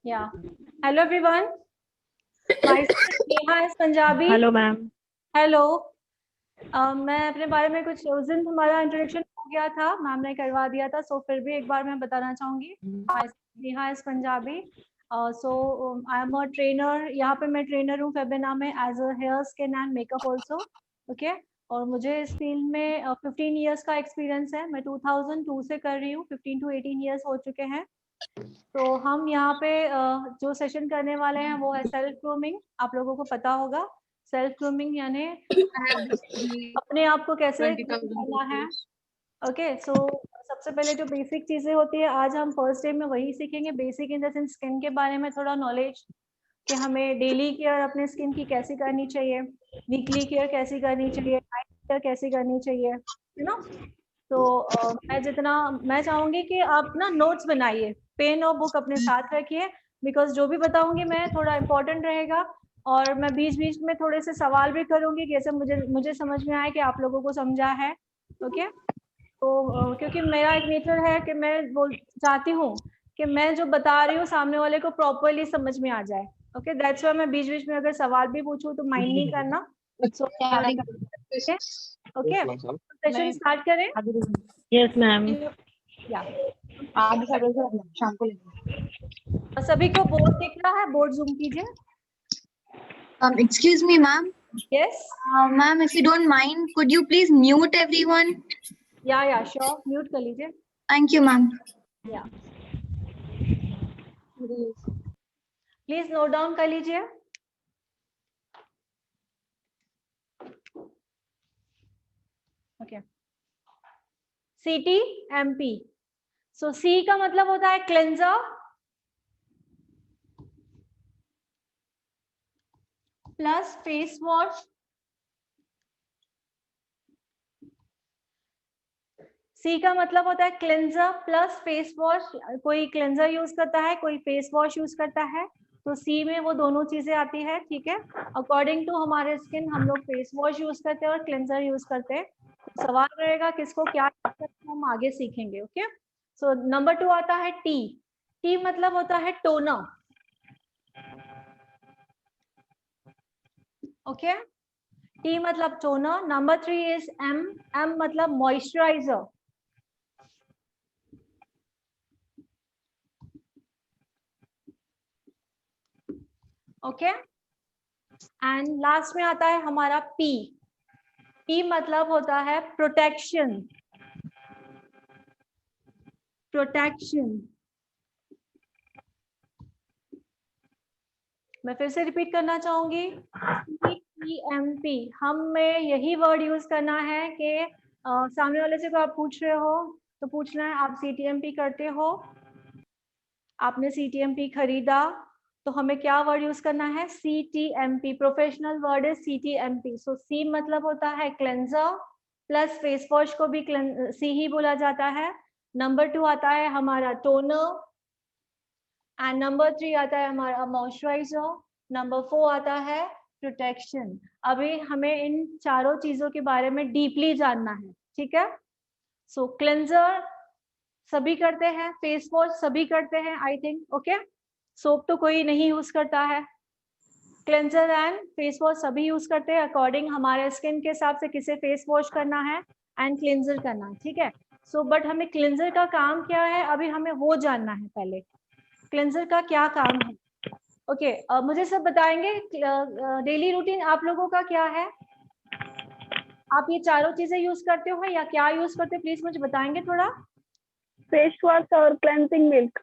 Yeah. Hello everyone. Myself Neha is Punjabi. Hello ma'am. Hello. मैं अपने बारे में कुछ उस दिन हमारा इंट्रोडक्शन हो गया था, मैम ने करवा दिया था, सो फिर भी एक बार मैं बताना चाहूंगी। Neha is Punjabi. So I am a trainer, यहाँ पे मैं ट्रेनर हूँ फेबिना में as a hair skin and makeup also. Okay, और मुझे इस फील्ड में 15 ईयर्स का एक्सपीरियंस है। मैं 2002 से कर रही हूँ, 15 to 18 ईयर्स हो चुके हैं। तो हम यहाँ पे जो सेशन करने वाले हैं वो है सेल्फ ग्रूमिंग। आप लोगों को पता होगा सेल्फ ग्रूमिंग यानी अपने आप को कैसे करना है। ओके, सो सबसे पहले जो बेसिक चीजें होती है आज हम फर्स्ट डे में वही सीखेंगे। Basic in the sense skin के बारे में थोड़ा नॉलेज कि हमें डेली केयर अपने स्किन की कैसी करनी चाहिए, वीकली केयर कैसी करनी चाहिए, नाइट केयर कैसी करनी चाहिए, है ना। तो मैं चाहूंगी कि आप ना नोट्स बनाइए, पेन और बुक अपने साथ रखिए, बिकॉज जो भी बताऊंगी मैं थोड़ा इम्पोर्टेंट रहेगा। और मैं बीच बीच में थोड़े से सवाल भी करूंगी जैसे मुझे मुझे समझ में आए कि आप लोगों को समझा है। ओके, तो क्योंकि मेरा एक नेचर है कि मैं बोल चाहती हूँ कि मैं जो बता रही हूँ सामने वाले को प्रॉपरली समझ में आ जाए। ओके, दैट्स व्हाई मैं बीच बीच में अगर सवाल भी पूछूं तो माइंड नहीं करना। ओके, सेशन स्टार्ट करें। Yes ma'am. या आज शाम को सभी को बोर्ड दिख रहा है? बोर्ड जूम कीजिए। excuse me ma'am, yes, ma'am if you don't mind could you please mute everyone? या श्योर, म्यूट कर लीजिए। Thank you ma'am. या प्लीज नोट डाउन कर लीजिए। Okay, CTMP। सो सी का मतलब होता है क्लेंजर प्लस फेस वॉश। सी का मतलब होता है क्लेंजर प्लस फेस वॉश। कोई क्लेंजर यूज करता है, कोई फेस वॉश यूज करता है, तो सी में वो दोनों चीजें आती है। ठीक है, अकॉर्डिंग टू हमारे स्किन हम लोग फेस वॉश यूज करते हैं और क्लेंजर यूज करते हैं। तो सवाल रहेगा किसको क्या करते हैं, हम आगे सीखेंगे। ओके, सो नंबर 2 आता है टी। टी मतलब होता है टोनर। ओके, टी मतलब toner. Number 3 is M. M मतलब मॉइस्चराइजर। ओके, एंड लास्ट में आता है हमारा पी। पी मतलब होता है प्रोटेक्शन। प्रोटेक्शन, मैं फिर से रिपीट करना चाहूंगी। CTMP हम में यही वर्ड यूज करना है कि सामने वाले से को आप पूछ रहे हो तो पूछना है आप CTMP करते हो, आपने CTMP खरीदा, तो हमें क्या वर्ड यूज करना है? CTMP। प्रोफेशनल वर्ड है CTMP। सो सी मतलब होता है क्लेंजर प्लस फेस वॉश को भी सी ही बोला जाता है। नंबर 2 आता है हमारा टोनर एंड नंबर 3 आता है हमारा मॉइस्चराइजर। नंबर 4 आता है प्रोटेक्शन। अभी हमें इन चारों चीजों के बारे में डीपली जानना है। ठीक है, सो क्लेंजर सभी करते हैं, फेस वॉश सभी करते हैं आई थिंक। ओके, सोप तो कोई नहीं यूज करता है। क्लेंजर एंड फेस वॉश सभी यूज करते हैं अकॉर्डिंग हमारे स्किन के हिसाब से किसे फेस वॉश करना है एंड क्लेंजर करना है। ठीक है, सो बट हमें क्लेंजर का काम क्या है अभी हमें वो जानना है पहले, क्लेंजर का क्या काम है। ओके, मुझे सब बताएंगे डेली रूटीन आप लोगों का क्या है? आप ये चारों चीजें यूज करते हो या क्या यूज करते हो, प्लीज मुझे बताएंगे थोड़ा। फेस वॉश और क्लेंजिंग मिल्क।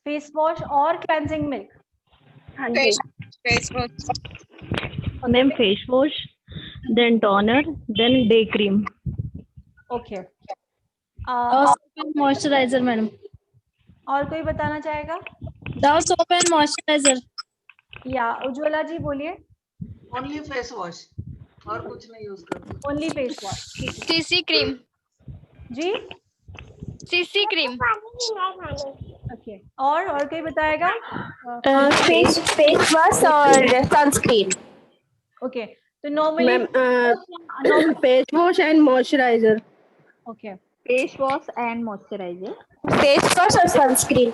फेस वॉश और क्लेंजिंग मिल्क। हाँ जी ma'am, face wash then toner then day cream. Okay, moisturizer madam. और कोई बताना चाहेगा? Dove soap and moisturizer. या उज्ज्वला जी बोलिए। ओनली फेस वॉश और कुछ नहीं यूज करते। Only face wash. CC cream. जी, सीसी क्रीम। ओके, और कोई बताएगा? फेस वॉश और सनस्क्रीन। ओके, तो normally face wash and moisturizer. Okay, Face wash and moisturizer. Face wash और sunscreen.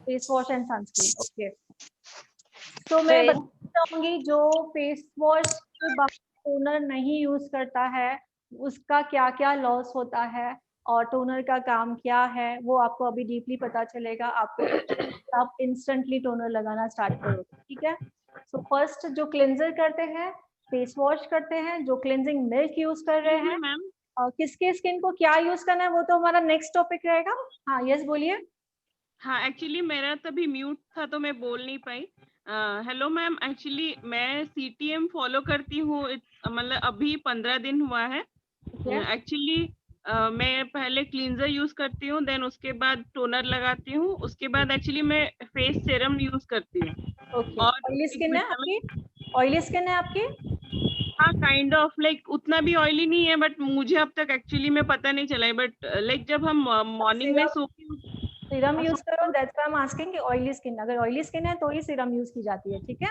Face wash and sunscreen, okay. तो मैं बताना चाहूंगी जो फेस वॉश के बाद टोनर नहीं यूज करता है उसका क्या क्या लॉस होता है और टोनर का काम क्या है, वो आपको अभी डीपली पता चलेगा। आपको आप इंस्टेंटली टोनर लगाना स्टार्ट करोगे, ठीक है। सो फर्स्ट जो क्लेंजर करते हैं, फेस वॉश करते हैं, जो क्लेंजिंग मिल्क यूज कर रहे हैं। मैम किसके स्किन को क्या यूज करना है वो तो हमारा नेक्स्ट टॉपिक रहेगा। हाँ यस बोलिए। हाँ, एक्चुअली मेरा तभी म्यूट था तो मैं बोल नहीं पाई। हेलो मैम, एक्चुअली मैं CTM फॉलो करती हूँ, मतलब अभी 15 दिन हुआ है। एक्चुअली मैं पहले क्लींजर यूज करती हूँ, देन उसके बाद टोनर लगाती हूँ, उसके बाद एक्चुअली मैं फेस सीरम यूज करती हूँ। ओके, ऑयली स्किन है आपकी? ऑयली स्किन है आपकी? हाँ, काइंड ऑफ लाइक उतना भी ऑयली नहीं है, बट मुझे अब तक एक्चुअली में पता नहीं चला है। बट लाइक जब हम मॉर्निंग में सो के सीरम यूज करो, that's why I am asking कि ऑयली स्किन, अगर ऑयली स्किन है तो ही सीरम यूज की जाती है, ठीक है।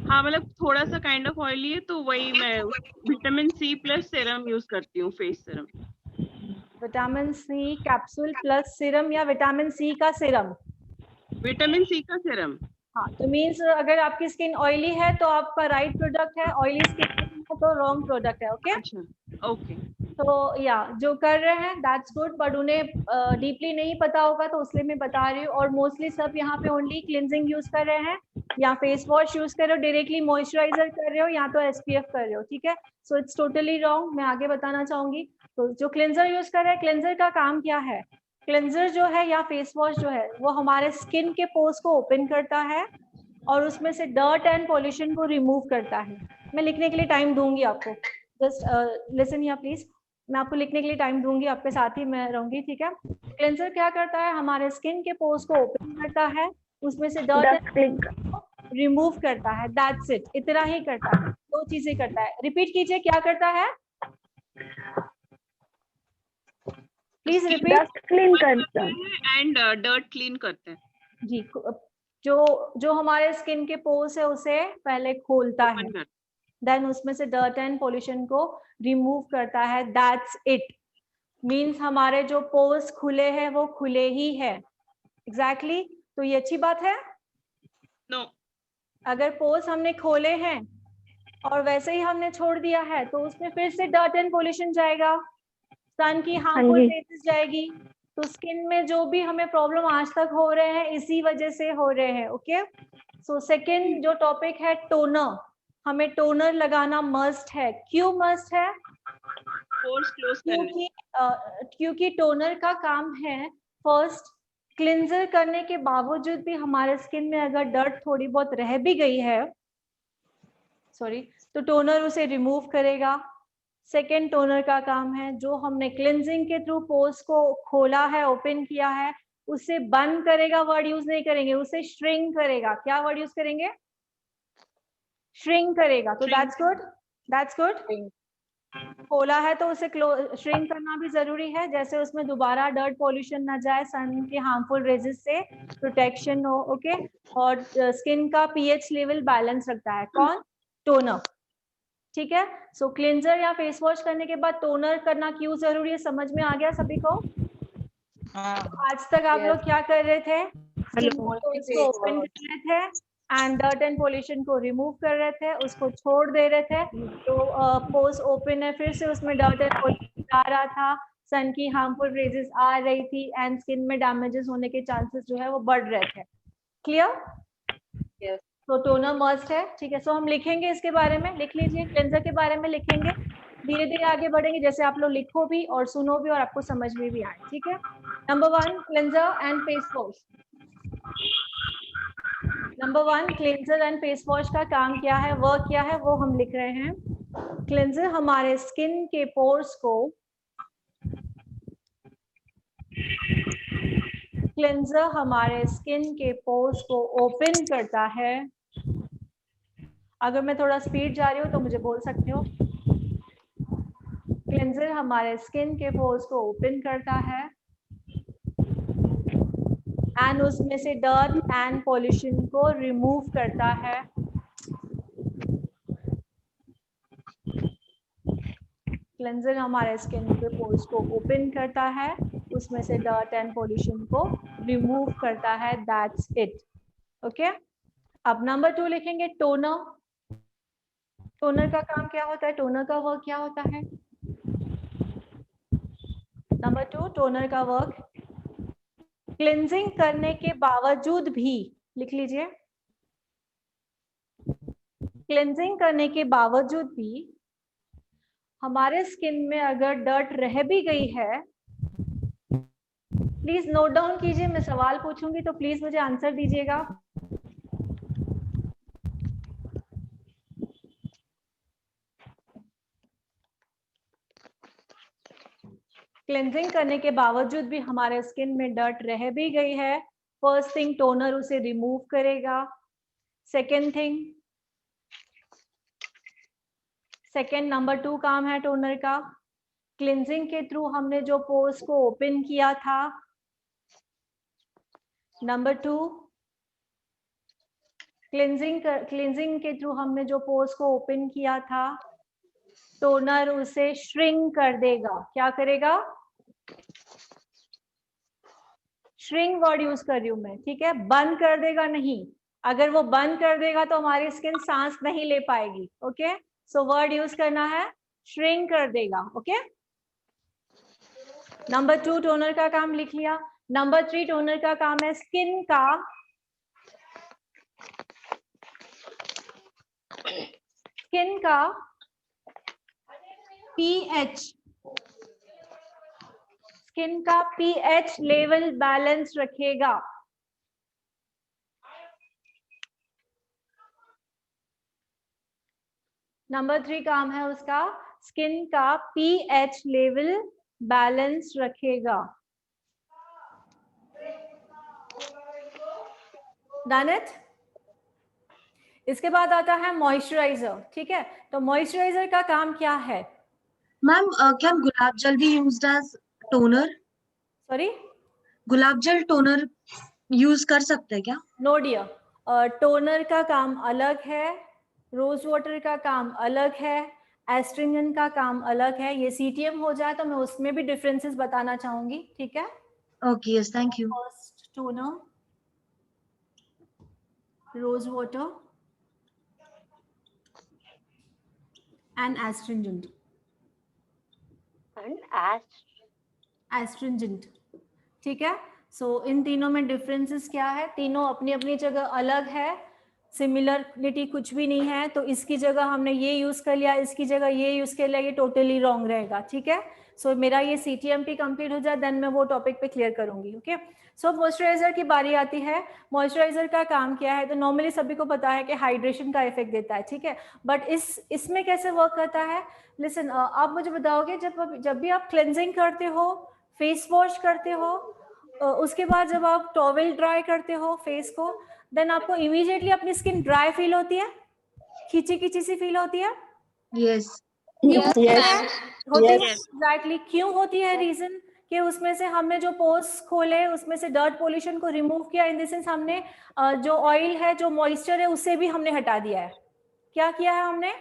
हाँ, मतलब थोड़ा सा काइंड ऑफ ऑयली है, तो वही मैं vitamin C plus serum use करती हूँ, face serum. Vitamin C capsule plus serum या विटामिन C का सीरम? विटामिन C का सीरम। हाँ, तो मीन्स अगर आपकी स्किन ऑयली है तो आपका राइट प्रोडक्ट है, ऑयली स्किन है तो रॉन्ग प्रोडक्ट है, ओके। अच्छा, ओके। तो या जो कर रहे हैं दैट्स गुड, बट उन्हें डीपली नहीं पता होगा तो उसलिए मैं बता रही हूँ। और मोस्टली सब यहाँ पे ओनली क्लिनजिंग यूज कर रहे हैं, या फेस वॉश यूज कर रहे हो, डायरेक्टली मॉइस्चराइजर कर रहे हो, या तो SPF कर रहे हो, ठीक है। So it's totally wrong. मैं आगे बताना चाहूंगी। तो जो क्लिनजर यूज कर रहे हैं, क्लिनजर का काम क्या है? क्लिनजर जो है या फेस वॉश जो है वो हमारे स्किन के पोर्स को ओपन करता है और उसमें से डर्ट एंड पॉल्यूशन को रिमूव करता है। मैं लिखने के लिए टाइम दूंगी आपको, जस्ट लिसन हियर प्लीज। मैं आपको लिखने के लिए टाइम दूंगी, आपके साथ ही मैं रहूंगी, ठीक है। क्लेंजर क्या करता है? हमारे स्किन के पोर्स को ओपन करता है, उसमें से डर्ट रिमूव करता है, दैट्स इट, इतना ही करता है। दो चीजें करता है, रिपीट कीजिए क्या करता है प्लीज रिपीट। क्लीन करता है एंड डर्ट क्लीन करते हैं जी, जो हमारे स्किन के पोर्स है उसे पहले खोलता है, देन उसमें से डर्ट एंड पॉल्यूशन को रिमूव करता है, दैट्स इट। मीन्स हमारे जो पोर्स खुले हैं वो खुले ही है, एग्जैक्टली तो ये अच्छी बात है। नो, अगर पोर्स हमने खोले हैं और वैसे ही हमने छोड़ दिया है तो उसमें फिर से डर्ट एंड पॉल्यूशन जाएगा, सन की हार्मफुल रेजेस जाएगी। तो स्किन में जो भी हमें प्रॉब्लम आज तक हो रहे हैं इसी वजह से हो रहे हैं, ओके। सो सेकंड जो टॉपिक है टोनर, हमें टोनर लगाना मस्ट है। क्यों मस्ट है? पोर्स क्लोज करने। क्योंकि टोनर का काम है फर्स्ट क्लिंजर करने के बावजूद भी हमारे स्किन में अगर डर्ट थोड़ी बहुत रह भी गई है, सॉरी, तो टोनर उसे रिमूव करेगा। सेकेंड टोनर का काम है जो हमने क्लिंजिंग के थ्रू पोर्स को खोला है, ओपन किया है, उसे बंद करेगा, वर्ड यूज नहीं करेंगे, उसे श्रिंक करेगा। क्या वर्ड यूज करेंगे? श्रिंक करेगा। तो दैट्स गुड, दैट्स गुड। खोला है तो उसे श्रिंक करना भी जरूरी है, जैसे उसमें दोबारा डर्ट पॉल्यूशन ना जाए, सन के हार्मफुल रेजेस से प्रोटेक्शन हो, ओके। और स्किन का पीएच लेवल बैलेंस रखता है कौन? टोनर, ठीक है। सो क्लिंजर या फेस वॉश करने के बाद टोनर करना क्यों जरूरी है, समझ में आ गया सभी को? आज तक आप लोग क्या कर रहे थे? स्किन को ओपन कर रहे थे एंड डर्ट एंड पॉल्यूशन को रिमूव कर रहे थे, उसको छोड़ दे रहे थे। तो पोर्स ओपन है, फिर से उसमें डर्ट एंड पॉल्यूशन आ रहा था, सन की हार्मफुल रेजेस आ रही थी एंड स्किन में डैमेजेस होने के चांसेस जो है वो बढ़ रहे थे। क्लियर? तो टोनर मस्ट है, ठीक है। सो हम लिखेंगे इसके बारे में, लिख लीजिए, क्लेंजर के बारे में लिखेंगे, धीरे धीरे आगे बढ़ेंगे जैसे आप लोग लिखो भी और सुनो भी और आपको समझ में भी आए, ठीक है। Number 1 cleanser and face wash. Number 1 cleanser and face wash का काम क्या है, वर्क क्या है, वो हम लिख रहे हैं। क्लेंजर हमारे स्किन के पोर्स को ओपन करता है। अगर मैं थोड़ा स्पीड जा रही हूँ तो मुझे बोल सकते हो। क्लेंजर हमारे स्किन के पोर्स को ओपन करता है एंड उसमें से डर्ट एंड पॉल्यूशन को रिमूव करता है। क्लेंजर हमारे स्किन के पोर्स को ओपन करता है, उसमें से डर्ट एंड पोल्यूशन को रिमूव करता है, दैट्स इट। ओके, अब नंबर 2 लिखेंगे टोनर। टोनर का काम क्या होता है, टोनर का वर्क क्या होता है? नंबर 2, टोनर का वर्क क्लिनजिंग करने के बावजूद भी, लिख लीजिए, क्लिनजिंग करने के बावजूद भी हमारे स्किन में अगर डर्ट रह भी गई है, प्लीज नोट डाउन कीजिए, मैं सवाल पूछूंगी तो प्लीज मुझे आंसर दीजिएगा। क्लेंजिंग करने के बावजूद भी हमारे स्किन में डर्ट रह भी गई है, फर्स्ट थिंग टोनर उसे रिमूव करेगा। सेकेंड थिंग, सेकेंड नंबर 2 काम है टोनर का, क्लिनजिंग के थ्रू हमने जो पोर्स को ओपन किया था, नंबर 2 क्लिनजिंग के थ्रू हमने जो पोर्स को ओपन किया था, टोनर उसे श्रिंक कर देगा। क्या करेगा? श्रिंक वर्ड यूज कर रही हूं मैं, ठीक है, बंद कर देगा नहीं। अगर वो बंद कर देगा तो हमारी स्किन सांस नहीं ले पाएगी। ओके, सो वर्ड यूज करना है श्रिंक कर देगा। ओके, नंबर 2 टोनर का काम लिख लिया। नंबर 3 टोनर का काम है स्किन का पीएच, स्किन का पीएच लेवल बैलेंस रखेगा। नंबर 3 काम है उसका, स्किन का पीएच लेवल बैलेंस रखेगा। Done it. इसके बाद आता है मॉइस्चराइजर। ठीक है, तो मॉइस्चराइजर का काम क्या है? मैम क्या गुलाब जल भी यूज्ड एज टोनर? सॉरी, गुलाब जल टोनर यूज कर सकते हैं क्या? नो डियर, टोनर का काम अलग है, रोज वाटर का काम अलग है, एस्ट्रिंजेंट का काम अलग है। ये सीटीएम हो जाए तो मैं उसमें भी डिफरेंसेस बताना चाहूंगी। ठीक है, okay, yes, thank you. First toner, rose water and astringent. Astringent, ठीक है। सो इन तीनों में डिफरेंसेस क्या है? तीनों अपनी अपनी जगह अलग है, सिमिलरिटी कुछ भी नहीं है। तो इसकी जगह हमने ये यूज कर लिया, इसकी जगह ये यूज कर लिया, ये टोटली रॉन्ग रहेगा। ठीक है, सो मेरा ये सीटीएमपी कंप्लीट हो जाए देन मैं वो टॉपिक पे क्लियर करूंगी। ओके, सो मॉइस्चराइजर की बारी आती है। मॉइस्चराइजर का काम क्या है? तो नॉर्मली सभी को पता है कि हाइड्रेशन का इफेक्ट देता है। ठीक है, बट इसमें कैसे वर्क करता है? लिसन, आप मुझे बताओगे, जब भी आप क्लेंजिंग करते हो, फेस वॉश करते हो, उसके बाद जब आप टॉवेल ड्राई करते हो फेस को, देन आपको इमीडिएटली अपनी स्किन ड्राई फील होती है, खींची खींची सी फील होती है? यस, होती है एग्जैक्टली। क्यों होती है? रीजन कि उसमें से हमने जो पोर्स खोले, उसमें से डर्ट पोल्यूशन को रिमूव किया। इन द सेंस हमने जो ऑयल है, जो मॉइस्चर है, उसे भी हमने हटा दिया है। क्या किया है हमने?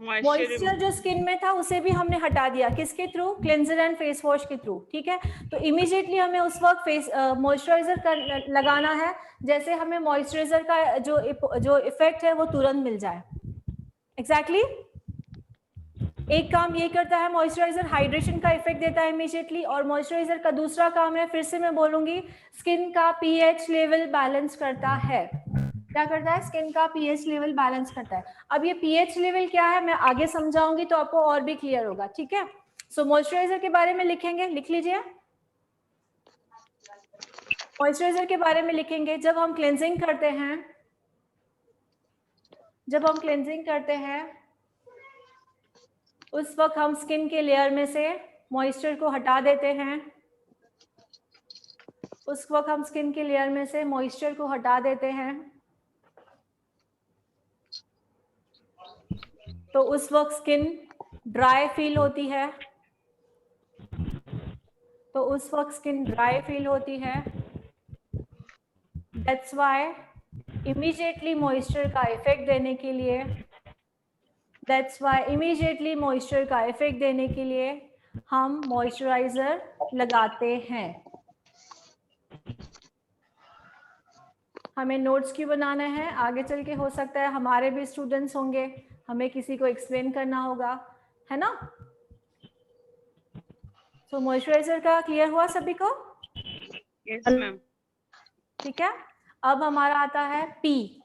मॉइस्चर जो स्किन में था उसे भी हमने हटा दिया। किसके through? Cleanser and face wash के थ्रू। ठीक है, तो इमीडिएटली हमें उस वक्त फेस मॉइस्चराइजर लगाना है, जैसे हमें मॉइस्चराइजर का जो इफेक्ट है वो तुरंत मिल जाए। एग्जैक्टली एक काम ये करता है मॉइस्चराइजर, हाइड्रेशन का इफेक्ट देता है इमीडिएटली। और मॉइस्चराइजर का दूसरा काम है, फिर से मैं बोलूंगी, स्किन का पीएच लेवल बैलेंस करता है। क्या करता है? स्किन का पीएच लेवल बैलेंस करता है। अब ये पीएच लेवल क्या है मैं आगे समझाऊंगी तो आपको और भी क्लियर होगा। ठीक है, सो मॉइस्चराइजर के बारे में लिखेंगे, लिख लीजिए। मॉइस्चराइजर के बारे में लिखेंगे, जब हम क्लेंजिंग करते हैं उस वक्त हम स्किन के लेयर में से मॉइस्चर को हटा देते हैं। तो उस वक्त स्किन ड्राई फील होती है। दैट्स व्हाई इमीडिएटली मॉइस्चर का इफेक्ट देने के लिए हम मॉइस्चराइजर लगाते हैं? हमें नोट्स क्यों बनाना है? आगे चल के हो सकता है हमारे भी स्टूडेंट्स होंगे, हमें किसी को एक्सप्लेन करना होगा, है ना? सो मॉइस्चराइजर का क्लियर हुआ सभी को? Yes ma'am. ठीक है, अब हमारा आता है पी।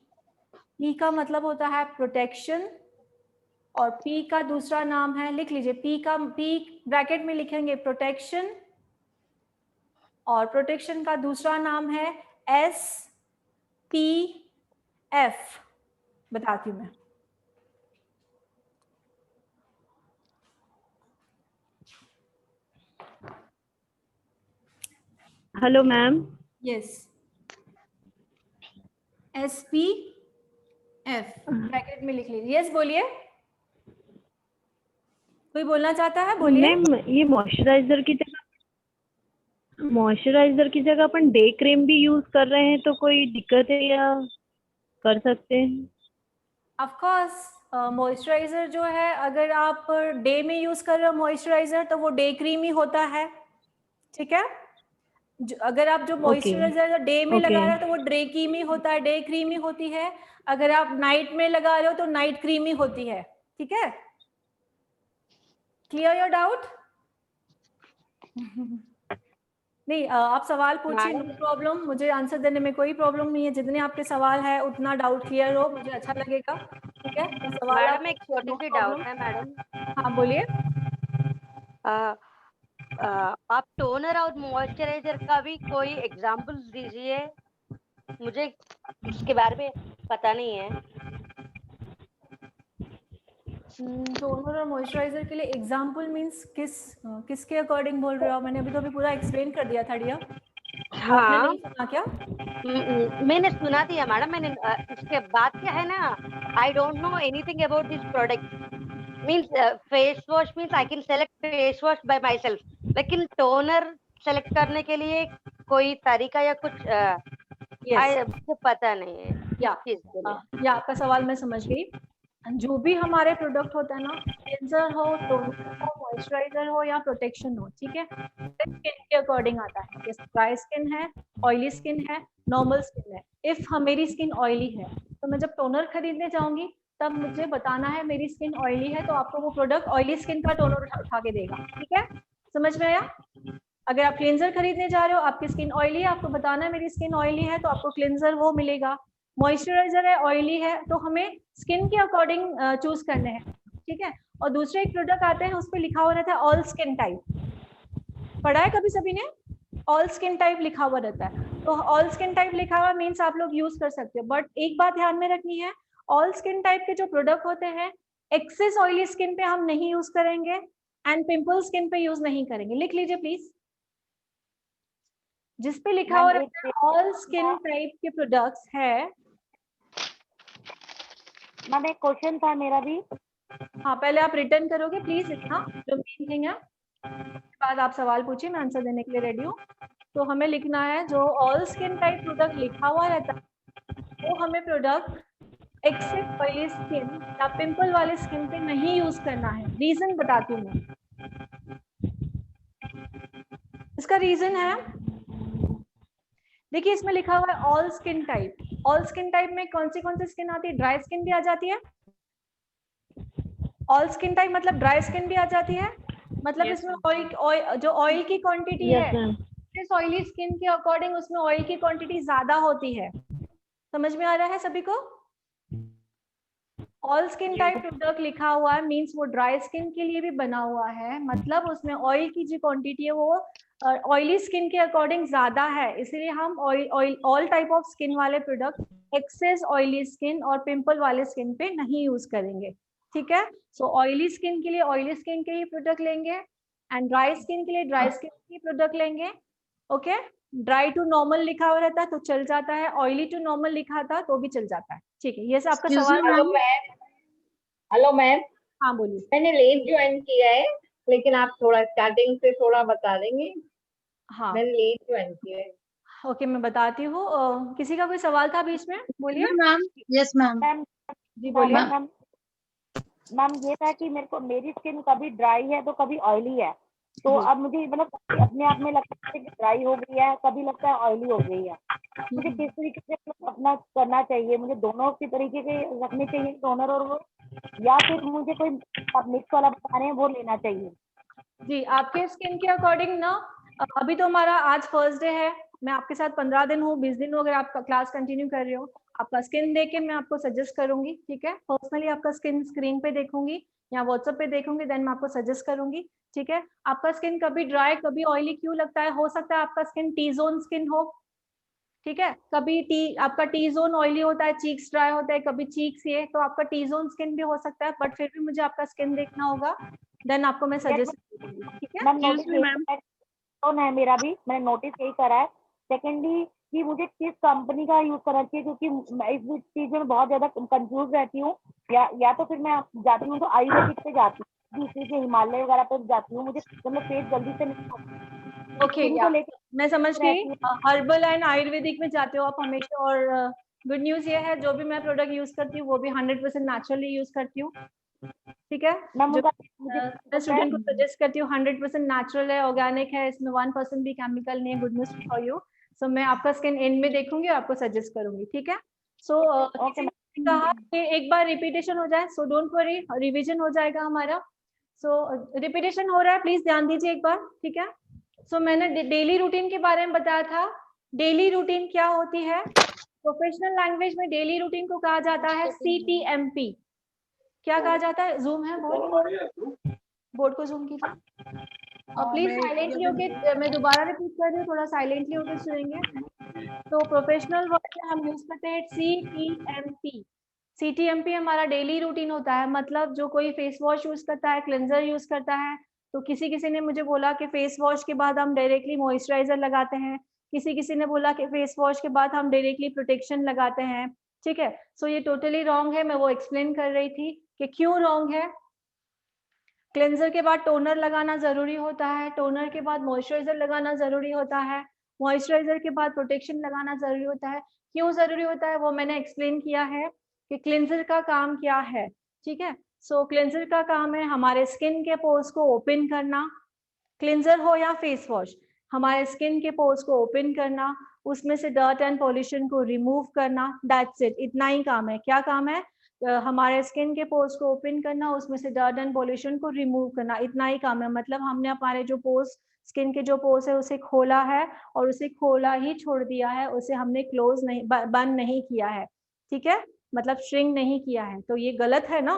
पी का मतलब होता है प्रोटेक्शन, और पी का दूसरा नाम है, लिख लीजिए, पी ब्रैकेट में लिखेंगे प्रोटेक्शन, और प्रोटेक्शन का दूसरा नाम है SPF। बताती हूँ मैं। Hello ma'am. Yes, SPF bracket में लिख लीजिए। यस बोलिए, कोई बोलना चाहता है? बोलिए। मैम ये मॉइस्चराइजर की जगह अपन डे क्रीम भी यूज कर रहे हैं तो कोई दिक्कत है या कर सकते हैं? ऑफ कोर्स मॉइस्चराइजर जो है, अगर आप डे में यूज कर रहे हो मॉइस्चराइजर तो वो डे क्रीम ही होता है, ठीक है? अगर आप जो मॉइस्चराइजर डे में लगा रहे हो तो वो डे क्रीम ही होता है, डे क्रीम ही होती है। अगर आप नाइट में लगा रहे हो तो नाइट क्रीम ही होती है, ठीक है? Clear your doubt? नहीं, आप सवाल पूछिए, नो प्रॉब्लम, मुझे आंसर देने में कोई प्रॉब्लम नहीं है। जितने आपके सवाल है उतना डाउट क्लियर हो, मुझे अच्छा लगेगा, ठीक है? तो सवाल मैडम एक छोटी सी डाउट है मैडम। हाँ बोलिए। आप टोनर और मॉइस्चराइजर का भी कोई एग्जांपल दीजिए, मुझे इसके बारे में पता नहीं है। टोनर और मॉइस्चराइजर के लिए एग्जांपल मींस किसके अकॉर्डिंग बोल रहे हो? मैंने अभी पूरा एक्सप्लेन कर दिया था डियर। हाँ, आपने नहीं सुना क्या? मैंने सुना दिया मैडम। मैंने इसके बाद क्या है ना, आई don't know anything about this product. Means face wash means I can select face wash bye my self, लेकिन टोनर सेलेक्ट करने के लिए कोई तरीका या कुछ मुझे पता नहीं है या चीज के लिए। आपका सवाल मैं समझ गई। जो भी हमारे प्रोडक्ट होता है ना, क्लेंजर हो, टोनर हो, मॉइस्चराइजर हो या प्रोटेक्शन हो, ठीक है, स्किन के अकॉर्डिंग आता है। जैसे ड्राई स्किन है, ऑयली स्किन है, नॉर्मल स्किन है। इफ मेरी स्किन ऑयली है तो मैं जब टोनर खरीदने जाऊंगी तब मुझे बताना है मेरी स्किन ऑयली है, तो आपको वो प्रोडक्ट ऑयली स्किन का टोनर उठा के देगा, ठीक है? समझ में आया? अगर आप क्लेंजर खरीदने जा रहे हो, आपकी स्किन ऑयली है, आपको बताना है मेरी स्किन ऑयली है, तो आपको क्लेंजर वो मिलेगा। मॉइस्चराइजर है, ऑयली है, तो हमें स्किन के अकॉर्डिंग चूज करने हैं, ठीक है? और दूसरे एक प्रोडक्ट आते हैं, उस पर लिखा हुआ रहता है ऑल स्किन टाइप। पढ़ा है कभी सभी ने? ऑल स्किन टाइप लिखा हुआ रहता है। तो ऑल स्किन टाइप लिखा हुआ मीन्स आप लोग यूज कर सकते हो, बट एक बात ध्यान में रखनी है, ऑल स्किन टाइप के जो प्रोडक्ट होते हैं एक्सेस ऑयली स्किन पे हम नहीं यूज करेंगे एंड पिंपल स्किन पे यूज नहीं करेंगे। लिख लीजिए प्लीज, जिस पे लिखा हुआ रहता है ऑल स्किन टाइप के प्रोडक्ट्स है। मैम एक क्वेश्चन था मेरा भी। हाँ, पहले आप रिटर्न करोगे प्लीज, इतना जो मेन थिंग है, उसके बाद आप सवाल पूछिए, मैं आंसर देने के लिए रेडी हूँ। तो हमें लिखना है जो ऑल स्किन टाइप प्रोडक्ट लिखा हुआ रहता है वो हमें प्रोडक्ट एक्सेस ऑयली स्किन या पिंपल वाले स्किन पे नहीं यूज करना है। रीजन बताती हूँ मैं। इसका रीजन है, देखिए इसमें लिखा हुआ है all skin type. All skin type में कौन सी स्किन आती है? ड्राई स्किन भी आ जाती है। ऑल स्किन टाइप मतलब ड्राई स्किन भी आ जाती है, मतलब Yes, इसमें ma'am. ऑयल जो ऑयल की क्वांटिटी Yes, है, ma'am. इस ऑयली स्किन के अकॉर्डिंग उसमें ऑयल की क्वांटिटी ज्यादा होती है। समझ में आ रहा है सभी को? ऑल स्किन टाइप प्रोडक्ट लिखा हुआ है मींस वो ड्राई स्किन के लिए भी बना हुआ है, मतलब उसमें ऑयल की जो क्वांटिटी है वो ऑयली स्किन के अकॉर्डिंग ज्यादा है, इसलिए हम ऑल टाइप ऑफ स्किन वाले प्रोडक्ट एक्सेस ऑयली स्किन और पिंपल वाले स्किन पे नहीं यूज करेंगे, ठीक है? सो ऑयली स्किन के लिए ऑयली स्किन के ही प्रोडक्ट लेंगे एंड ड्राई स्किन के लिए ड्राई स्किन के प्रोडक्ट लेंगे। ओके, ड्राई टू नॉर्मल लिखा हुआ रहता है तो चल जाता है, ऑयली टू नॉर्मल लिखा था तो भी चल जाता है, ठीक है? ये सब आपका सवाल। हेलो मैम, हाँ बोलिए। मैंने लेट ज्वाइन किया है, लेकिन आप थोड़ा स्टार्टिंग से थोड़ा बता देंगे। हाँ मैंने लेट ज्वाइन किया है। ओके, मैं बताती हूँ। किसी का कोई सवाल था बीच में? बोलिए। Ma'am, yes ma'am. जी बोलिए। मैम ये था कि मेरी स्किन कभी ड्राई है तो कभी ऑयली है, तो अब मुझे मतलब अपने आप में लगता है कि ड्राई हो गई है, कभी लगता है ऑयली हो गई है। मुझे किस तरीके से अपना करना चाहिए? मुझे दोनों की तरीके के रखने चाहिए, टोनर और वो, या फिर मुझे कोई मिक्स वाला बता रहे हैं वो लेना चाहिए? जी, आपके स्किन के अकॉर्डिंग ना, अभी तो हमारा आज फर्स्ट डे है, मैं आपके साथ 15 दिन हूँ, 20 दिन हो गए, आपका क्लास कंटिन्यू कर रहे हो। आपका स्किन देख के मैं आपको सजेस्ट करूंगी, ठीक है? पर्सनली आपका स्किन स्क्रीन पे देखूंगी या व्हाट्सएप पे देखूंगी, देन मैं आपको सजेस्ट करूंगी, ठीक है? आपका स्किन कभी ड्राई कभी ऑयली क्यों लगता है? हो सकता है आपका स्किन टी जोन स्किन हो, ठीक है? कभी आपका टी जोन ऑयली होता है, चीक्स ड्राई होता है, कभी चीक्स ये, तो आपका टी जोन स्किन भी हो सकता है, बट फिर भी मुझे आपका स्किन देखना होगा, देन आपको मैं सजेस्ट करूंगी, ठीक है? मैम नोटिस है मेरा भी, मैंने नोटिस यही करा है। सेकेंडली कि मुझे किस कंपनी का यूज करना चाहिए, क्योंकि मैं इस चीज में बहुत ज्यादा कंफ्यूज रहती हूँ। या तो फिर मैं जाती हूँ तो आयुर्वेदिक पे जाती हूँ, दूसरी से हिमालय वगैरह पे जाती हूँ, मुझे मतलब फेस जल्दी से नहीं। ओके, या मैं समझ गई, हर्बल एंड आयुर्वेदिक में जाते हो आप हमेशा, और गुड न्यूज ये है जो भी मैं प्रोडक्ट यूज करती हूँ वो भी 100% नेचुरली यूज करती हूँ, ठीक है? मैं स्टूडेंट को सजेस्ट करती हूँ 100% नेचुरल है, ऑर्गेनिक है, इसमें 1% भी केमिकल नहीं है। Good news for you. So मैं आपका स्किन एंड में देखूंगी और आपको सजेस्ट करूंगी, ठीक है? सो कहा कि एक बार रिपीटेशन हो जाए, सो डोंट वरी, रिवीजन हो जाएगा हमारा। सो रिपीटेशन हो रहा है, प्लीज ध्यान दीजिए एक बार, ठीक है? सो मैंने डेली रूटीन के बारे में बताया था। डेली रूटीन क्या होती है? प्रोफेशनल लैंग्वेज में डेली रूटीन को कहा जाता है CTMP। क्या कहा जाता है? जूम है, बोर्ड को जूम कीजिए। प्लीज साइलेंटली होके, मैं दोबारा रिपीट कर रही हूँ, थोड़ा साइलेंटली होके सुनेंगे। तो प्रोफेशनल वर्ड में हम यूज करते हैं CTMP। CTMP हमारा डेली रूटीन होता है, मतलब जो कोई फेस वॉश यूज करता है, क्लेंजर यूज करता है, तो किसी ने मुझे बोला कि फेस वॉश के बाद हम डायरेक्टली मॉइस्चराइजर लगाते हैं, किसी ने बोला कि फेस वॉश के बाद हम डायरेक्टली प्रोटेक्शन लगाते हैं, ठीक है? सो ये टोटली रॉन्ग है, मैं वो एक्सप्लेन कर रही थी कि क्यों रॉन्ग है। क्लेंजर के बाद टोनर लगाना जरूरी होता है, टोनर के बाद मॉइस्चराइजर लगाना जरूरी होता है, मॉइस्चराइजर के बाद प्रोटेक्शन लगाना जरूरी होता है। क्यों जरूरी होता है वो मैंने एक्सप्लेन किया है कि क्लेंजर का काम क्या है, ठीक है? सो क्लेंजर का काम है हमारे स्किन के पोर्स को ओपन करना, क्लेंजर हो या फेस वॉश, हमारे स्किन के पोर्स को ओपन करना, उसमें से डर्ट एंड पॉल्यूशन को रिमूव करना, दैट्स इट, इतना ही काम है। क्या काम है? हमारे स्किन के पोर्स को ओपन करना, उसमें से डर्ट एंड पॉल्यूशन को रिमूव करना, इतना ही काम है। मतलब हमने हमारे जो पोर्स, स्किन के जो पोर्स है उसे खोला है, और उसे खोला ही छोड़ दिया है, उसे हमने क्लोज नहीं, बंद नहीं किया है, ठीक है? मतलब श्रिंक नहीं किया है, तो ये गलत है ना?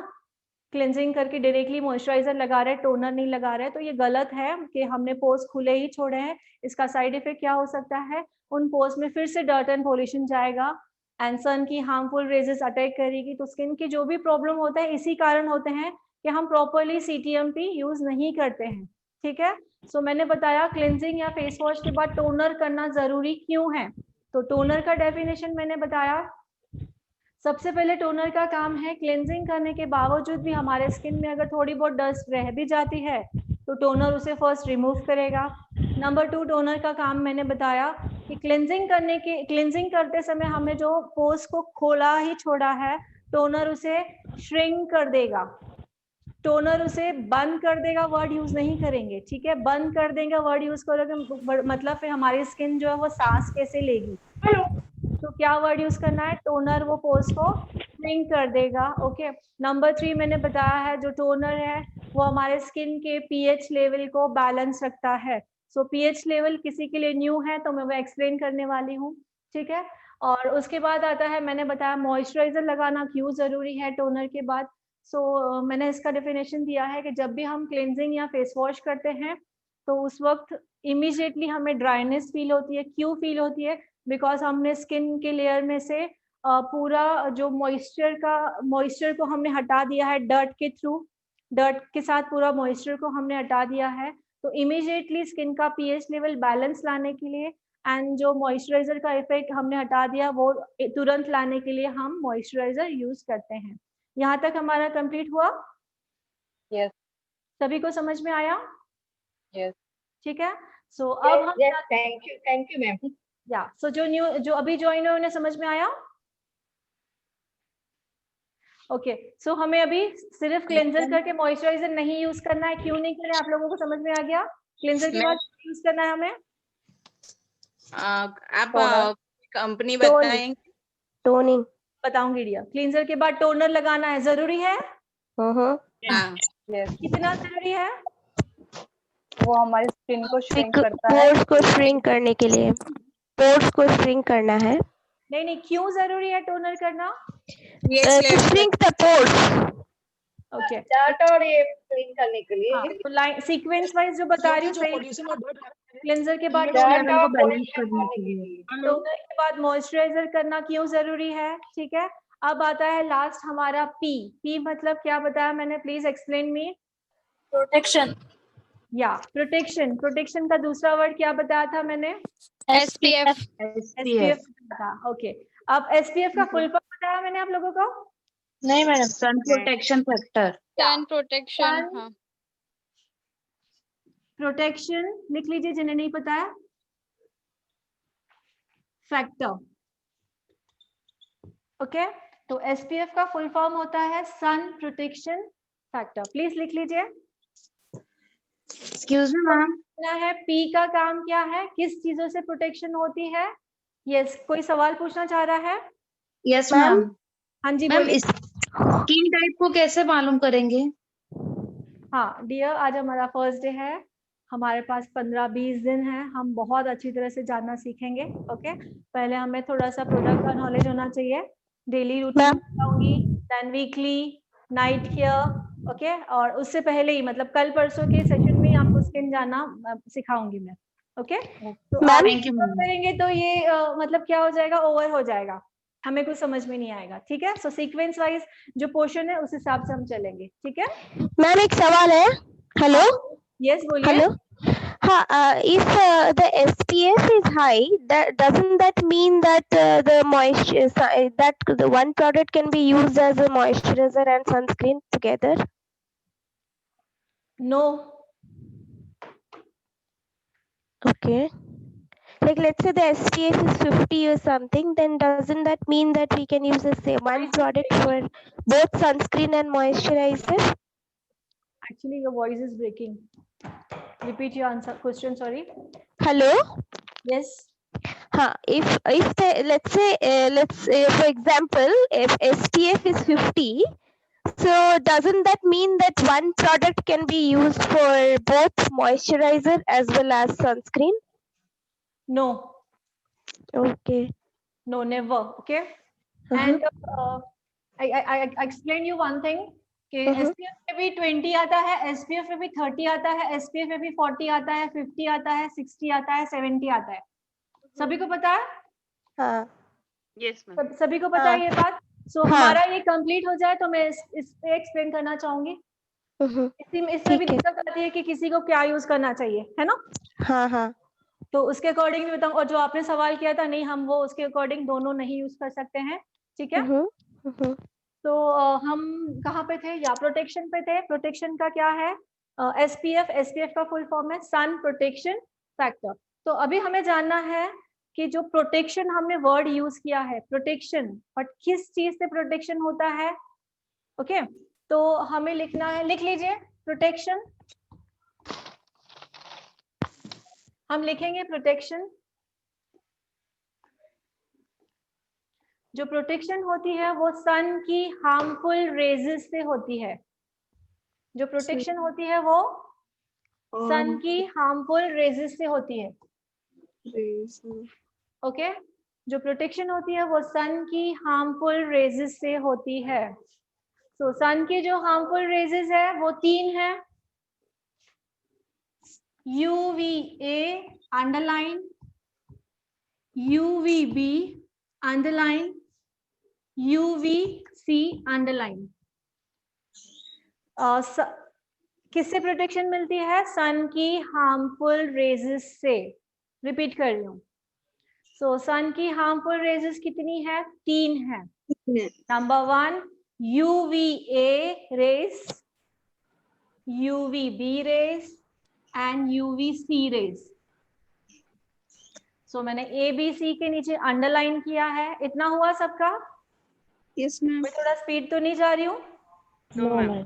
क्लेंजिंग करके डायरेक्टली मॉइस्चराइजर लगा रहे हैं, टोनर नहीं लगा रहे हैं, तो ये गलत है कि हमने पोर्स खुले ही छोड़े हैं। इसका साइड इफेक्ट क्या हो सकता है? उन पोर्स में फिर से डर्ट एंड पॉल्यूशन जाएगा एंड सन की हार्मफुल रेजेस अटैक करेगी। तो स्किन की जो भी प्रॉब्लम होता है इसी कारण होते हैं कि हम प्रॉपरली CTMP यूज नहीं करते हैं, ठीक है? सो मैंने बताया क्लेंजिंग या फेस वॉश के बाद टोनर करना जरूरी क्यों है। तो टोनर का डेफिनेशन मैंने बताया। सबसे पहले टोनर का काम है क्लेंजिंग करने के बावजूद भी हमारे स्किन में अगर थोड़ी बहुत डस्ट रह भी जाती है तो टोनर उसे फर्स्ट रिमूव करेगा। नंबर 2, टोनर का काम मैंने बताया कि क्लेंजिंग करते समय हमने जो पोर्स को खोला ही छोड़ा है, टोनर उसे श्रिंक कर देगा, टोनर उसे बंद कर देगा, वर्ड यूज नहीं करेंगे, ठीक है? बंद कर देगा वर्ड यूज करोगे मतलब फिर हमारी स्किन जो है वो सांस कैसे लेगी? तो क्या वर्ड यूज करना है? टोनर वो पोर्स को श्रिंक कर देगा, ओके? नंबर 3 मैंने बताया है, जो टोनर है वो हमारे स्किन के pH लेवल को बैलेंस रखता है। सो pH लेवल किसी के लिए न्यू है तो मैं वो एक्सप्लेन करने वाली हूँ, ठीक है? और उसके बाद आता है, मैंने बताया मॉइस्चराइजर लगाना क्यों जरूरी है टोनर के बाद। सो मैंने इसका डेफिनेशन दिया है कि जब भी हम क्लेंजिंग या फेस वॉश करते हैं तो उस वक्त इमीडिएटली हमें ड्राइनेस फील होती है। क्यों फील होती है? बिकॉज हमने स्किन के लेयर में से पूरा जो मॉइस्चर को हमने हटा दिया है डर्ट के थ्रू, डर्ट के साथ पूरा मॉइस्चर को हमने हटा दिया है। तो इमीडिएटली स्किन का pH लेवल बैलेंस लाने के लिए एंड जो मॉइस्चराइजर का इफेक्ट हमने हटा दिया वो तुरंत लाने के लिए हम मॉइस्चराइजर यूज करते हैं। यहाँ तक हमारा कंप्लीट हुआ? यस। सभी को समझ में आया? यस। ठीक है। सो अब हम थैंक यू मैम। या सो जो अभी ज्वाइन हुए उन्हें समझ में आया? ओके सो हमें अभी सिर्फ क्लेंजर करके मॉइस्चराइजर नहीं यूज करना है। क्यों नहीं करना है आप लोगों को समझ में आ गया? क्लींजर के बाद यूज करना है हमें? आप कंपनी बताएंगे? टोनिंग बताऊंगी डियर। क्लींजर के बाद टोनर लगाना है, जरूरी है? हाँ। कितना जरूरी है? वो हमारी स्किन को श्रिंक करता है। पोर्स को श्रिंक करने के लिए, पोर्स को श्रिंक करना है। नहीं, क्यों जरूरी है टोनर करना? To shrink the pores. Okay, dirt और ये क्लीन करने के लिए। हाँ, तो लाइन सीक्वेंस वाइज जो बता रही हूँ सही। क्लींजर के बाद डर्ट और बैलेंस करने के लिए। टोनर के बाद मॉइस्चराइजर करना क्यों जरूरी है? ठीक है, अब आता है लास्ट हमारा पी मतलब क्या बताया मैंने? Please explain me. प्रोटेक्शन। या प्रोटेक्शन का दूसरा वर्ड क्या बताया था मैंने? SPF। SPF था। ओके, अब SPF का फुल फॉर्म बताया मैंने आप लोगों को? नहीं madam, sun protection factor. Sun protection. हाँ, प्रोटेक्शन लिख लीजिए जिन्हें नहीं पता है। फैक्टर। ओके, तो SPF का फुल फॉर्म होता है सन प्रोटेक्शन फैक्टर। प्लीज लिख लीजिए। एक्सक्यूज मी मैम, है पी का काम क्या है, किस चीजों से प्रोटेक्शन होती है? यस, कोई सवाल पूछना चाह रहा है? Yes ma'am. हाँ जी मैम बोलिए। स्किन टाइप को कैसे मालूम करेंगे? हाँ डियर, आज हमारा फर्स्ट डे है, हमारे पास 15-20 दिन है, हम बहुत अच्छी तरह से जानना सीखेंगे। ओके, पहले हमें थोड़ा सा प्रोडक्ट का नॉलेज होना चाहिए। डेली रूटीन बताऊंगी, then weekly, night care. Okay, और उससे पहले ही मतलब कल परसों के सेशन में आपको स्किन जानना सिखाऊंगी मैं। ओके, तो आप करेंगे तो ये मतलब क्या हो जाएगा, ओवर हो जाएगा, हमें कुछ समझ में नहीं आएगा। ठीक है, सो सीक्वेंस वाइज जो पोर्शन है उस हिसाब से हम चलेंगे। ठीक है मैम, एक सवाल है। हेलो। यस बोलिए। हेलो। हाँ, if the SPF is high, doesn't that mean that the moisture that the one product can be used as a moisturizer and sunscreen together? No. Okay. Like let's say the SPF is 50 or something, then doesn't that mean that we can use the same one product for both sunscreen and moisturizer? Actually, your voice is breaking. Repeat your answer question. Sorry. Hello. Yes. If the, let's say for example, if SPF is 50, so doesn't that mean that one product can be used for both moisturizer as well as sunscreen? No. Okay. No, never. Okay. And I explain you one thing कि SPF में भी 20 आता है, SPF में भी 30 आता है, SPF में भी 40 आता है, 50 आता है, 60 आता है, 70 आता है। सभी को पता है? हाँ। Yes ma'am. सभी को पता है ये बात? सो हमारा ये कंप्लीट हो जाए तो मैं इस पे एक्सप्लेन करना चाहूंगी। इसमें भी दिक्कत आती है कि किसी को क्या यूज करना चाहिए, है ना? हाँ। तो उसके अकॉर्डिंग बताऊं, और जो आपने सवाल किया था, नहीं हम वो उसके अकॉर्डिंग दोनों नहीं यूज कर सकते हैं। ठीक है, तो हम कहाँ पे थे? या प्रोटेक्शन पे थे। प्रोटेक्शन का क्या है? SPF का फुल फॉर्म है सन प्रोटेक्शन फैक्टर। तो अभी हमें जानना है कि जो प्रोटेक्शन हमने वर्ड यूज किया है प्रोटेक्शन, बट किस चीज से प्रोटेक्शन होता है? ओके, तो हमें लिखना है, लिख लीजिए प्रोटेक्शन। हम लिखेंगे प्रोटेक्शन। जो प्रोटेक्शन होती है वो सन की हार्मफुल रेजेस से होती है। जो प्रोटेक्शन होती है वो सन की हार्मफुल रेजेस से होती है। ओके, जो प्रोटेक्शन होती है वो सन की हार्मफुल रेजेस से होती है। तो सन की जो हार्मफुल रेजेस है वो 3 है। UVA underline, UVB underline, UVC underline. किससे प्रोटेक्शन मिलती है? सन की हार्मफुल रेजेस से। रिपीट कर रही हूँ। सो सन की हार्मफुल रेजेस कितनी है? 3 है। Number 1 UVA rays, UVB rays and UVC rays. So मैंने ABC के नीचे अंडरलाइन किया है। इतना हुआ सबका? Yes ma'am. मैं थोड़ा स्पीड तो नहीं जा रही हूँ? No ma'am.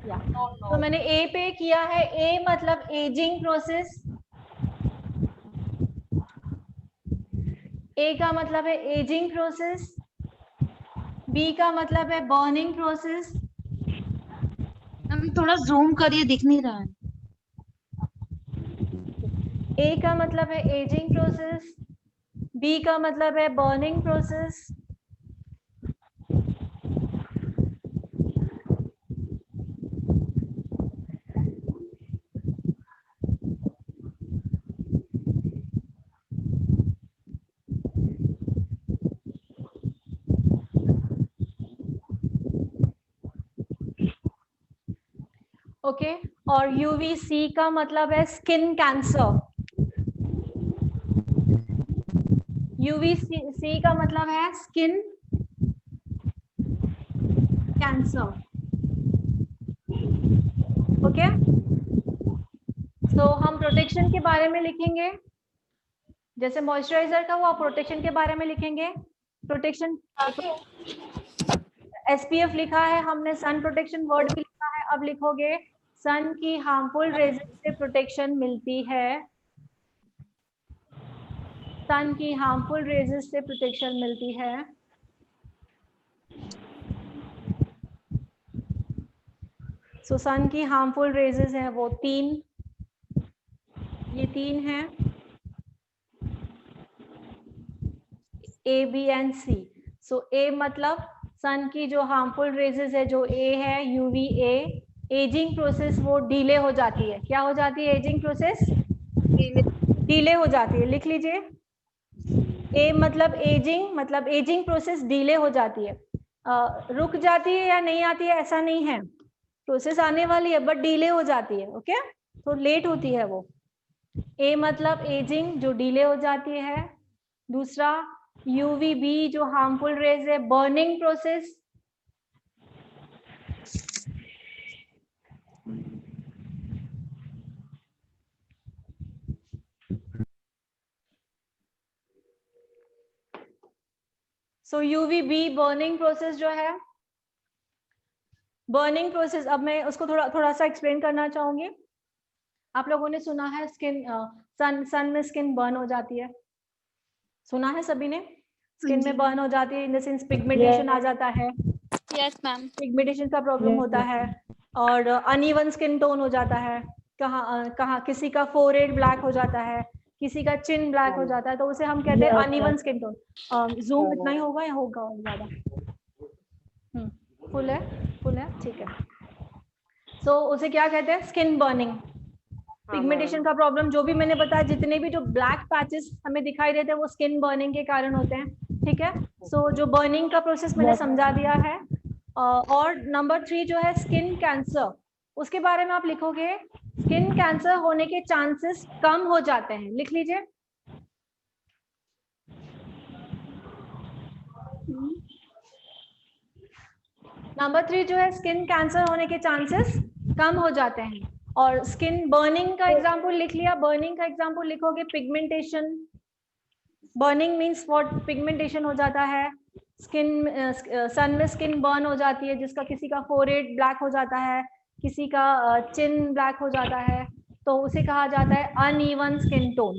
या तो मैंने ए पे किया है। ए मतलब एजिंग प्रोसेस, ए का मतलब है एजिंग प्रोसेस। बी का मतलब है बर्निंग प्रोसेस। हम थोड़ा जूम करिए, दिख नहीं रहा है। ए का मतलब है एजिंग प्रोसेस, बी का मतलब है बर्निंग प्रोसेस, ओके। और यूवीसी का मतलब है स्किन कैंसर। यूवीसी का मतलब है स्किन कैंसर। ओके, तो हम प्रोटेक्शन के बारे में लिखेंगे, जैसे मॉइस्चराइजर का हुआ, प्रोटेक्शन के बारे में लिखेंगे। प्रोटेक्शन SPF लिखा है हमने, सन प्रोटेक्शन वर्ड भी लिखा है। अब लिखोगे सन की हार्मफुल रेजेस से प्रोटेक्शन मिलती है, सन की हार्मफुल रेजेस से प्रोटेक्शन मिलती है। सो सन की हार्मफुल रेजेस हैं वो 3, ये 3 हैं, A, B and C। So A मतलब सन की जो हार्मफुल रेजेस है, जो A है UVA, एजिंग प्रोसेस वो डिले हो जाती है। क्या हो जाती है? एजिंग प्रोसेस डिले हो जाती है। लिख लीजिए, ए मतलब एजिंग प्रोसेस डिले हो जाती है। रुक जाती है या नहीं आती है ऐसा नहीं है, प्रोसेस आने वाली है बट डिले हो जाती है। ओके, तो लेट होती है वो। ए मतलब एजिंग जो डिले हो जाती है। दूसरा UVB जो हार्मफुल रेज है, बर्निंग प्रोसेस। सो UVB बर्निंग प्रोसेस जो है, बर्निंग प्रोसेस, अब मैं उसको थोड़ा सा एक्सप्लेन करना चाहूंगी। आप लोगों ने सुना है स्किन सन में स्किन बर्न हो जाती है, सुना है सभी ने? स्किन में बर्न हो जाती है, इन द सेंस पिगमेंटेशन आ जाता है। Yes ma'am. पिगमेंटेशन का प्रॉब्लम होता है और अनइवन स्किन टोन हो जाता है। कहाँ किसी का फोरहेड ब्लैक हो जाता है, किसी का चिन ब्लैक हो जाता है, तो उसे हम कहते हैं अनइवन स्किन टोन। जूम इतना ही होगा या होगा और ज्यादा? फुल है, ठीक है। सो उसे क्या कहते हैं? Skin burning. पिगमेंटेशन का प्रॉब्लम जो भी मैंने बताया, जितने भी जो ब्लैक पैचेस हमें दिखाई देते हैं वो स्किन बर्निंग के कारण होते हैं। ठीक है, सो जो बर्निंग का प्रोसेस मैंने समझा दिया है। और नंबर 3 जो है स्किन कैंसर, उसके बारे में आप लिखोगे स्किन कैंसर होने के चांसेस कम हो जाते हैं। लिख लीजिए, नंबर 3 जो है स्किन कैंसर होने के चांसेस कम हो जाते हैं। और स्किन बर्निंग का एग्जांपल लिख लिया। बर्निंग का एग्जांपल लिखोगे pigmentation. Burning means what? Pigmentation हो जाता है, स्किन सन में स्किन बर्न हो जाती है, जिसका किसी का फोरहेड ब्लैक हो जाता है, किसी का चिन ब्लैक हो जाता है, तो उसे कहा जाता है अनइवन स्किन टोन।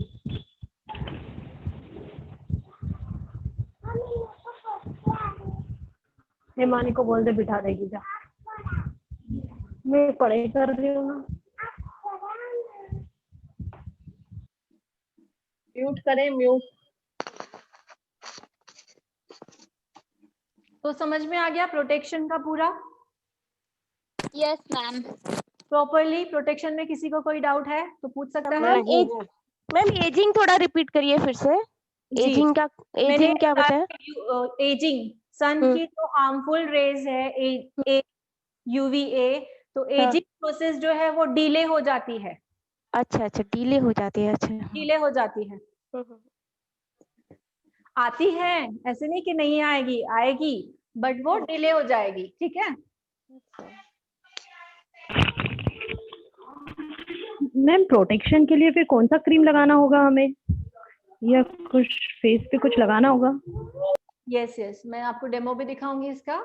हिमानी को बोल दे बिठा देगी जा, मैं पढ़ाई कर रही हूँ ना। म्यूट करें, म्यूट। तो समझ में आ गया प्रोटेक्शन का पूरा? Yes ma'am. प्रॉपरली प्रोटेक्शन में किसी को कोई डाउट है तो पूछ सकता है। मैम एजिंग थोड़ा रिपीट करिए फिर से। एजिंग क्या बताया? एजिंग सन की जो हार्मफुल रेज है UVA, तो एजिंग प्रोसेस जो है वो डिले हो जाती है। अच्छा, डिले हो जाती है। अच्छा, डिले हो जाती है। आती है, ऐसे नहीं कि नहीं आएगी, आएगी, बट वो डिले हो जाएगी। ठीक है मैम, प्रोटेक्शन के लिए फिर कौन सा क्रीम लगाना होगा हमें, या कुछ फेस पे कुछ लगाना होगा? यस, मैं आपको डेमो भी दिखाऊंगी इसका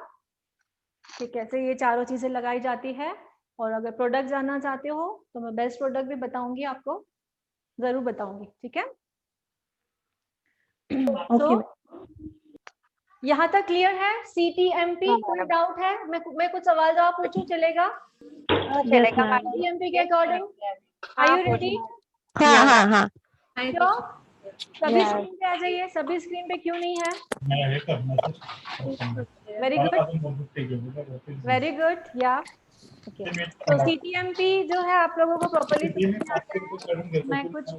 कि कैसे ये चारों चीजें लगाई जाती है। और अगर प्रोडक्ट जानना चाहते हो तो मैं बेस्ट प्रोडक्ट भी बताऊंगी, आपको जरूर बताऊंगी, ठीक है। ओके। यहाँ तक क्लियर है? CTMP कोई डाउट है? मैं कुछ सवाल जवाब पूछूं, चलेगा? चलेगा मैडम। CTMP के अकॉर्डिंग आर यू रेडी? हाँ हाँ हाँ। सभी स्क्रीन पे आ जाइए। सभी स्क्रीन पे क्यों नहीं है? वेरी गुड, वेरी गुड, या तो CTMP जो है आप लोगों को प्रॉपर्ली समझ में आता है। मैं कुछ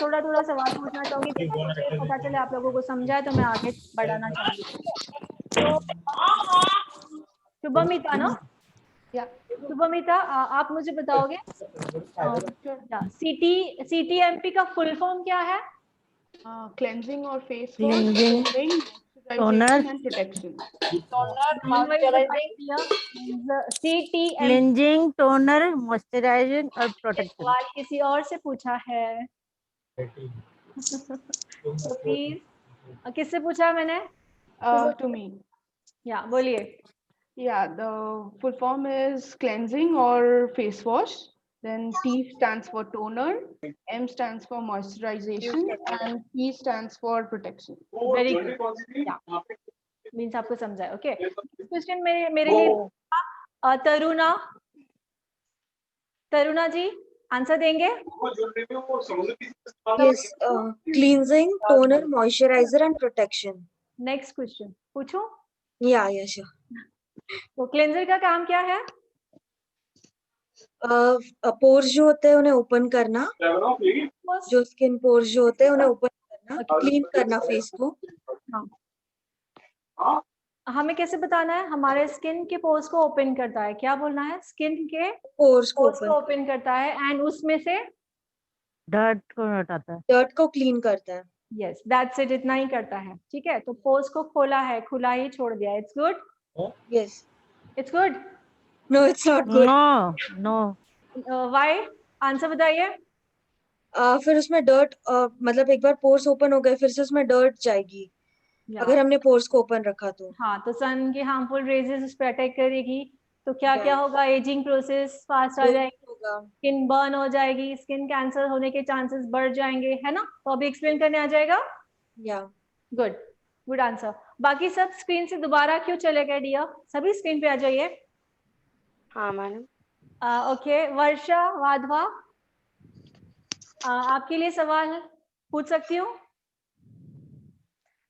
थोड़ा थोड़ा सवाल पूछना चाहूंगी जिससे मुझे पता चले आप लोगों को समझा है, तो मैं आगे बढ़ाना चाहूंगी। तो शुभमिता ना, या शुभमिता आप मुझे बताओगे CTMP का फुल फॉर्म क्या है? क्लेंजिंग और face Cleansing, toner, and protection. CTMP cleansing, toner, moisturizing और protection। सवाल किसी और से पूछा है तो प्लीज, किससे पूछा है मैंने? To me. या बोलिए। Yeah, the full form is cleansing or face wash. Then T stands for toner, M stands for moisturization, and P stands for protection. Very good, means आपको समझा है। ओके, क्वेश्चन मेरे लिए तरुणा जी आंसर देंगे? Yes, cleansing, toner, moisturizer and protection. Next question पूछूं? Yeah, sure. तो cleanser का काम क्या है? पोर्स जो होते हैं उन्हें ओपन करना, जो स्किन पोर्स जो होते हैं उन्हें ओपन करना, क्लीन करना फेस को। हमें कैसे बताना है? हमारे स्किन के पोर्स को ओपन करता है, क्या बोलना है? स्किन के पोर्स को ओपन करता है एंड उसमें से डर्ट को हटाता है, डर्ट को क्लीन करता है। यस, दैट्स इट, इतना ही करता है, ठीक है। तो पोर्स को खोला है, खुला ही छोड़ दिया। It's good? Yes. It's good? No, it's not good. No, why? Answer बताइए। फिर उसमें डर्ट, मतलब एक बार पोर्स ओपन हो गए फिर से उसमें डर्ट जाएगी अगर हमने पोर्स को ओपन रखा तो। हाँ, तो सन की हार्मफुल रेजेस उस पर अटैक करेगी, तो क्या क्या होगा? एजिंग प्रोसेस फास्ट आ जाएगी, स्किन बर्न हो जाएगी, स्किन कैंसर होने के चांसेस बढ़ जाएंगे, है ना? तो अभी एक्सप्लेन करने आ जाएगा। या गुड, गुड आंसर। बाकी सब स्क्रीन से दोबारा क्यों चले गए डियर? सभी स्क्रीन पे आ जाइए। हाँ मैडम। ओके, वर्षा वाधवा, आपके लिए सवाल पूछ सकती हूँ?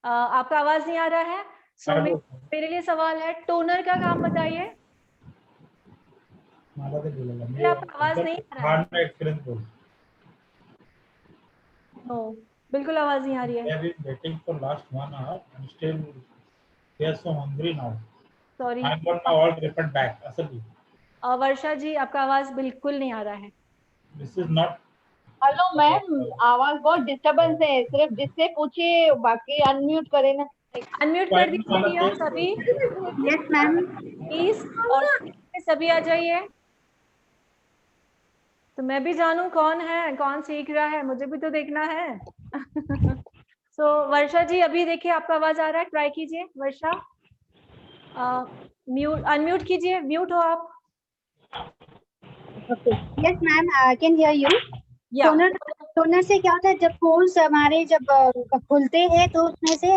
आपका आवाज नहीं आ रहा है, सो मेरे लिए सवाल है, टोनर का काम बताइए। आपका आवाज नहीं आ रहा है। नो, बिल्कुल आवाज नहीं आ रही है। सॉरी, वर्षा जी आपका आवाज बिल्कुल नहीं आ रहा है। This is not. Hello ma'am, आवाज बहुत डिस्टरबेंस है, सिर्फ जिससे पूछिए, बाकी अनम्यूट करें ना। अनम्यूट कर दीजिए सभी। Yes ma'am. प्लीज, और सभी आ जाइए, तो मैं भी जानूं कौन है, कौन सीख रहा है, मुझे भी तो देखना है। सो वर्षा जी अभी देखिए आपका आवाज आ रहा है, ट्राई कीजिए वर्षा। अनम्यूट कीजिए, म्यूट हो आप। Yes ma'am, I can hear you. Toner से क्या होता है, जब पोर्स हमारे जब खुलते हैं तो उसमें से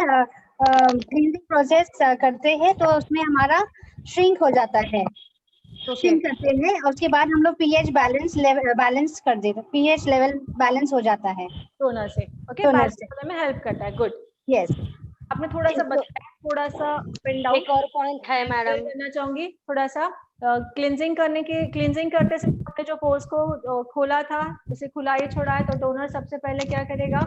क्लीनिंग प्रोसेस करते हैं, तो उसमें हमारा श्रिंक हो जाता है, श्रिंक करते हैं, और उसके बाद हम लोग पीएच बैलेंस कर देते हैं, पीएच लेवल बैलेंस हो जाता है टोनर से। ओके, बैलेंस करने में हेल्प करता है। Good, yes. आपने थोड़ा सा बताया, थोड़ा सा पिन डाउन। एक और पॉइंट है मैडम, करना चाहूंगी थोड़ा सा। क्लींजिंग करते समय आपने जो पोर्स को खोला था उसे खुला ही छोड़ा है, तो टोनर सबसे पहले क्या करेगा?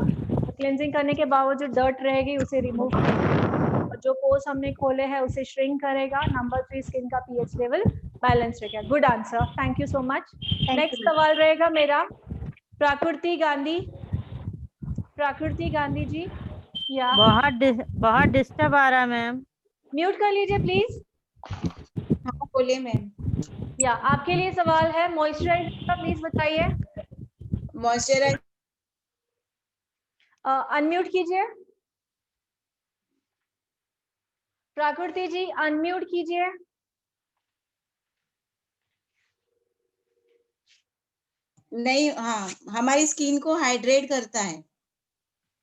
क्लींजिंग करने के बावजूद डर्ट रहेगी उसे रिमूव करेगा, और जो पोर्स हमने खोले हैं उसे श्रिंक करेगा। नंबर 3, स्किन का पीएच लेवल बैलेंस रहेगा। Good answer, thank you so much. Next सवाल रहेगा मेरा, प्राकृति गांधी जी। या बहुत डिस्टर्ब आ रहा है मैम। म्यूट कर लीजिए प्लीज। हाँ बोलिए मैम। या आपके लिए सवाल है, मॉइस्चराइजर का प्लीज बताइए। मॉइस्चराइजर अनम्यूट कीजिए, प्राकृति जी अनम्यूट कीजिए। नहीं, हाँ, हमारी स्किन को हाइड्रेट करता है।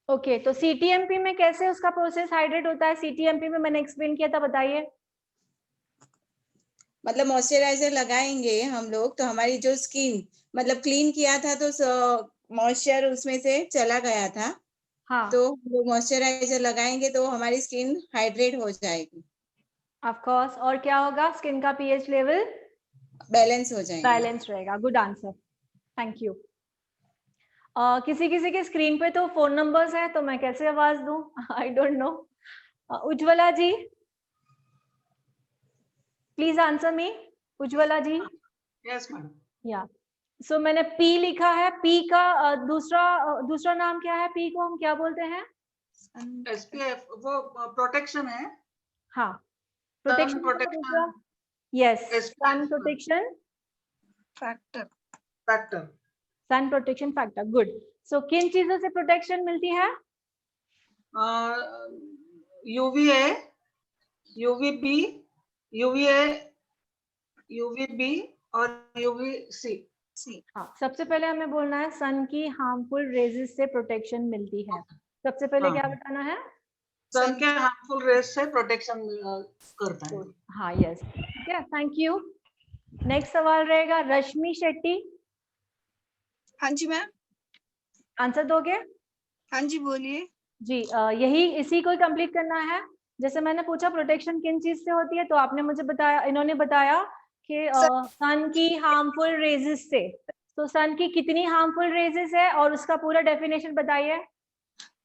ओके, तो CTMP में कैसे उसका प्रोसेस हाइड्रेट होता है? CTMP में मैंने एक्सप्लेन किया था, बताइए। मतलब मॉइस्चराइजर लगाएंगे हम लोग तो हमारी जो स्किन मतलब क्लीन किया था तो मॉइस्चर उसमें से चला गया था। हाँ, तो हम लोग मॉइस्चराइजर लगाएंगे तो हमारी स्किन हाइड्रेट हो जाएगी। Of course. और क्या होगा? स्किन का pH लेवल बैलेंस हो जाएगा। बैलेंस रहेगा। Good answer, thank you. किसी किसी के स्क्रीन पे तो फोन नंबर्स है, तो मैं कैसे आवाज दूं? I don't know. Ujjwala ji, please answer me. Ujjwala ji. Yes madam. Yeah so मैंने P लिखा है। P का दूसरा नाम क्या है? P को हम क्या बोलते हैं? SPF वो प्रोटेक्शन है। हाँ, protection. Protection. Yes, sun protection factor. Sun protection factor. Good. So किन चीजों से प्रोटेक्शन मिलती है? UVA, UVB, UVA, UVB और UVC। हाँ, सबसे पहले हमें बोलना है सन की हार्मफुल रेजेस से प्रोटेक्शन मिलती है। सबसे पहले क्या बताना है? सन के हार्मफुल रेस से प्रोटेक्शन करता है। हाँ, यस, ठीक है, थैंक यू। नेक्स्ट सवाल रहेगा रश्मि शेट्टी। हाँ जी मैम। आंसर दोगे? हाँ जी, बोलिए। जी, यही इसी को कंप्लीट करना है। जैसे मैंने पूछा प्रोटेक्शन किन चीज से होती है, तो आपने मुझे बताया, इन्होंने बताया कि सन की हार्मफुल रेजेस से। तो सन की कितनी हार्मफुल रेजेस है और उसका पूरा डेफिनेशन बताइए।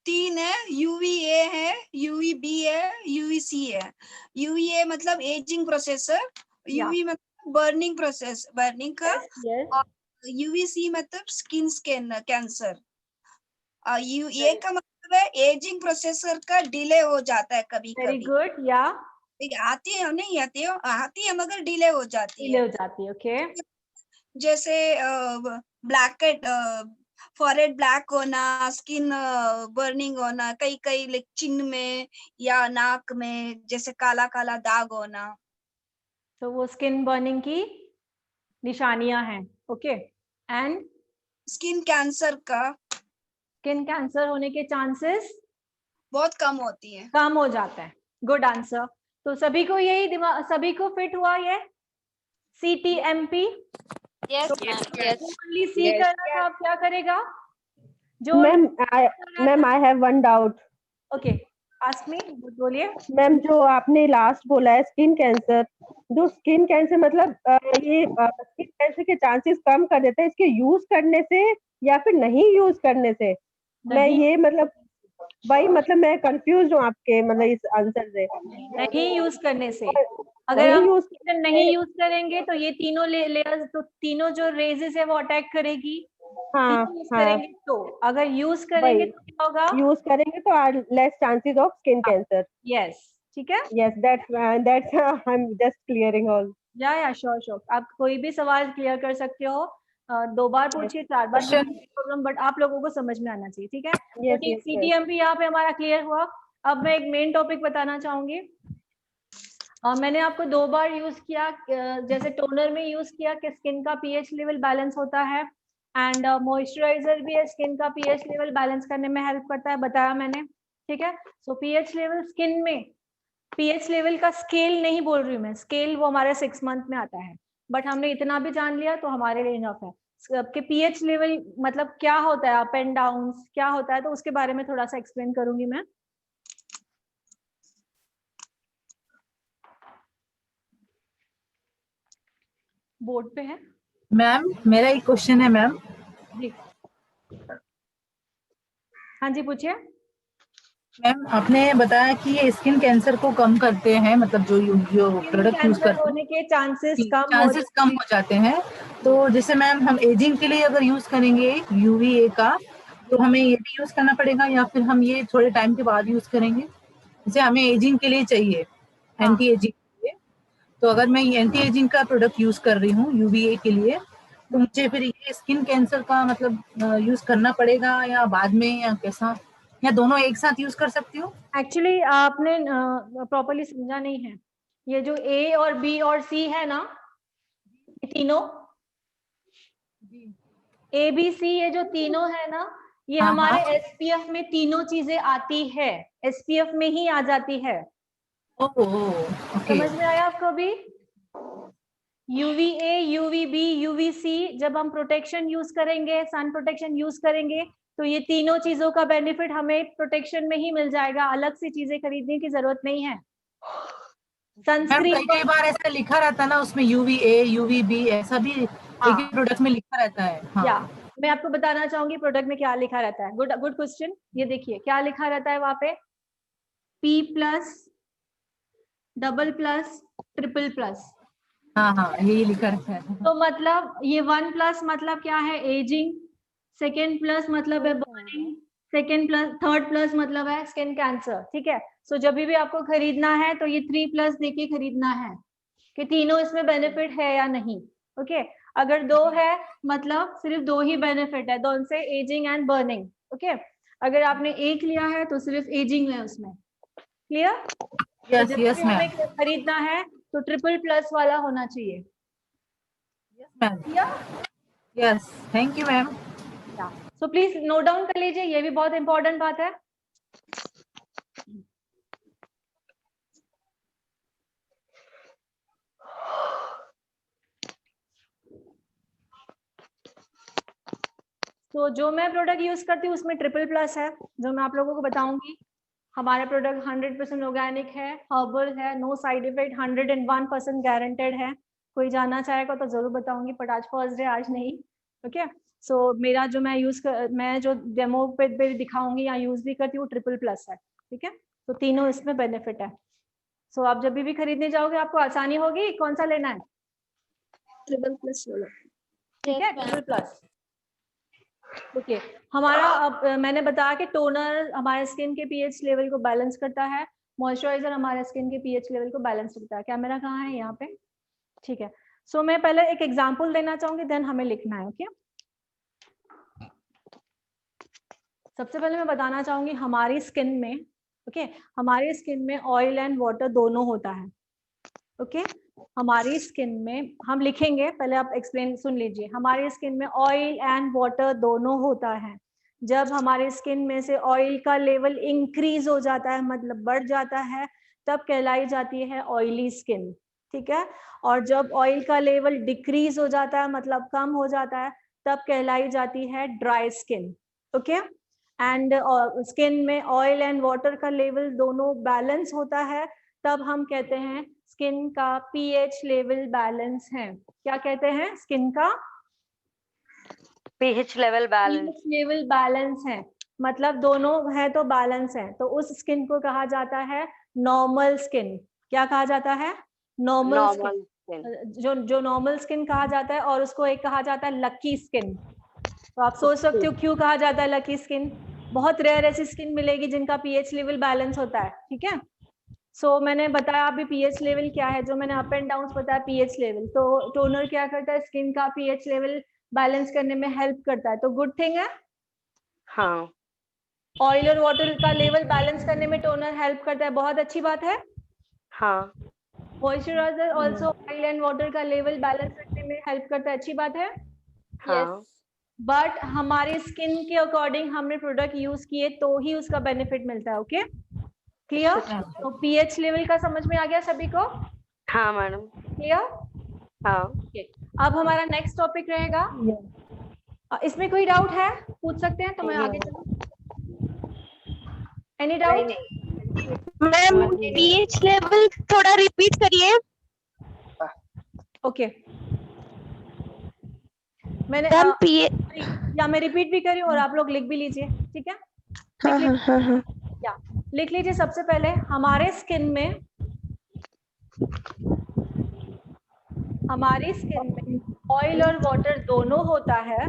3 है। UVA है, UVB है, UVC है। UVA मतलब एजिंग प्रोसेसर, UV मतलब बर्निंग प्रोसेस, बर्निंग का, और UVC मतलब स्किन कैंसर। UA का मतलब है एजिंग प्रोसेसर का डिले हो जाता है कभी कभी। Very good. या आती है, नहीं आती है मगर डिले हो जाती डिले हो जाती है। ओके, जैसे ब्लैकेट, फॉरहेड ब्लैक होना, स्किन बर्निंग होना, कई लाइक चिन में या नाक में जैसे काला काला दाग होना, तो वो स्किन बर्निंग की निशानियां हैं। ओके, एंड स्किन कैंसर का स्किन कैंसर होने के चांसेस बहुत कम होती है, कम हो जाता है। Good answer. तो सभी को यही दिमाग, सभी को फिट हुआ ये CTMP? यस यस ओनली सी करना था, अब क्या करेगा? जो ma'am I have one doubt. Okay, ask me, बोलिए। मैम, जो आपने लास्ट बोला है स्किन कैंसर, जो स्किन कैंसर मतलब ये स्किन कैंसर के चांसेस कम कर देता है इसके यूज करने से या फिर नहीं यूज करने से? मैं ये मतलब भाई मतलब मैं कंफ्यूज हूँ आपके मतलब इस आंसर से। नहीं यूज करने से, अगर आप नहीं यूज करेंगे तो ये तीनों लेयर्स, तो तीनों जो रेजेस है वो अटैक करेगी। हाँ, यूज करेंगे तो, अगर यूज करेंगे तो क्या होगा? यूज करेंगे तो are less chances of skin cancer. Yes, ठीक है। Yes, that's I am just clearing all. Yeah sure sure, आप कोई भी सवाल क्लियर कर सकते हो, 2 बार पूछिए, 4 बार प्रॉब्लम, बट आप लोगों को समझ में आना चाहिए, ठीक है। तो ठीक, CTMP यहाँ पे हमारा क्लियर हुआ। अब मैं एक मेन टॉपिक बताना चाहूंगी। मैंने आपको 2 बार यूज किया, जैसे टोनर में यूज किया कि स्किन का pH लेवल बैलेंस होता है, एंड मॉइस्चराइजर भी है, स्किन का pH लेवल बैलेंस करने में हेल्प करता है, बताया मैंने, ठीक है। सो pH लेवल स्किन में, pH लेवल का स्केल नहीं बोल रही हूँ मैं, स्केल वो हमारे 6 मंथ में आता है, बट हमने इतना भी जान लिया तो हमारे लिए इनफ है कि pH लेवल मतलब क्या होता है, अप एंड डाउन क्या होता है, तो उसके बारे में थोड़ा सा एक्सप्लेन करूंगी मैं। बोर्ड पे है मैम, मेरा एक क्वेश्चन है मैम। जी, हाँ जी, पूछिए। मैम, आपने बताया कि ये स्किन कैंसर को कम करते हैं, मतलब जो प्रोडक्ट यूज करते हैं होने के चांसेस कम हो जाते हैं। तो जैसे मैम हम एजिंग के लिए अगर यूज करेंगे UVA का, तो हमें ये भी यूज करना पड़ेगा या फिर हम ये थोड़े टाइम के बाद यूज करेंगे? जैसे हमें एजिंग के लिए चाहिए, एंटी एजिंग के लिए, तो अगर मैं एंटी एजिंग का प्रोडक्ट यूज कर रही हूँ UVA के लिए, तो मुझे फिर ये स्किन कैंसर का मतलब यूज करना पड़ेगा या बाद में, या कैसा, या दोनों एक साथ यूज कर सकती हूँ? एक्चुअली आपने प्रॉपर्ली समझा नहीं है। ये जो A और B और C है ना, ये तीनों ABC ये जो तीनों है ना, ये हमारे SPF में तीनों चीजें आती है, SPF में ही आ जाती है। समझ में आया आपको अभी? UVA, UVB, UVC, जब हम प्रोटेक्शन यूज करेंगे, सन प्रोटेक्शन यूज करेंगे, तो ये तीनों चीजों का बेनिफिट हमें प्रोटेक्शन में ही मिल जाएगा, अलग से चीजें खरीदने की जरूरत नहीं है। सनस्क्रीन कई बार ऐसा लिखा रहता है ना उसमें UVA, UVB ऐसा भी एक ही प्रोडक्ट में लिखा रहता है। या मैं आपको बताना चाहूंगी प्रोडक्ट में क्या लिखा रहता है। Good question. ये देखिए क्या लिखा रहता है वहां पे, P+, AA+, ट्रिपल+। हाँ यही लिखा रहता है। तो मतलब ये 1+ मतलब क्या है, एजिंग, 2+ मतलब है बर्निंग, 3+ मतलब है स्किन कैंसर। ठीक है, सो जब भी आपको खरीदना है तो ये 3+ देके खरीदना है कि तीनों इसमें बेनिफिट है या नहीं। ओके, अगर 2 है मतलब सिर्फ 2 ही बेनिफिट है, दोनों से, एजिंग एंड बर्निंग। ओके, अगर आपने 1 लिया है तो सिर्फ एजिंग है उसमें। क्लियर? यस जब यस भी मैम। हमें खरीदना है तो ट्रिपल+ वाला होना चाहिए। Yes, thank you ma'am. So please note down कर लीजिए, ये भी बहुत इंपॉर्टेंट बात है। तो जो मैं प्रोडक्ट यूज करती हूँ उसमें ट्रिपल+ है, जो मैं आप लोगों को बताऊंगी। हमारा प्रोडक्ट 100% ऑर्गेनिक है, हर्बल है, नो साइड इफेक्ट, 101% गारंटेड है। कोई जानना चाहेगा तो जरूर बताऊंगी, बट आज फर्स्ट डे, आज नहीं। ओके, सो मेरा जो मैं जो डेमो पे दिखाऊंगी या यूज भी करती हूँ ट्रिपल+ है। ठीक है, तो तीनों इसमें बेनिफिट है। सो आप जब भी खरीदने जाओगे आपको आसानी होगी, कौन सा लेना है? ट्रिपल+। ठीक है, ट्रिपल+। ओके, हमारा अब मैंने बताया कि टोनर हमारे स्किन के पीएच लेवल को बैलेंस करता है, मॉइस्चराइजर हमारे स्किन के पीएच लेवल को बैलेंस करता है। कैमरा कहाँ है? यहाँ पे। ठीक है, सो मैं पहले एक एग्जांपल देना चाहूंगी, देन हमें लिखना है। ओके, सबसे पहले मैं बताना चाहूंगी हमारी स्किन में, हमारी स्किन में ऑयल एंड वाटर दोनों होता है। ओके, हमारी स्किन में हम लिखेंगे, पहले आप एक्सप्लेन सुन लीजिए। हमारी स्किन में ऑयल एंड वाटर दोनों होता है। जब हमारी स्किन में से ऑयल का लेवल इंक्रीज हो जाता है, मतलब बढ़ जाता है, तब कहलाई जाती है ऑयली स्किन। ठीक है, और जब ऑयल का लेवल डिक्रीज हो जाता है, मतलब कम हो जाता है, तब कहलाई जाती है dry skin. Okay, and skin में ऑयल एंड वाटर का लेवल दोनों बैलेंस होता है, तब हम कहते हैं स्किन का पीएच लेवल बैलेंस है। क्या कहते हैं? स्किन का पीएच लेवल बैलेंस है, मतलब दोनों है तो बैलेंस है, तो उस स्किन को कहा जाता है नॉर्मल स्किन। क्या कहा जाता है? Normal skin. जो नॉर्मल स्किन कहा जाता है, और उसको एक कहा जाता है लकी स्किन। तो आप सोच सकते हो क्यों कहा जाता है लकी स्किन। बहुत रेयर ऐसी स्किन मिलेगी जिनका पीएच लेवल बैलेंस होता है। ठीक है, सो मैंने बताया अभी पीएच लेवल क्या है, जो मैंने अप एंड डाउन बताया पीएच लेवल। तो टोनर क्या करता है? स्किन का पीएच लेवल बैलेंस करने में हेल्प करता है, तो गुड थिंग है। हाँ, ऑयल और वाटर का लेवल बैलेंस करने में टोनर हेल्प करता है, बहुत अच्छी बात है। हाँ, moisturiser also oil and water का लेवल बैलेंस करने में हेल्प करता है, अच्छी बात है। हाँ, बट हमारी स्किन के अकॉर्डिंग हमने प्रोडक्ट यूज किए तो ही उसका बेनिफिट मिलता है। Okay, clear? तो पीएच लेवल का समझ में आ गया सभी को? हाँ मैडम। क्लियर? हाँ। अब हमारा नेक्स्ट टॉपिक रहेगा, इसमें कोई डाउट है पूछ सकते हैं, तो मैं आगे चलूं। Any doubt? Ma'am pH level थोड़ा रिपीट करिए। ओके, मैंने या मैं रिपीट भी करी और आप लोग लिख भी लीजिए। ठीक है, या लिख लीजिए। सबसे पहले हमारी स्किन में ऑयल और वाटर दोनों होता है।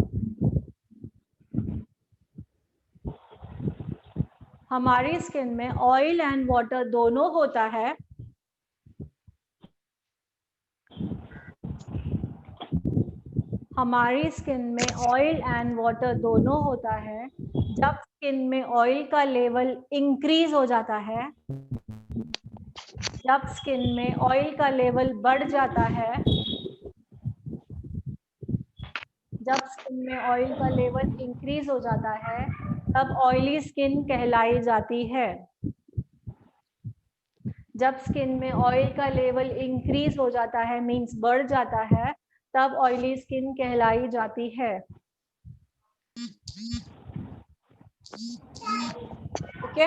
हमारी स्किन में ऑयल एंड वाटर दोनों होता है। हमारी स्किन में ऑयल एंड वाटर दोनों होता है। जब स्किन में ऑयल का लेवल इंक्रीज हो जाता है, जब स्किन में ऑयल का लेवल बढ़ जाता है, जब स्किन में ऑयल का लेवल इंक्रीज हो जाता है तब ऑयली स्किन कहलाई जाती है। जब स्किन में ऑयल का लेवल इंक्रीज हो जाता है मींस बढ़ जाता है तब ऑयली स्किन कहलाई जाती है। ओके,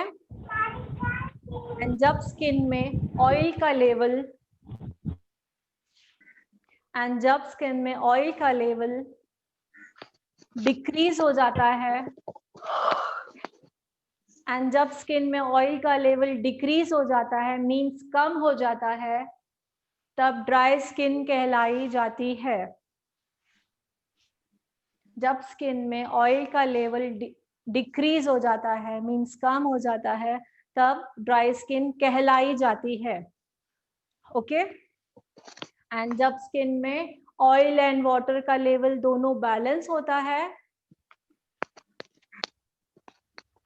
एंड जब स्किन में ऑयल का लेवल डिक्रीज हो जाता है एंड जब स्किन में ऑयल का लेवल डिक्रीज हो जाता है मींस कम हो जाता है तब ड्राई स्किन कहलाई जाती है। जब स्किन में ऑयल का लेवल डिक्रीज हो जाता है मींस कम हो जाता है तब ड्राई स्किन कहलाई जाती है। ओके, एंड जब स्किन में ऑयल एंड वाटर का लेवल दोनों बैलेंस होता है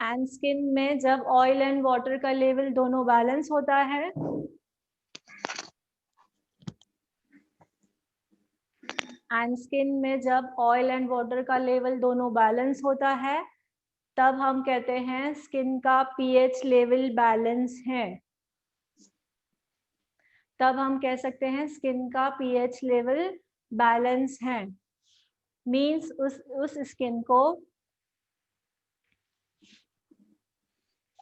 एंड स्किन में जब ऑयल एंड वाटर का लेवल दोनों बैलेंस होता है तब हम कहते हैं स्किन का पीएच लेवल बैलेंस है। तब हम कह सकते हैं स्किन का पीएच लेवल बैलेंस है मींस उस स्किन को,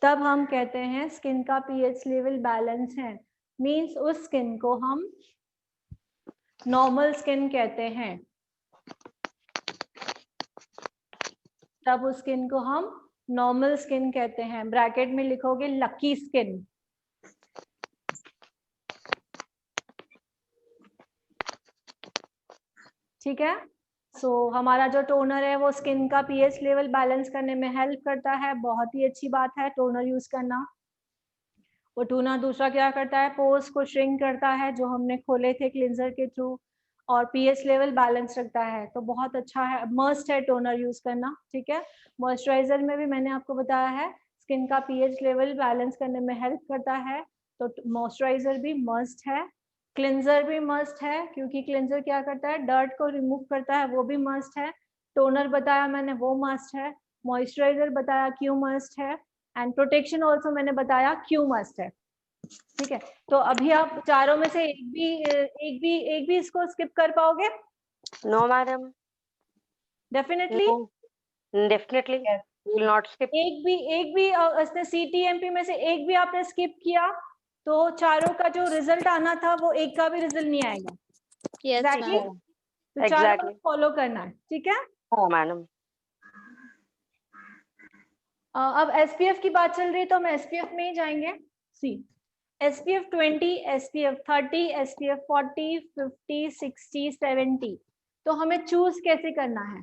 तब हम कहते हैं स्किन का पीएच लेवल बैलेंस है मींस उस स्किन को हम नॉर्मल स्किन कहते हैं। तब उस स्किन को हम नॉर्मल स्किन कहते हैं। ब्रैकेट में लिखोगे लकी स्किन। ठीक है, सो हमारा जो टोनर है वो स्किन का पीएच लेवल बैलेंस करने में हेल्प करता है। बहुत ही अच्छी बात है टोनर यूज करना। वो टोनर दूसरा क्या करता है, पोर्स को श्रिंक करता है जो हमने खोले थे क्लिंजर के थ्रू, और पीएच लेवल बैलेंस रखता है। तो बहुत अच्छा है, मस्ट है टोनर यूज करना। ठीक है, मॉइस्चराइजर में भी मैंने आपको बताया है स्किन का पीएच लेवल बैलेंस करने में हेल्प करता है, तो मॉइस्चराइजर भी मस्ट है। क्लिंजर भी मस्ट है क्योंकि क्लिंजर क्या करता है, डर्ट को रिमूव करता है, वो भी मस्ट है। टोनर बताया मैंने, वो मस्ट है। मॉइस्चराइजर बताया क्यों मस्ट है, एंड प्रोटेक्शन ऑल्सो मैंने बताया क्यों मस्ट है। ठीक है, तो अभी आप चारों में से एक भी इसको स्किप कर पाओगे? No madam. Definitely definitely will not skip. एक भी इसने CTMP में से एक भी आपने स्किप किया तो चारों का जो रिजल्ट आना था वो एक का भी रिजल्ट नहीं आएगा। एग्जैक्टली, तो चारों को फॉलो करना है। ठीक है मैडम। अब SPF की बात चल रही है तो हम SPF में ही जाएंगे। सी SPF 20, SPF 30, SPF 40, 50, 60, 70। तो हमें चूज कैसे करना है?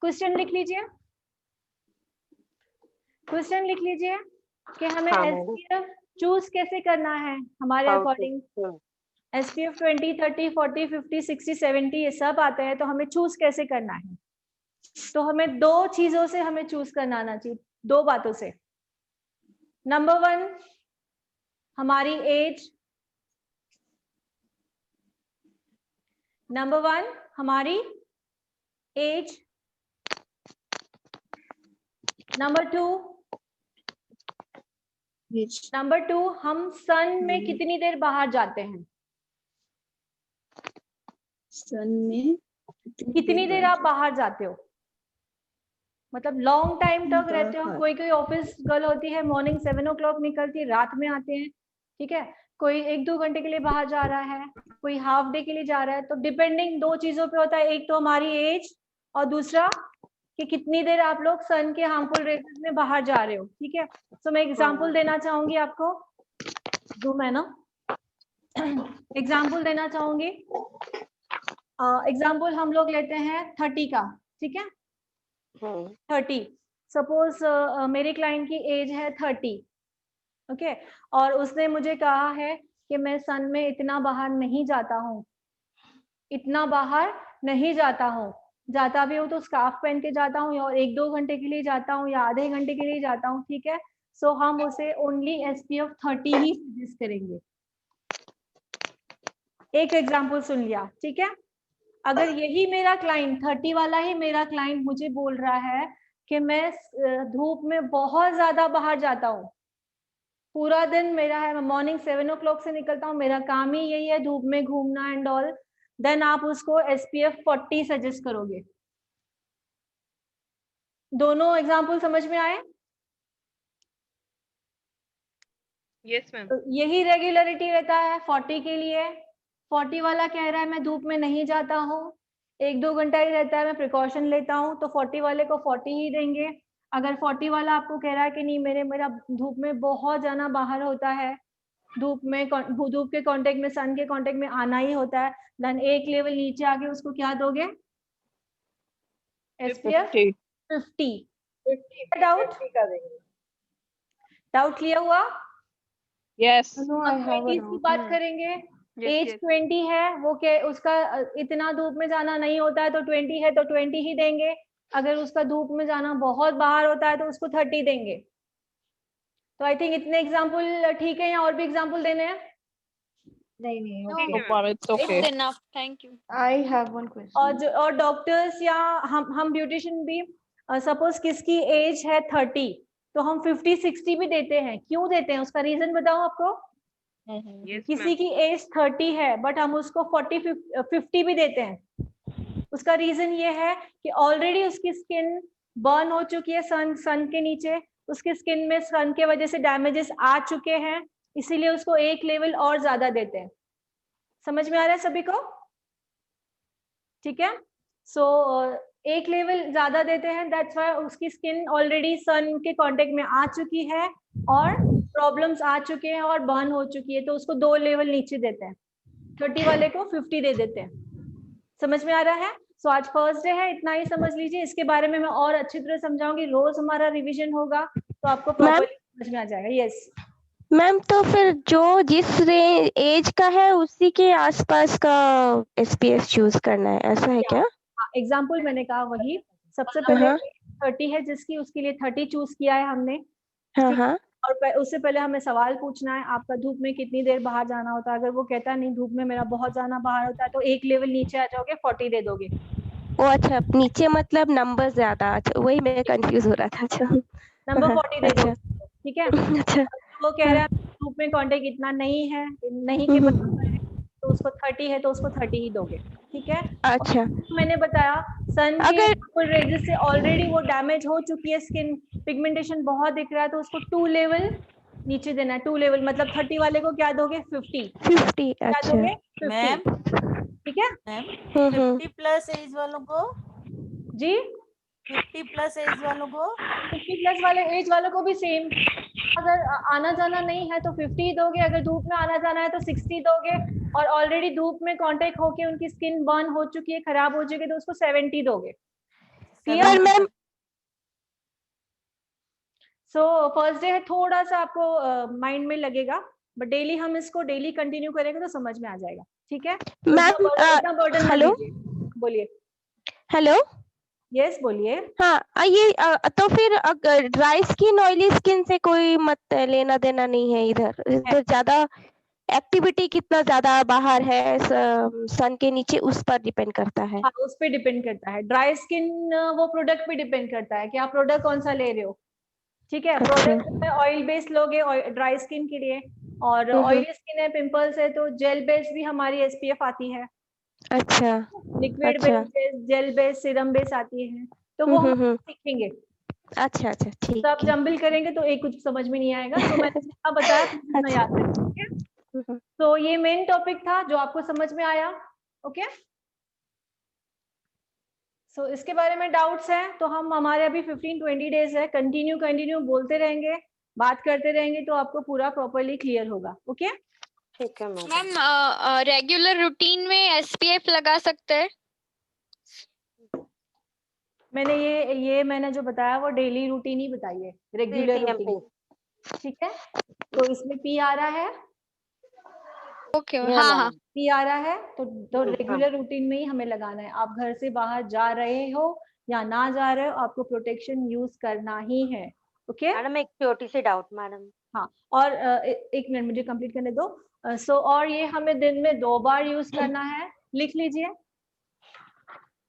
क्वेश्चन लिख लीजिए, क्वेश्चन लिख लीजिए कि हमें SPF चूज कैसे करना है हमारे अकॉर्डिंग। SPF 20, 30, 40, 50, 60, 70 ये सब आते हैं, तो हमें चूज कैसे करना है? तो हमें दो चीजों से हमें चूज करना आना चाहिए, दो बातों से। नंबर 1 हमारी एज, नंबर 1 हमारी एज, नंबर 2 हम सन में कितनी देर बाहर जाते हैं? सन में कितनी देर आप बाहर जाते हो, मतलब लॉन्ग टाइम तक रहते हो? कोई कोई ऑफिस गर्ल होती है, मॉर्निंग 7 o'clock निकलती है, रात में आते हैं। ठीक है, कोई 1-2 घंटे के लिए बाहर जा रहा है, कोई हाफ डे के लिए जा रहा है। तो डिपेंडिंग दो चीजों पे होता है, एक तो हमारी एज और दूसरा कि कितनी देर आप लोग सन के हार्मफुल रेजेस में बाहर जा रहे हो। ठीक है, तो मैं एग्जांपल देना चाहूंगी आपको, जूम है ना, एग्जांपल देना चाहूंगी। एग्जांपल हम लोग लेते हैं 30 का। ठीक है, 30 सपोज मेरे क्लाइंट की एज है 30। ओके, और उसने मुझे कहा है कि मैं सन में इतना बाहर नहीं जाता हूँ, इतना बाहर नहीं जाता हूँ, जाता भी हूँ तो स्कार्फ पहन के जाता हूँ, या 1-2 घंटे के लिए जाता हूँ, या आधे घंटे के लिए जाता हूँ। ठीक है, सो हम उसे ओनली SPF 30 ही सजेस्ट करेंगे। एक एग्जाम्पल सुन लिया। ठीक है, अगर यही मेरा क्लाइंट 30 वाला ही मेरा क्लाइंट मुझे बोल रहा है कि मैं धूप में बहुत ज्यादा बाहर जाता हूँ, पूरा दिन मेरा है, मैं मॉर्निंग 7 o'clock से निकलता हूँ, मेरा काम ही यही है धूप में घूमना एंड ऑल, देन आप उसको SPF 40 सजेस्ट करोगे। दोनों एग्जाम्पल समझ में आए? Yes ma'am. तो यही रेगुलरिटी रहता है 40 के लिए। 40 वाला कह रहा है मैं धूप में नहीं जाता हूँ, 1-2 घंटा ही रहता है, मैं प्रिकॉशन लेता हूँ, तो 40 वाले को 40 ही देंगे। अगर 40 वाला आपको कह रहा है कि नहीं मेरा धूप में बहुत जाना बाहर होता है, धूप के कांटेक्ट में, सन के कांटेक्ट में आना ही होता है, देन एक लेवल नीचे आके उसको क्या दोगे? SPF 50। डाउट क्लियर हुआ? Yes. हम 20 की बात करेंगे। एज 20 है, वो के उसका इतना धूप में जाना नहीं होता है, तो 20 है तो 20 ही देंगे। अगर उसका धूप में जाना बहुत बाहर होता है तो उसको 30 देंगे। तो आई थिंक इतने एग्जाम्पल ठीक है, या और भी एग्जाम्पल देने हैं? नहीं, No, so far it's okay. it's enough. Thank you. I have one question. और डॉक्टर्स या हम ब्यूटिशियन भी, सपोज किसकी एज है 30, तो हम 50-60 भी देते हैं। क्यों देते हैं, उसका रीजन बताऊं आपको? किसी की एज 30 है बट हम उसको 40-50 भी देते हैं। उसका रीजन ये है कि ऑलरेडी उसकी स्किन बर्न हो चुकी है सन के नीचे, उसकी स्किन में सन के वजह से डैमेजेस आ चुके हैं, इसीलिए उसको एक लेवल और ज्यादा देते हैं। समझ में आ रहा है सभी को? ठीक है, सो एक लेवल ज्यादा देते हैं, दैट्स व्हाई उसकी स्किन ऑलरेडी सन के कांटेक्ट में आ चुकी है और प्रॉब्लम्स आ चुके हैं और बर्न हो चुकी है, तो उसको 2 लेवल नीचे देते हैं। 30 वाले को 50 दे देते हैं। समझ में आ रहा है? सो आज फर्स्ट डे है, इतना ही समझ लीजिए। इसके बारे में मैं और अच्छी तरह समझाऊंगी, रोज हमारा रिवीजन होगा तो आपको प्रॉपर्ली समझ में आ जाएगा। यस मैम, तो फिर जो जिस एज का है उसी के आसपास का SPF चूज करना है, ऐसा है क्या? एग्जाम्पल मैंने कहा वही, सबसे पहले 30 है जिसकी, उसके लिए 30 चूज किया है हमने। हाँ। और उससे पहले हमें सवाल पूछना है, आपका धूप में कितनी देर बाहर जाना होता है? अगर वो कहता है नहीं धूप में मेरा बहुत जाना बाहर होता है, तो एक लेवल नीचे आ जाओगे, 40 दे दोगे। ओ अच्छा, नीचे मतलब नंबर ज्यादा। अच्छा, वही मैं कंफ्यूज हो रहा था। अच्छा, नंबर 40 दे दो, ठीक है। अच्छा, वो कह रहा है धूप में कांटेक्ट इतना नहीं है, नहीं के बराबर है, तो उसको 30 है तो उसको 30 ही दोगे, ठीक है। अच्छा, मैंने बताया सन के रेजेस से ऑलरेडी वो डैमेज हो चुकी है स्किन, पिगमेंटेशन बहुत दिख रहा है, तो उसको 2 लेवल नीचे देना है। 2 लेवल मतलब 30 वाले को क्या दोगे? 50। क्या दोगे? 50, ठीक है। 50 प्लस एज वालों को जी, 50 प्लस एज वालों को 50 प्लस वाले एज वालों को भी सेम। अगर आना जाना नहीं है तो 50 दोगे, अगर धूप में आना जाना है तो 60 दोगे, और ऑलरेडी धूप में कांटेक्ट होके उनकी स्किन बर्न हो चुकी है, खराब हो चुकी है, तो उसको 70 दोगे। Clear ma'am? So first day है, थोड़ा सा आपको माइंड में लगेगा, बट डेली हम इसको डेली कंटिन्यू करेंगे तो समझ में आ जाएगा, ठीक है। मैम हेलो, बोलिए। हेलो, यस बोलिए। हाँ, ये तो फिर अगर ड्राई स्किन ऑयली स्किन से कोई मत लेना देना नहीं है इधर ज्यादा एक्टिविटी कितना ज्यादा बाहर है सन के नीचे, उस पर डिपेंड करता है। हाँ, उस पर डिपेंड करता है। ड्राई स्किन वो प्रोडक्ट पे डिपेंड करता है कि आप प्रोडक्ट कौन सा ले रहे हो, ठीक है। प्रोडक्ट ऑयल बेस्ड लोगे ड्राई स्किन के लिए, और ऑयली स्किन है, पिंपल्स है, तो जेल बेस्ड भी हमारी SPF आती है। अच्छा, liquid based, gel based, serum based आती है, तो वो हम सीखेंगे। अच्छा, ठीक तो आप जंबल करेंगे तो एक कुछ समझ में नहीं आएगा, तो मैंने जितना बताया मैं याद रखूंगी। तो ये मेन टॉपिक था जो आपको समझ में आया, ओके। सो इसके बारे में डाउट्स हैं तो हमारे अभी 15-20 डेज है, कंटिन्यू बोलते रहेंगे, बात करते रहेंगे, तो आपको पूरा प्रॉपर्ली क्लियर होगा, ओके। ठीक है मैम, रेगुलर रूटीन में SPF लगा सकते हैं? मैंने ये मैंने जो बताया वो डेली रूटीन ही बताई है, रेगुलर रूटीन, ठीक है। तो इसमें P आ रहा है, ओके, हाँ, P आ रहा है, तो रेगुलर रूटीन में ही हमें लगाना है। आप घर से बाहर जा रहे हो या ना जा रहे हो, आपको प्रोटेक्शन यूज करना ही है, ओके। मैडम एक छोटी सी डाउट मैडम। हाँ, और एक मिनट मुझे कंप्लीट करने दो। सो और ये हमें दिन में 2 बार यूज करना है, लिख लीजिए।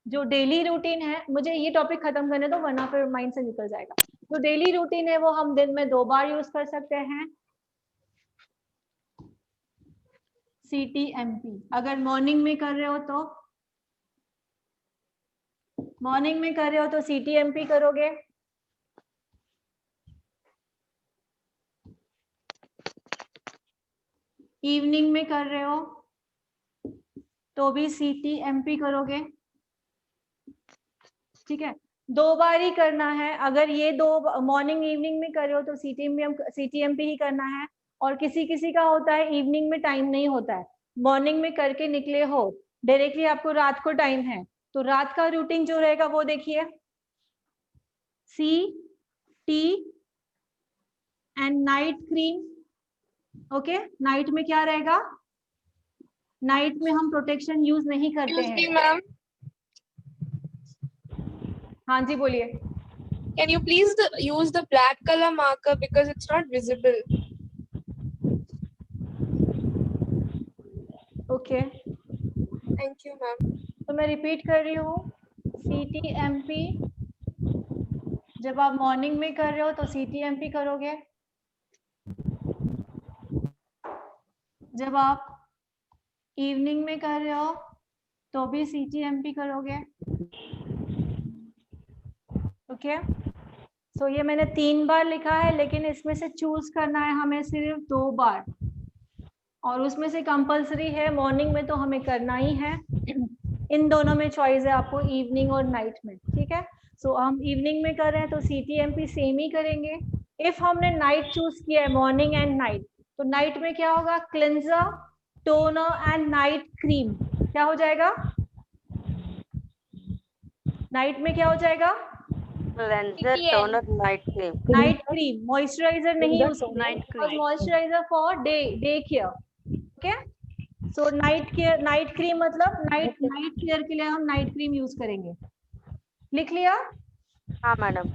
जो डेली रूटीन है, मुझे ये टॉपिक खत्म करने दो वरना फिर माइंड से निकल जाएगा। जो डेली रूटीन है वो हम दिन में 2 बार यूज कर सकते हैं। CTMP अगर मॉर्निंग में कर रहे हो तो CTMP करोगे। इवनिंग में कर रहे हो तो भी CTMP करोगे। ठीक है, 2 बार ही करना है। अगर ये 2 मॉर्निंग इवनिंग में कर रहे हो तो CTMP ही करना है। और किसी किसी का होता है इवनिंग में टाइम नहीं होता है, मॉर्निंग में करके निकले हो डायरेक्टली, आपको रात को टाइम है, तो रात का रूटीन जो रहेगा वो देखिए, CT and night cream. Okay, night में क्या रहेगा? नाइट में हम प्रोटेक्शन यूज नहीं करते हैं। मैम, हाँ जी बोलिए। can you please use the black color marker because it's not visible. Okay, Thank you ma'am. तो मैं रिपीट कर रही हूँ, CTMP जब आप मॉर्निंग में कर रहे हो तो CTMP करोगे, जब आप इवनिंग में कर रहे हो तो भी CTMP करोगे। ओके, सो ये मैंने 3 बार लिखा है, लेकिन इसमें से चूज करना है हमें सिर्फ 2 बार, और उसमें से कंपलसरी है मॉर्निंग में तो हमें करना ही है। इन दोनों में चॉइस है आपको, इवनिंग और नाइट में। ठीक है, सो हम इवनिंग में कर रहे हैं तो CTMP सेम ही करेंगे। इफ हमने नाइट चूज किया है, मॉर्निंग एंड नाइट, तो नाइट में क्या होगा? Cleanser, toner and night cream. क्या हो जाएगा नाइट में? क्या हो जाएगा? Cleanser, toner, night cream. Night cream, moisturiser नहीं यूज करेंगे, moisturiser for day care. Okay, so night cream मतलब नाइट केयर के लिए हम नाइट क्रीम यूज करेंगे। लिख लिया? हाँ मैडम।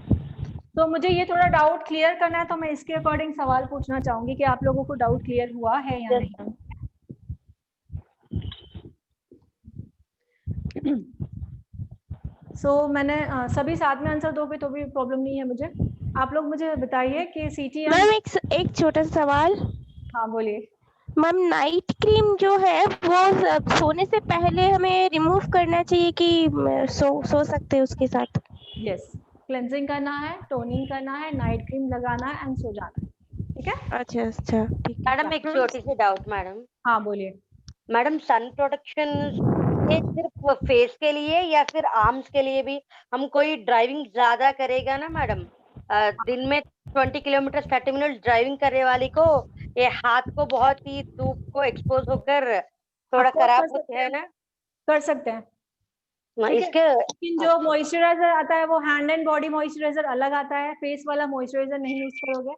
तो मुझे ये थोड़ा डाउट क्लियर करना है, तो मैं इसके अकॉर्डिंग सवाल पूछना चाहूंगी कि आप लोगों को डाउट क्लियर हुआ है या नहीं। मैंने सभी साथ में आंसर दोगे तो भी प्रॉब्लम नहीं है मुझे। आप लोग मुझे बताइए कि CTMP। मैम एक छोटा सवाल। हाँ बोलिए। मैम नाइट क्रीम जो है वो सोने से पहले हमें रिमूव करना चाहिए कि सो सकते हैं उसके साथ? यस, क्लेंजिंग करना है, टोनिंग करना है, नाइट क्रीम लगाना है एंड सो जाना है। ठीक है? अच्छा अच्छा, ठीक है। मैडम एक छोटी सी डाउट मैडम। हाँ बोलिए। मैडम सन प्रोटेक्शन ये सिर्फ फेस के लिए या फिर आर्म्स के लिए भी? हम कोई ड्राइविंग ज्यादा करेगा ना मैडम, दिन में 20 किलोमीटर 30 मिनट ड्राइविंग करने वाली को ये हाथ को बहुत ही धूप को एक्सपोज होकर थोड़ा खराब होते हैं ना? कर सकते हैं। इसके लेकिन जो मॉइस्चराइजर आता है वो हैंड एंड बॉडी मॉइस्चराइजर अलग आता है, फेस वाला मॉइस्चराइजर नहीं यूज करोगे।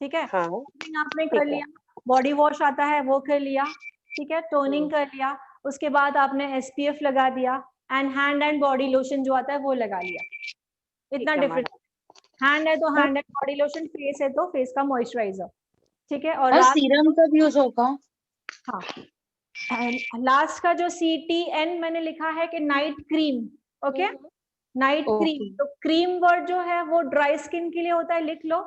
ठीक है? हाँ, आपने कर लिया, बॉडी वॉश आता है वो कर लिया, ठीक है, टोनिंग कर लिया, उसके बाद आपने SPF लगा दिया and hand and body lotion जो आता है वो लगा लिया। इतना डिफरेंस। हैंड है तो hand and body lotion, face है तो फेस का मॉइस्चराइजर। ठीक है, और सीरम कब यूज होगा? हाँ, लास्ट का जो CTN मैंने लिखा है कि night cream. Okay, night cream, तो क्रीम वर्ड जो है वो ड्राई स्किन के लिए होता है, लिख लो।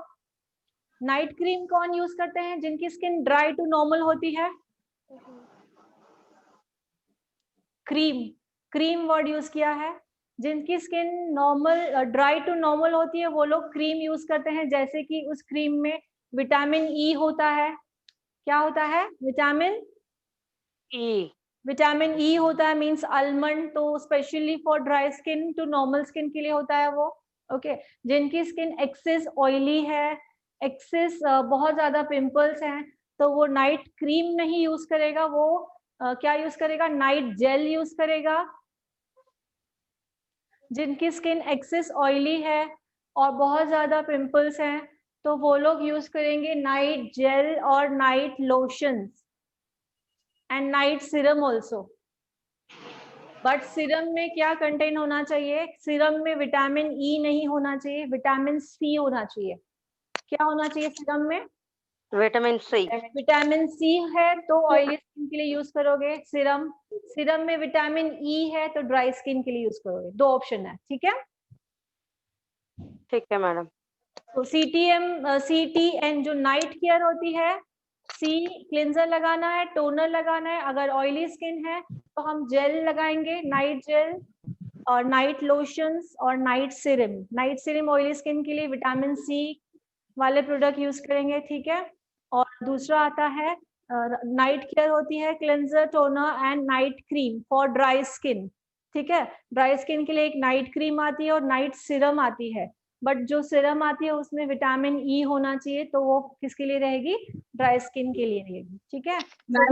नाइट क्रीम कौन यूज करते हैं? जिनकी स्किन ड्राई टू नॉर्मल होती है। क्रीम वर्ड यूज किया है। जिनकी skin normal dry to normal होती है वो लोग क्रीम यूज करते हैं, जैसे कि उस क्रीम में विटामिन E होता है। क्या होता है? विटामिन E होता है, मींस आलमंड, तो specially for dry skin to normal skin के लिए होता है वो। ओके, जिनकी स्किन एक्सेस ऑयली है, एक्सेस बहुत ज्यादा पिंपल्स हैं, तो वो नाइट क्रीम नहीं यूज करेगा, वो क्या यूज करेगा? नाइट जेल यूज करेगा। जिनकी स्किन एक्सेस ऑयली है और बहुत ज्यादा पिंपल्स हैं तो वो लोग यूज करेंगे नाइट जेल और night lotions and night serum also. But serum में क्या कंटेन होना चाहिए? सीरम में विटामिन E नहीं होना चाहिए, विटामिन C होना चाहिए। क्या होना चाहिए सीरम में? Vitamin C. विटामिन सी है तो ऑयली स्किन के लिए यूज करोगे। सीरम, सीरम में विटामिन ई है तो ड्राई स्किन के लिए यूज करोगे। 2 ऑप्शन है, ठीक है। ठीक है मैडम। तो CTN जो नाइट केयर होती है, सी क्लिंजर लगाना है, टोनर लगाना है। अगर ऑयली स्किन है तो हम जेल लगाएंगे, नाइट जेल और नाइट लोशंस और night serum. Night serum oily skin के लिए विटामिन सी वाले प्रोडक्ट यूज करेंगे, ठीक है। और दूसरा आता है नाइट केयर होती है, cleanser, toner and night cream for dry skin, ठीक है। ड्राई स्किन के लिए एक नाइट क्रीम आती है और नाइट सीरम आती है, बट जो सीरम आती है उसमें विटामिन ई होना चाहिए, तो वो किसके लिए रहेगी? ड्राई स्किन के लिए रहेगी, ठीक है। तो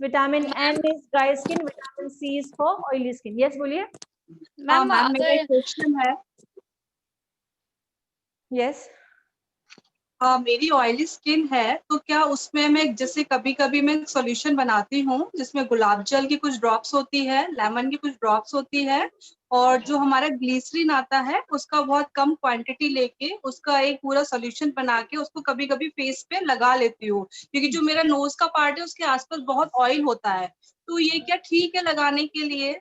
vitamin N is dry skin, vitamin C is for oily skin. Yes बोलिए मैम। मेरा एक क्वेश्चन है। यस। मेरी ऑयली स्किन है तो क्या उसमें मैं जैसे कभी कभी मैं सॉल्यूशन बनाती हूँ जिसमें गुलाब जल की कुछ ड्रॉप्स होती है, लेमन की कुछ ड्रॉप्स होती है, और जो हमारा ग्लिसरीन आता है उसका बहुत कम क्वांटिटी लेके उसका एक पूरा सॉल्यूशन बना के उसको कभी कभी फेस पे लगा लेती हूँ, क्योंकि जो मेरा नोज का पार्ट है उसके आसपास बहुत ऑयल होता है। तो ये क्या ठीक है लगाने के लिए?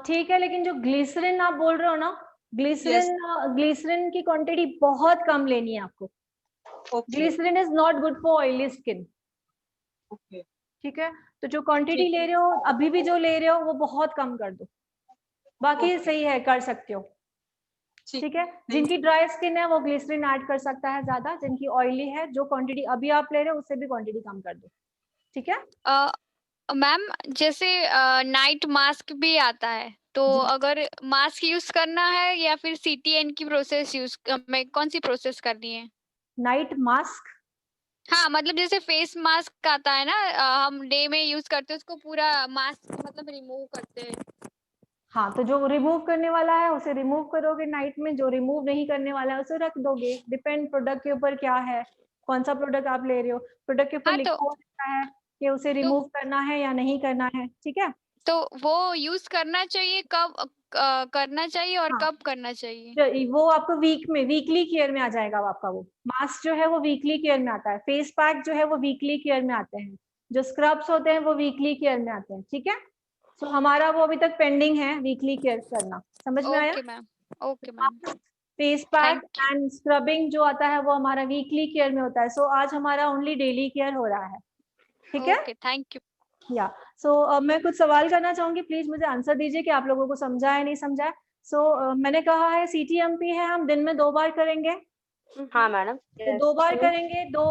ठीक है, लेकिन जो ग्लिसरीन आप बोल रहे हो ना, ग्लिसरीन की क्वांटिटी बहुत कम लेनी है आपको। Glycerine is not good for oily skin, ठीक है। तो जो क्वांटिटी ले रहे हो, अभी भी जो ले रहे हो वो बहुत कम कर दो, बाकी सही है, कर सकते हो, ठीक है। जिनकी ड्राई स्किन है वो ग्लिसरीन ऐड कर सकता है ज्यादा, जिनकी ऑयली है जो क्वांटिटी अभी आप ले रहे हो उससे भी क्वांटिटी कम कर दो, ठीक है। मैम जैसे नाइट मास्क भी आता है, तो अगर मास्क यूज करना है या फिर CTN की प्रोसेस यूज में कौन सी प्रोसेस करनी है? नाइट मास्क, हाँ मतलब जैसे फेस मास्क आता है ना, हम डे में यूज करते हैं उसको, पूरा मास्क मतलब रिमूव करते हैं। हाँ, तो जो रिमूव करने वाला है उसे रिमूव करोगे नाइट में, जो रिमूव नहीं करने वाला है उसे रख दोगे। डिपेंड प्रोडक्ट के ऊपर क्या है, कौन सा प्रोडक्ट आप ले रहे हो, प्रोडक्ट के ऊपर लिखा होता है कि उसे रिमूव करना है या नहीं करना है, ठीक है। तो वो यूज करना चाहिए कब करना चाहिए और कब करना चाहिए? वो आपको वीकली केयर में आ जाएगा। आपका वो मास्क जो है वो वीकली केयर में आता है, फेस पैक जो है वो वीकली केयर में आते हैं, जो स्क्रब्स होते हैं वो वीकली केयर में आते हैं, ठीक है। सो हमारा वो अभी तक पेंडिंग है वीकली केयर करना, समझ में आया? Okay ma'am. Face pack and scrubbing जो आता है वो हमारा वीकली केयर में होता है। सो आज हमारा ओनली डेली केयर हो रहा है, ठीक है। Thank you. या सो मैं कुछ सवाल करना चाहूंगी, प्लीज मुझे आंसर दीजिए कि आप लोगों को समझा है नहीं समझा है। सो मैंने कहा है CTMP है, हम दिन में 2 बार करेंगे। हाँ मैडम। तो 2 बार करेंगे, 2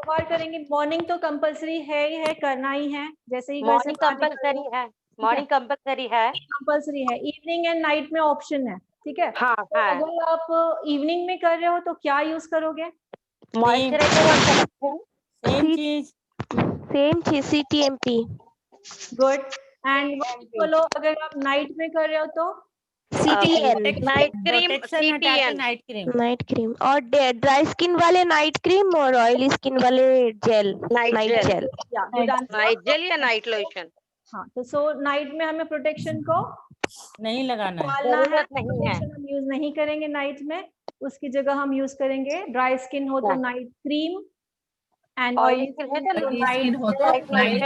बार करेंगे। मॉर्निंग तो कंपलसरी है ही है, करना ही है, जैसे ही मॉर्निंग कंपलसरी है, मॉर्निंग कंपलसरी है, कंपलसरी है। इवनिंग एंड नाइट में ऑप्शन है, ठीक है। हाँ, तो अगर आप इवनिंग में कर रहे हो तो क्या यूज करोगे? मॉइस्चराइजर। सेम चीज CTMP। गुड। एंड बोलो अगर आप नाइट में कर रहे हो तो CTN, night cream, CTN, night cream. और ड्राई स्किन वाले नाइट क्रीम और ऑयली स्किन वाले gel, night gel. Night gel या नाइट लोशन। हाँ, तो सो नाइट में हमें प्रोटेक्शन को नहीं लगाना है, जरूरत नहीं है। हम यूज नहीं करेंगे नाइट में, उसकी जगह हम यूज करेंगे ड्राई स्किन हो तो night cream and oily skin हो तो नाइट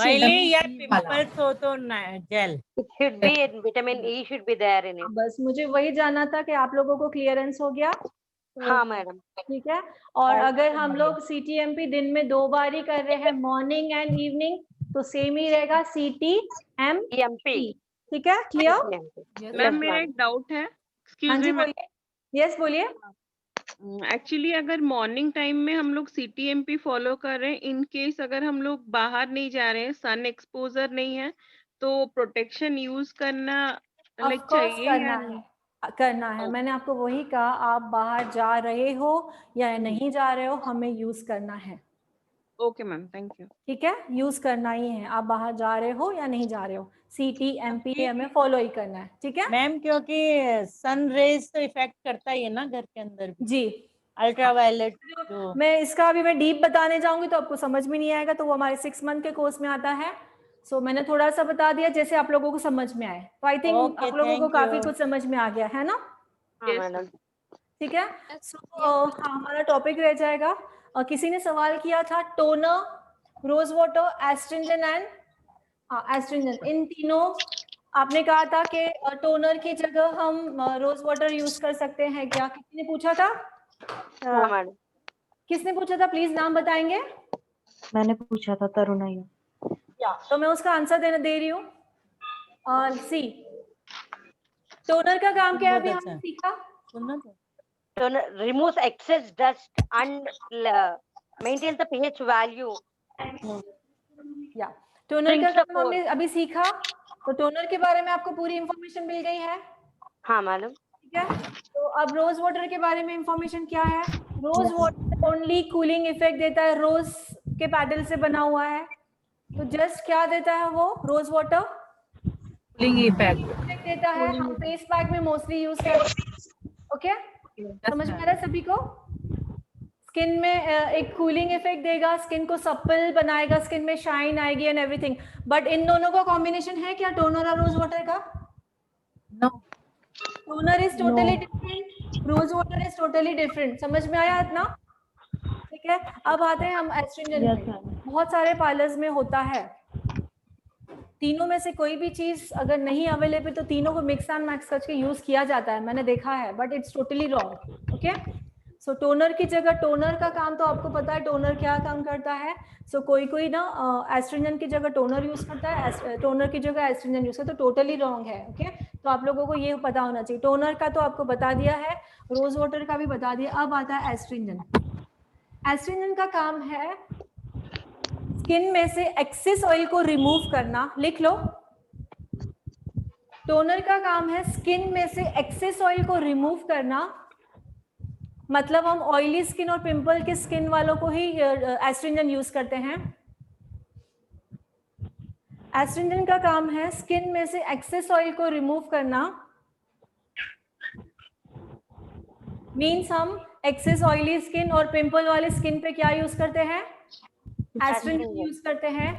ऑयली या पिंपल्स हो तो gel. should be vitamin E should be there in it। बस मुझे वही जानना था कि आप लोगों को क्लियरेंस हो गया। हाँ मैडम, ठीक है। और अगर हम लोग CTMP दिन में 2 बार ही कर रहे हैं, मॉर्निंग एंड इवनिंग, तो सेम ही रहेगा CTMP, ठीक है। क्लियर? मैम मेरा एक डाउट है, हाँ जी बोलिए। यस बोलिए। एक्चुअली अगर मॉर्निंग टाइम में हम लोग CTMP फॉलो कर रहे हैं, इन केस अगर हम लोग बाहर नहीं जा रहे हैं, सन एक्सपोजर नहीं है, तो प्रोटेक्शन यूज करना चाहिए करना है। मैंने आपको वही कहा, आप बाहर जा रहे हो या नहीं जा रहे हो, हमें यूज करना है। Okay ma'am, thank you. ठीक है, यूज करना ही है, आप बाहर जा रहे हो या नहीं जा रहे हो, CTMP हमें फॉलो ही करना है, ठीक है मैम। क्योंकि सन रेज तो इफेक्ट करता ही है ना घर के अंदर भी। जी, अल्ट्रावायलेट। मैं इसका अभी मैं डीप बताने जाऊंगी तो आपको समझ में नहीं आएगा, तो वो हमारे 6 मंथ के कोर्स में आता है। सो मैंने थोड़ा सा बता दिया जैसे आप लोगों को समझ में आए, तो आई थिंक आप लोगों को काफी कुछ समझ में आ गया है ना। ठीक है। हाँ, हमारा टॉपिक रह जाएगा। किसी ने सवाल किया था toner, rose water, astringent and astringent, इन तीनों आपने कहा था कि टोनर की जगह हम रोज वाटर यूज कर सकते हैं क्या? किसी ने पूछा था? हाँ मैडम। किसने पूछा था, प्लीज नाम बताएंगे? मैंने पूछा था, तरुणा। या तो मैं उसका आंसर दे रही हूँ। सी, टोनर का काम क्या है अभी हमने सीखा? Toner removes excess dust and maintains the pH value. या टोनर का काम हमने अभी सीखा, तो टोनर के बारे में आपको पूरी इंफॉर्मेशन मिल गई है। हाँ मैडम। ठीक है, तो अब रोज वाटर के बारे में इंफॉर्मेशन क्या है? Rose water only cooling effect देता है, रोज के पैटल से बना हुआ है, तो जस्ट क्या देता है वो रोज वाटर? कूलिंग इफेक्ट देता है। हम फेस पैक में मोस्टली यूज करते हैं। ओके, समझ में आ रहा है सभी को? स्किन में एक कूलिंग इफेक्ट देगा, स्किन को सप्पल बनाएगा, स्किन में शाइन आएगी एंड एवरीथिंग। बट इन दोनों का कॉम्बिनेशन है क्या, टोनर और रोज वाटर का? No, toner is totally different, rose water is totally different. समझ में आया इतना? ठीक है, अब आते हैं हम एस्ट्रिंजेंट पे। बहुत सारे पार्लर्स में होता है, तीनों में से कोई भी चीज अगर नहीं अवेलेबल तो तीनों को मिक्स एंड मैच करके यूज किया जाता है, मैंने देखा है, but it's totally wrong. Okay, so toner की जगह, टोनर का काम तो आपको पता है टोनर क्या काम करता है। सो कोई ना एस्ट्रिंजेंट की जगह टोनर यूज करता है, टोनर की जगह एस्ट्रिंजेंट यूज करता है, तो टोटली रॉन्ग है। ओके, तो आप लोगों को ये पता होना चाहिए। टोनर का तो आपको बता दिया है, रोज वाटर का भी बता दिया। अब आता है एस्ट्रिंजेंट। एस्ट्रिंजेंट का काम है स्किन में से एक्सेस ऑयल को रिमूव करना, लिख लो। टोनर का काम है स्किन में से एक्सेस ऑयल को रिमूव करना, मतलब हम ऑयली स्किन और पिंपल के स्किन वालों को ही एस्ट्रिंजेंट यूज करते हैं। एस्ट्रिंजेंट का काम है स्किन में से एक्सेस ऑयल को रिमूव करना, मीन्स हम एक्सेस ऑयली स्किन और पिंपल वाले स्किन पे क्या यूज करते हैं? एस्ट्रिंजेंट यूज करते हैं।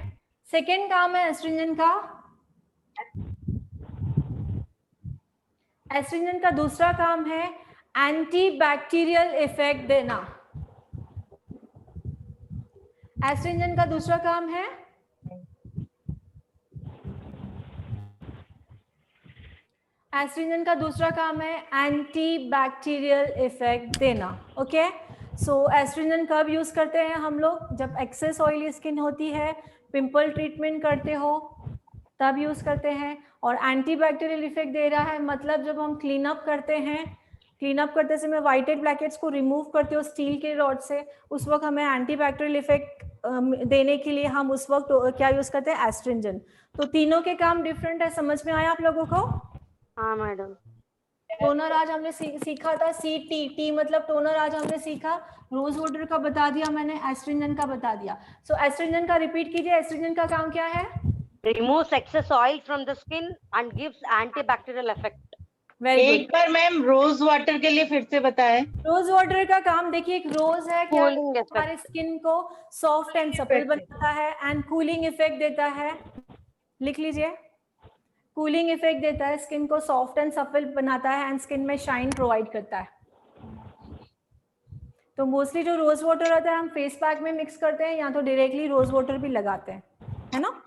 सेकेंड काम है एस्ट्रिंजेंट का, एस्ट्रिंजेंट का दूसरा काम है एंटी बैक्टीरियल इफेक्ट देना। एस्ट्रिंजेंट का दूसरा काम है एंटी बैक्टीरियल इफेक्ट देना। ओके, सो एस्ट्रिंजेंट कब यूज करते हैं हम लोग? जब एक्सेस ऑयली स्किन होती है, पिंपल ट्रीटमेंट करते हो, तब यूज करते हैं। और एंटी बैक्टीरियल इफेक्ट दे रहा है मतलब जब हम क्लीन अप करते हैं, क्लीन अप करते समय व्हाइट हेड ब्लैकहेड्स को रिमूव करते हो स्टील के रॉड से, उस वक्त हमें एंटी बैक्टीरियल इफेक्ट देने के लिए हम उस वक्त क्या यूज करते हैं? एस्ट्रिंजेंट। तो तीनों के काम डिफरेंट है। समझ में आया आप लोगों को? हाँ मैडम। टोनर आज हमने सीखा था, टी मतलब टोनर आज हमने सीखा, रोज वाटर का बता दिया मैंने, एस्ट्रिंजेंट का बता दिया। सो एस्ट्रिंजेंट का रिपीट कीजिए। एस्ट्रिंजेंट का काम क्या है? Removes excess oil from the skin and gives antibacterial effect. एक बार मैम रोज वाटर के लिए फिर से बताएं। रोज वाटर का काम देखिए, एक रोज है क्या, हमारे स्किन को सॉफ्ट एंड सपल बनाता है एंड कूलिंग इफेक्ट देता है। लिख लीजिए, कूलिंग इफेक्ट देता है, स्किन को सॉफ्ट एंड सपल बनाता है एंड स्किन में शाइन प्रोवाइड करता है। तो मोस्टली जो रोज वाटर रहता है हम फेस पैक में मिक्स करते हैं या तो डायरेक्टली रोज वाटर भी लगाते हैं, है ना?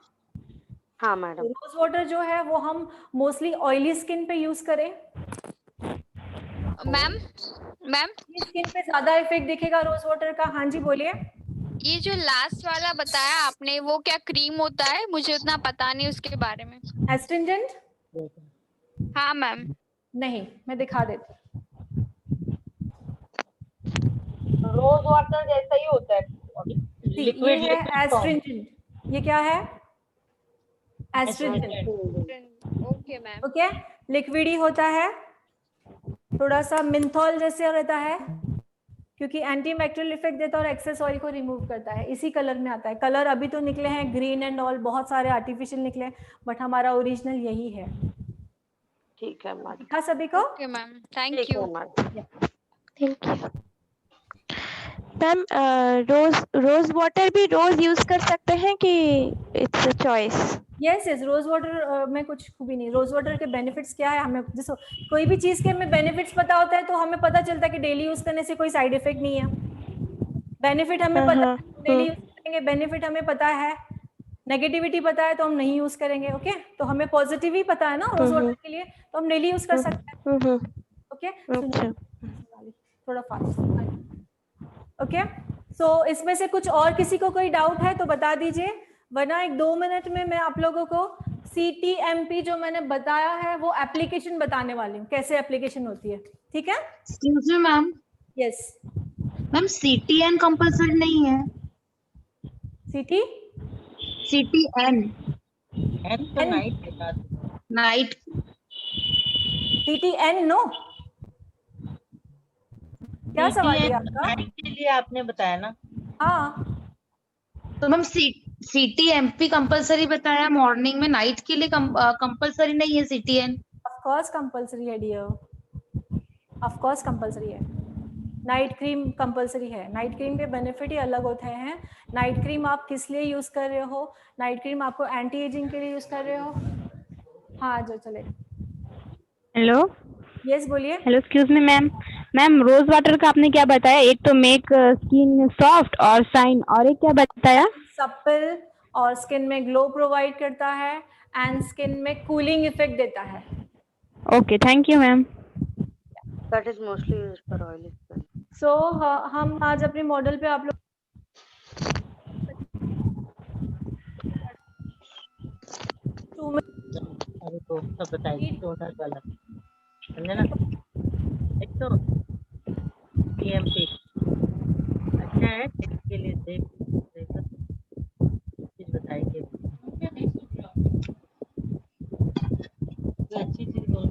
हाँ मैडम। रोज वाटर जो है वो हम मोस्टली ऑयली स्किन पे यूज करें। मैम स्किन पे ज्यादा इफेक्ट दिखेगा रोज वाटर का। हाँ जी बोलिए। ये जो लास्ट वाला बताया आपने वो क्या क्रीम होता है? मुझे उतना पता नहीं उसके बारे में। एस्ट्रिंजेंट? हाँ मैम। नहीं, मैं दिखा देती। रोज वाटर जैसा ही होता है, लिक्विड है एस्ट्रिंजेंट। ये क्या है? Astringent. Okay ma'am. Okay, liquid ही होता है, थोड़ा सा मिंथॉल जैसे रहता है क्योंकि एंटी बैक्टीरियल इफेक्ट देता है और एक्सेस ऑयल को रिमूव करता है। इसी कलर में आता है। कलर अभी तो निकले हैं ग्रीन एंड ऑल, बहुत सारे आर्टिफिशियल निकले, बट हमारा ओरिजिनल यही है। ठीक है मैम। हाँ सभी को? Okay ma'am, thank you. Thank you. Ma'am rose rose water भी रोज यूज कर सकते हैं कि it's a choice? Yes yes, rose water में कुछ खूबी नहीं। रोज वाटर के बेनिफिट्स क्या है, हमें जैसे कोई भी चीज के हमें बेनिफिट्स पता होता है तो हमें पता चलता है कि डेली यूज करने से कोई साइड इफेक्ट नहीं है। बेनिफिट हमें पता है, डेली यूज करेंगे, बेनिफिट हमें पता है। नेगेटिविटी पता है तो हम नहीं यूज करेंगे। ओके, तो हमें पॉजिटिव ही पता है ना रोज वाटर के लिए, तो हम डेली यूज कर सकते हैं। ओके, थोड़ा फास्ट। ओके, सो इसमें से कुछ और किसी को कोई डाउट है तो बता दीजिए, वरना 1-2 मिनट में मैं आप लोगों को CTMP जो मैंने बताया है वो एप्लीकेशन बताने वाली हूँ, कैसे एप्लीकेशन होती है। ठीक है? Excuse me ma'am. Yes ma'am CTN compulsory नहीं है। CTN तो नाइट CTN नो, क्या सवाल है आपका? के लिए आपने बताया ना। हाँ, तो मैम CTMP कंपल्सरी बताया मॉर्निंग में, नाइट के लिए कंपल्सरी नहीं है CTN? ऑफ कोर्स कंपल्सरी है डियर, ऑफ कोर्स कंपल्सरी है। नाइट क्रीम कंपल्सरी है। नाइट क्रीम के बेनिफिट ही अलग होते हैं। नाइट क्रीम आप किस लिए यूज कर रहे हो? नाइट क्रीम आपको एंटी एजिंग के लिए यूज कर रहे हो? हाँ, जो चले। हेलो यस बोलिए। Hello, excuse me ma'am. Ma'am rose water का आपने क्या बताया? एक तो मेक स्किन सॉफ्ट और शाइन, और एक क्या बताया? सप्पल, और स्किन में ग्लो प्रोवाइड करता है एंड स्किन में कूलिंग इफेक्ट देता है। Okay, thank you ma'am. That is mostly used for oily skin. सो हम आज अपने मॉडल पे आप लोग तो सब बताइए टोनर वाला, समझे ना? एक तो TMP अच्छा है इसके लिए, देख चीज बताइए अच्छी चीज बोलो।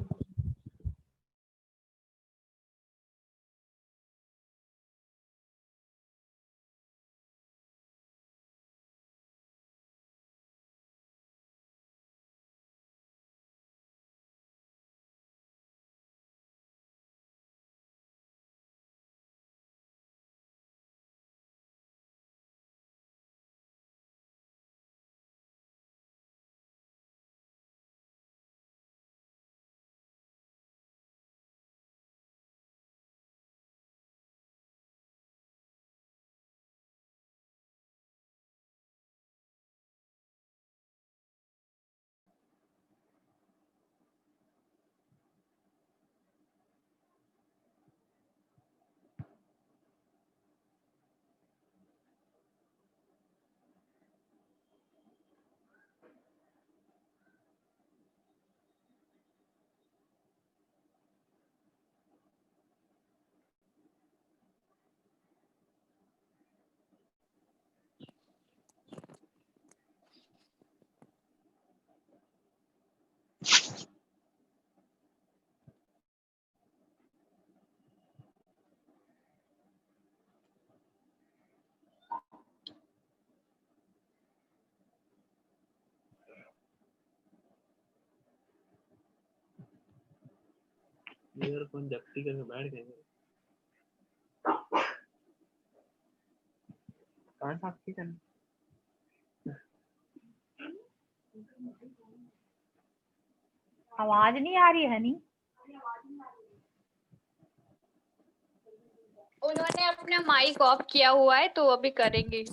ईयरफोन जप्ती करके बैठ गए। कहाँ साफ की करना? आवाज नहीं आ रही है नी? उन्होंने अपना माइक ऑफ किया हुआ है तो अभी करेंगे।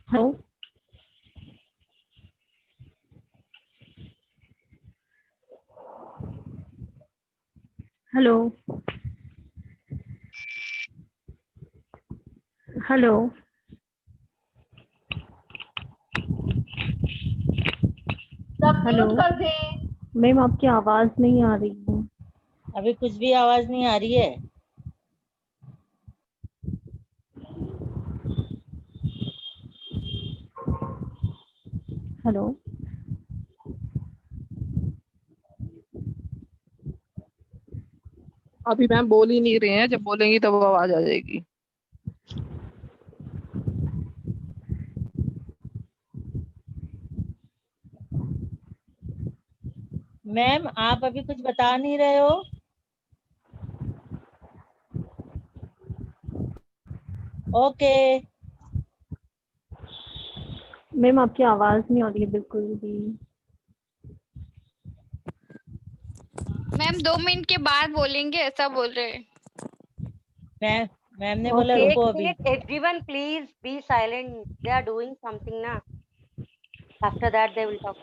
हेलो हेलो हेलो सब हेलो म्यूट कर दें। मैम आपकी आवाज नहीं आ रही है। अभी कुछ भी आवाज नहीं आ रही है। हेलो अभी मैम बोल ही नहीं रहे हैं, जब बोलेंगी तब आवाज आ जाएगी। मैम आप अभी कुछ बता नहीं रहे हो। ओके मैम आपकी आवाज नहीं आ रही है बिल्कुल भी। मैम 2 मिनट के बाद बोलेंगे ऐसा बोल रहे हैं। मैम ने बोला एक रुको अभी। minute, everyone please be silent. They are doing something na. After that they will talk.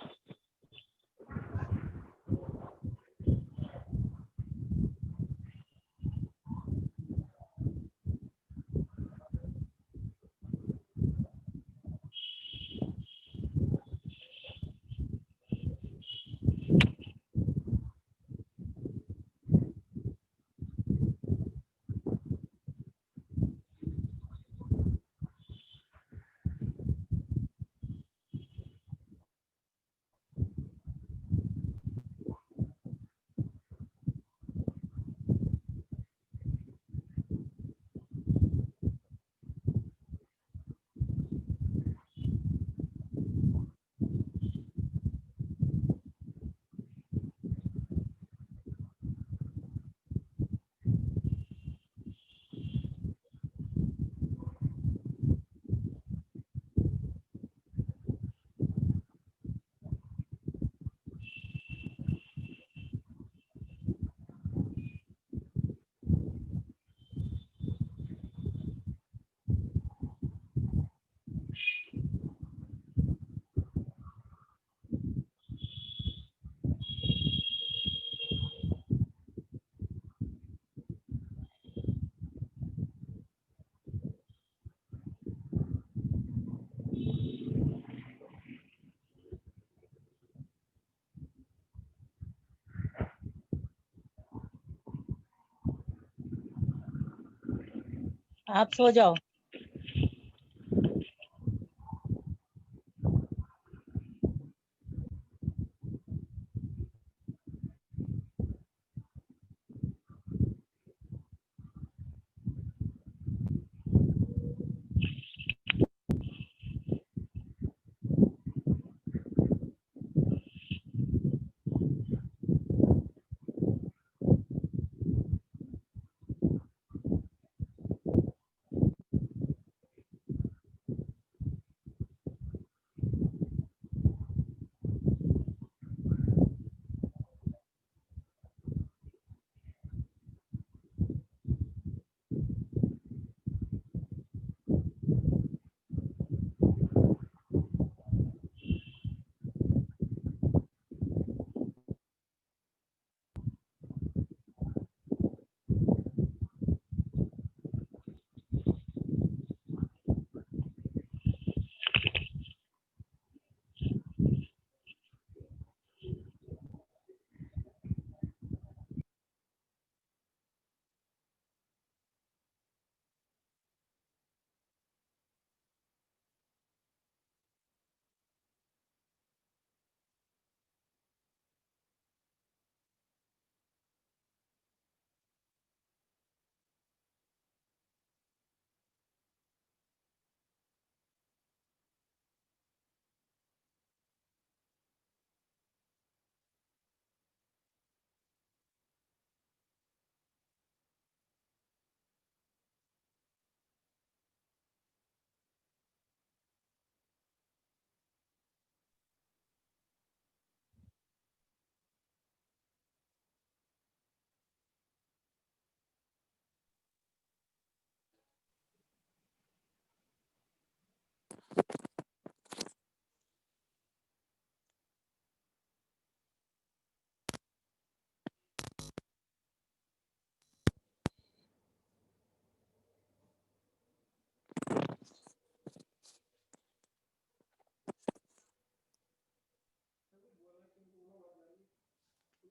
आप सो जाओ।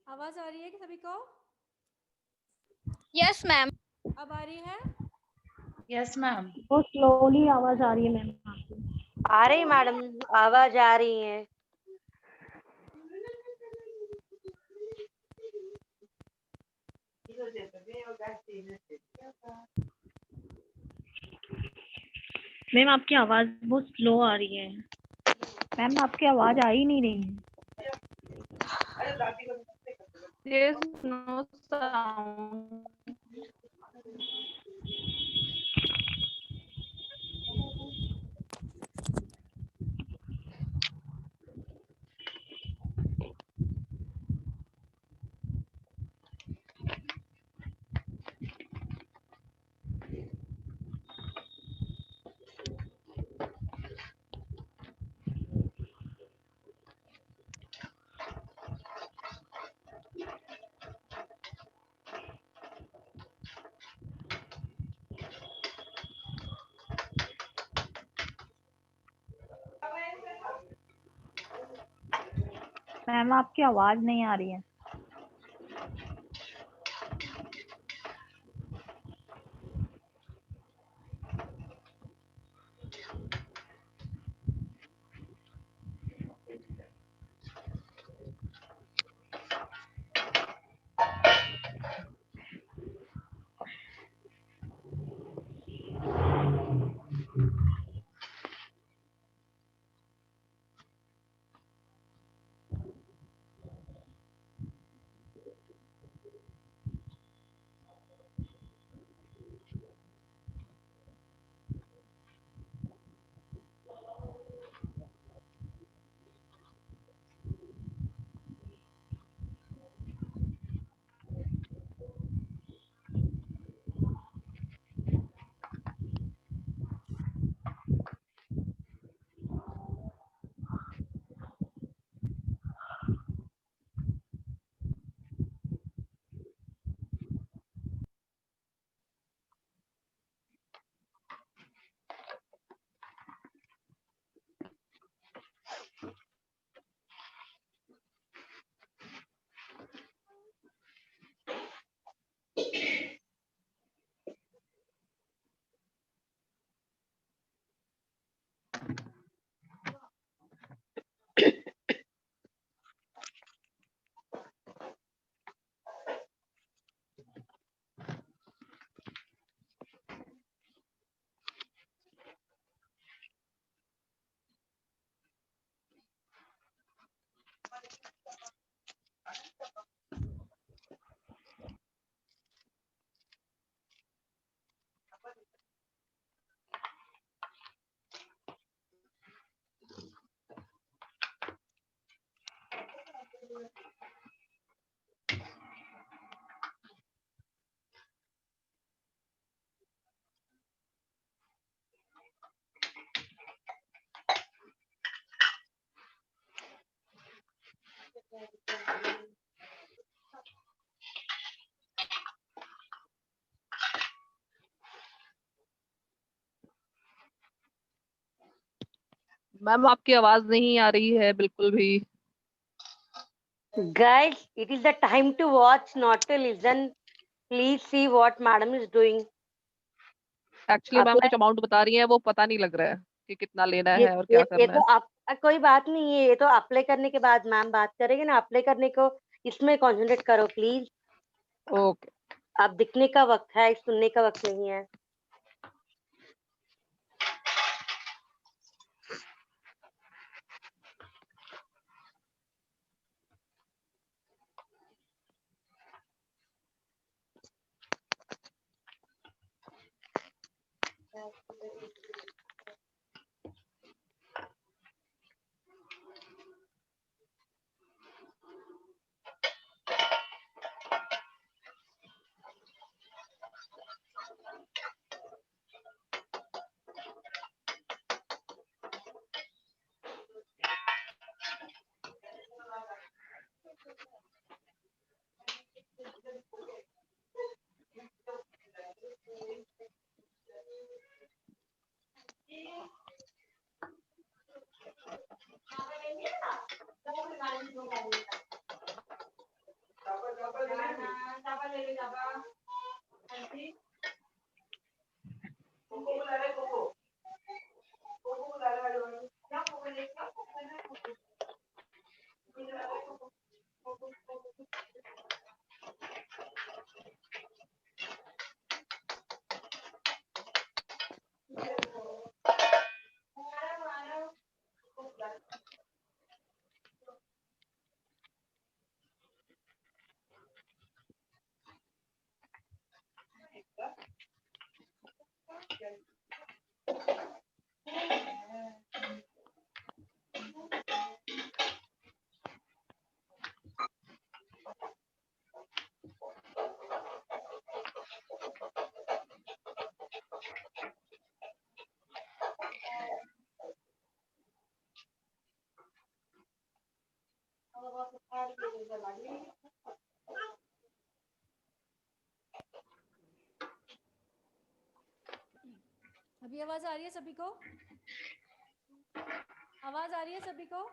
आवाज आ रही है कि सभी को? Yes ma'am. अब आ रही है? Yes ma'am. बहुत स्लोली आवाज आ रही है मैम आपकी। आ रही मैडम, आवाज आ रही है। मैम आपकी आवाज बहुत स्लो आ रही है। मैम आपकी आवाज आ ही नहीं रही है। There's no sound. मैम आपकी आवाज नहीं आ रही है। मैम आपकी आवाज नहीं आ रही है बिल्कुल भी। Guys, it is the time to watch, not to listen. Please see what madam is doing. Actually ma'am Apply. कुछ अमाउंट बता रही है, वो पता नहीं लग रहा है कि कितना लेना ये है और ये क्या ये करना तो है। आप कोई बात नहीं है, ये तो अप्लाई करने के बाद मैम बात करेंगे ना। अप्लाई करने को इसमें कॉन्सेंट्रेट करो प्लीज। ओके। अब दिखने का वक्त है, सुनने का वक्त नहीं है। अभी आवाज आ रही है सभी को? आवाज आ रही है सभी को?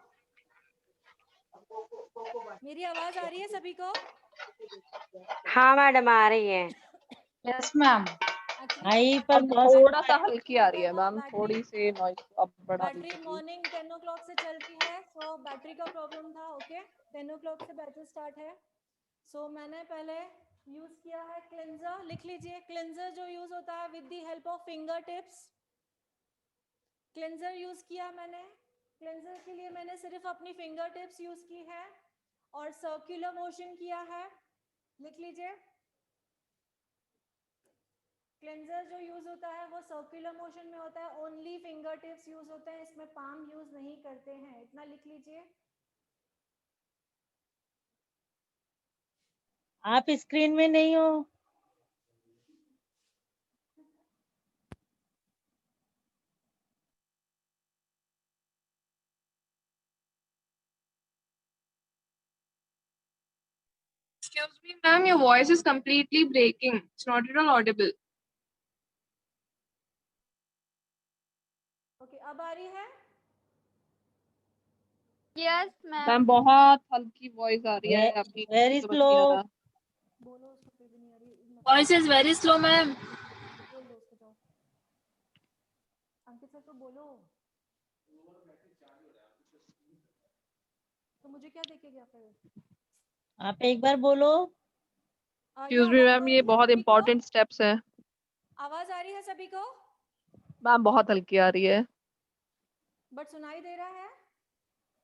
मेरी आवाज आ रही है सभी को? हाँ मैडम आ रही है। Yes ma'am. आई पर थोड़ा सा हल्की आ रही है मैम, थोड़ी सी नॉइज अब बढ़ा बैटरी दीजिए। मॉर्निंग 10 o'clock से चलती है, सो बैटरी का प्रॉब्लम था। ओके 10 o'clock से बैटरी स्टार्ट है। सो मैंने पहले यूज किया है क्लेंजर, लिख लीजिए। क्लेंजर जो यूज होता है with the help of finger tips, cleanser use किया मैंने। क्लेंजर के लिए मैंने सिर्फ अपनी फिंगर टिप्स यूज की है और सर्कुलर मोशन किया है, लिख लीजिए। क्लेंजर जो यूज होता है वो सर्कुलर मोशन में होता है, ओनली फिंगर टिप्स यूज होते हैं, इसमें पाम यूज नहीं करते हैं, इतना लिख लीजिए। आप स्क्रीन में नहीं हो। Excuse me, ma'am, your voice is completely breaking. It's not at all audible. Okay अब आ रही है? Yes ma'am. मैम बहुत हल्की वॉइस आ रही है आपकी, वेरी समझ नहीं आ स्लो। रहा। बोलो उसको, फिर भी नहीं आ रही। Voice is very slow, ma'am. बोल दो उसको, जाओ अंकित सर को बोलो। तो मुझे क्या देखेगा फिर? आप एक बार बोलो। एक्सक्यूज मी मैम, ये बहुत इंपॉर्टेंट स्टेप्स है। आवाज आ रही है सभी को? मैम बहुत हल्की आ रही है, बट सुनाई दे रहा है?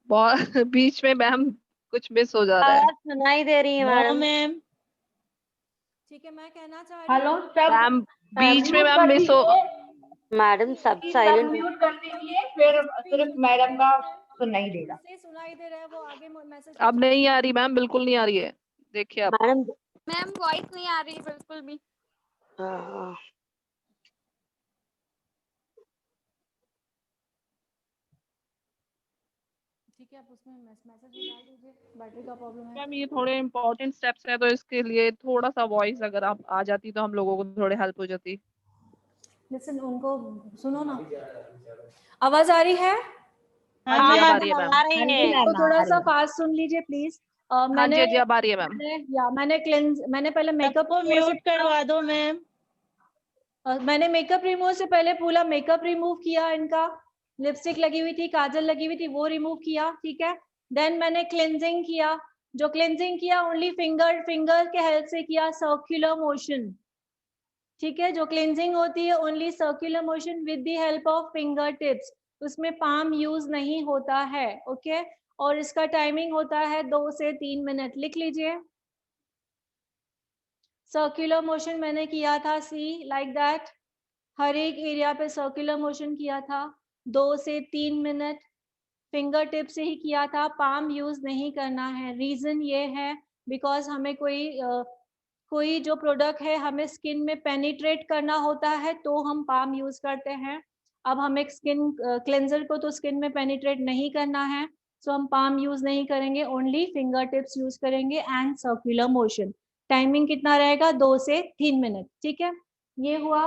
बहुत बीच में मैम कुछ मिस हो जा रहा है। आवाज सुनाई दे रही है मैडम। मैम। ठीक है, मैं कहना चाह रही हेलो हूँ सब मैम बीच में म्यूट मैम कर मिस हो। दीजिए, मैडम सब प्लीज सब साइलेंट। म्यूट कर दीजिए, फिर सिर्फ मैडम का सुनाई देगा। जिसे सुनाई दे रहा है वो आगे मैसेज। अब नहीं आ रही मैम, बिल्कुल नहीं आ रही है, देखिए आप। मैडम मैम वॉइस नहीं आ रही बिल्कुल भी। हाँ ठीक है, आप उसमें मैसेज भी डाल दीजिए, बैटरी का प्रॉब्लम है। मैम ये थोड़े इंपॉर्टेंट स्टेप्स हैं, तो इसके लिए थोड़ा सा वॉइस अगर आप आ जाती तो हम लोगों को थोड़े हेल्प हो जाती। लिसन, उनको सुनो ना। आवाज आ रही है? हाँ जी अब आ रही है मैम। आ रही है। तो थोड़ा सा फास्ट सुन लीजिए प्लीज। हाँ मैंने जी अब आ रही है मैम। मैंने पहले मेकअप सबको म्यूट करवा दो मैम। मैंने मेकअप रिमूव से पहले पूरा मेकअप रिमूव किया, इनका लिपस्टिक लगी हुई थी, काजल लगी हुई थी, वो रिमूव किया। ठीक है, देन मैंने क्लेंजिंग किया। जो क्लेंजिंग किया ओनली फिंगर के हेल्प से किया, सर्कुलर मोशन। ठीक है, जो क्लेंजिंग होती है only circular motion with the help of finger tips, उसमें पाम यूज नहीं होता है। ओके, और इसका टाइमिंग होता है 2 से 3 मिनट, लिख लीजिए। सर्कुलर मोशन मैंने किया था, सी लाइक दैट, हर एक एरिया पे सर्कुलर मोशन किया था, 2 से 3 मिनट, फिंगर टिप से ही किया था, पाम यूज नहीं करना है। रीजन ये है बिकॉज हमें कोई जो प्रोडक्ट है हमें स्किन में पेनिट्रेट करना होता है तो हम पाम यूज करते हैं। अब हमें स्किन क्लेंजर को तो स्किन में पेनिट्रेट नहीं करना है, सो हम पाम यूज नहीं करेंगे, ओनली फिंगर टिप्स यूज करेंगे एंड सर्कुलर मोशन। टाइमिंग कितना रहेगा? 2 से 3 मिनट। ठीक है, ये हुआ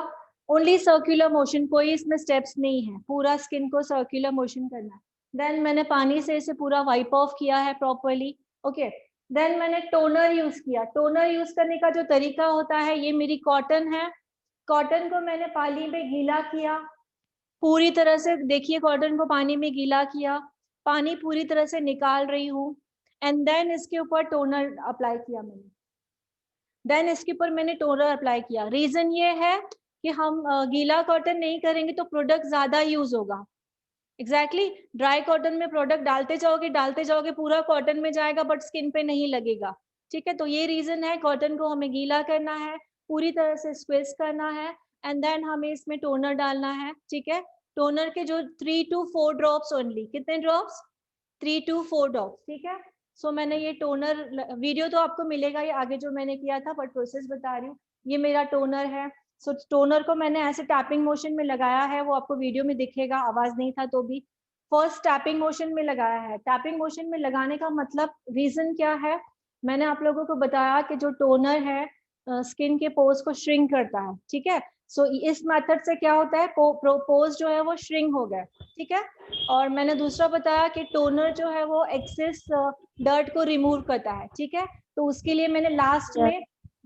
ओनली सर्कुलर मोशन, कोई इसमें स्टेप्स नहीं है, पूरा स्किन को सर्कुलर मोशन करना है। देन मैंने पानी से इसे पूरा वाइप ऑफ किया है प्रॉपरली। ओके, देन मैंने टोनर यूज किया। टोनर यूज करने का जो तरीका होता है, ये मेरी कॉटन है, कॉटन को मैंने पानी में गीला किया पूरी तरह से। देखिए कॉटन को पानी में गीला किया, पानी पूरी तरह से निकाल रही हूँ, एंड देन इसके ऊपर टोनर अप्लाई किया मैंने। देन इसके ऊपर मैंने टोनर अप्लाई किया। रीजन ये है कि हम गीला कॉटन नहीं करेंगे तो प्रोडक्ट ज्यादा यूज होगा। एग्जैक्टली ड्राई कॉटन में प्रोडक्ट डालते जाओगे पूरा कॉटन में जाएगा बट स्किन पे नहीं लगेगा। ठीक है, तो ये रीजन है, कॉटन को हमें गीला करना है, पूरी तरह से स्क्विज करना है, एंड देन हमें इसमें टोनर डालना है। ठीक है, टोनर के जो 3 to 4 ड्रॉप्स ओनली, कितने ड्रॉप्स? 3 to 4 drops. ठीक है, सो मैंने ये टोनर, वीडियो तो आपको मिलेगा ये आगे जो मैंने किया था, बट प्रोसेस बता रही हूँ। ये मेरा टोनर है। सो टोनर को मैंने ऐसे टैपिंग मोशन में लगाया है, वो आपको वीडियो में दिखेगा, आवाज नहीं था तो भी। फर्स्ट टैपिंग मोशन में लगाया है। टैपिंग मोशन में लगाने का मतलब रीजन क्या है, मैंने आप लोगों को बताया कि जो टोनर है स्किन के पोर्स को श्रिंक करता है, ठीक है। सो इस मेथड से क्या होता है, पोर्स जो है वो श्रिंक हो गए, ठीक है। और मैंने दूसरा बताया कि टोनर जो है वो एक्सेस डर्ट को रिमूव करता है, ठीक है। तो उसके लिए मैंने लास्ट में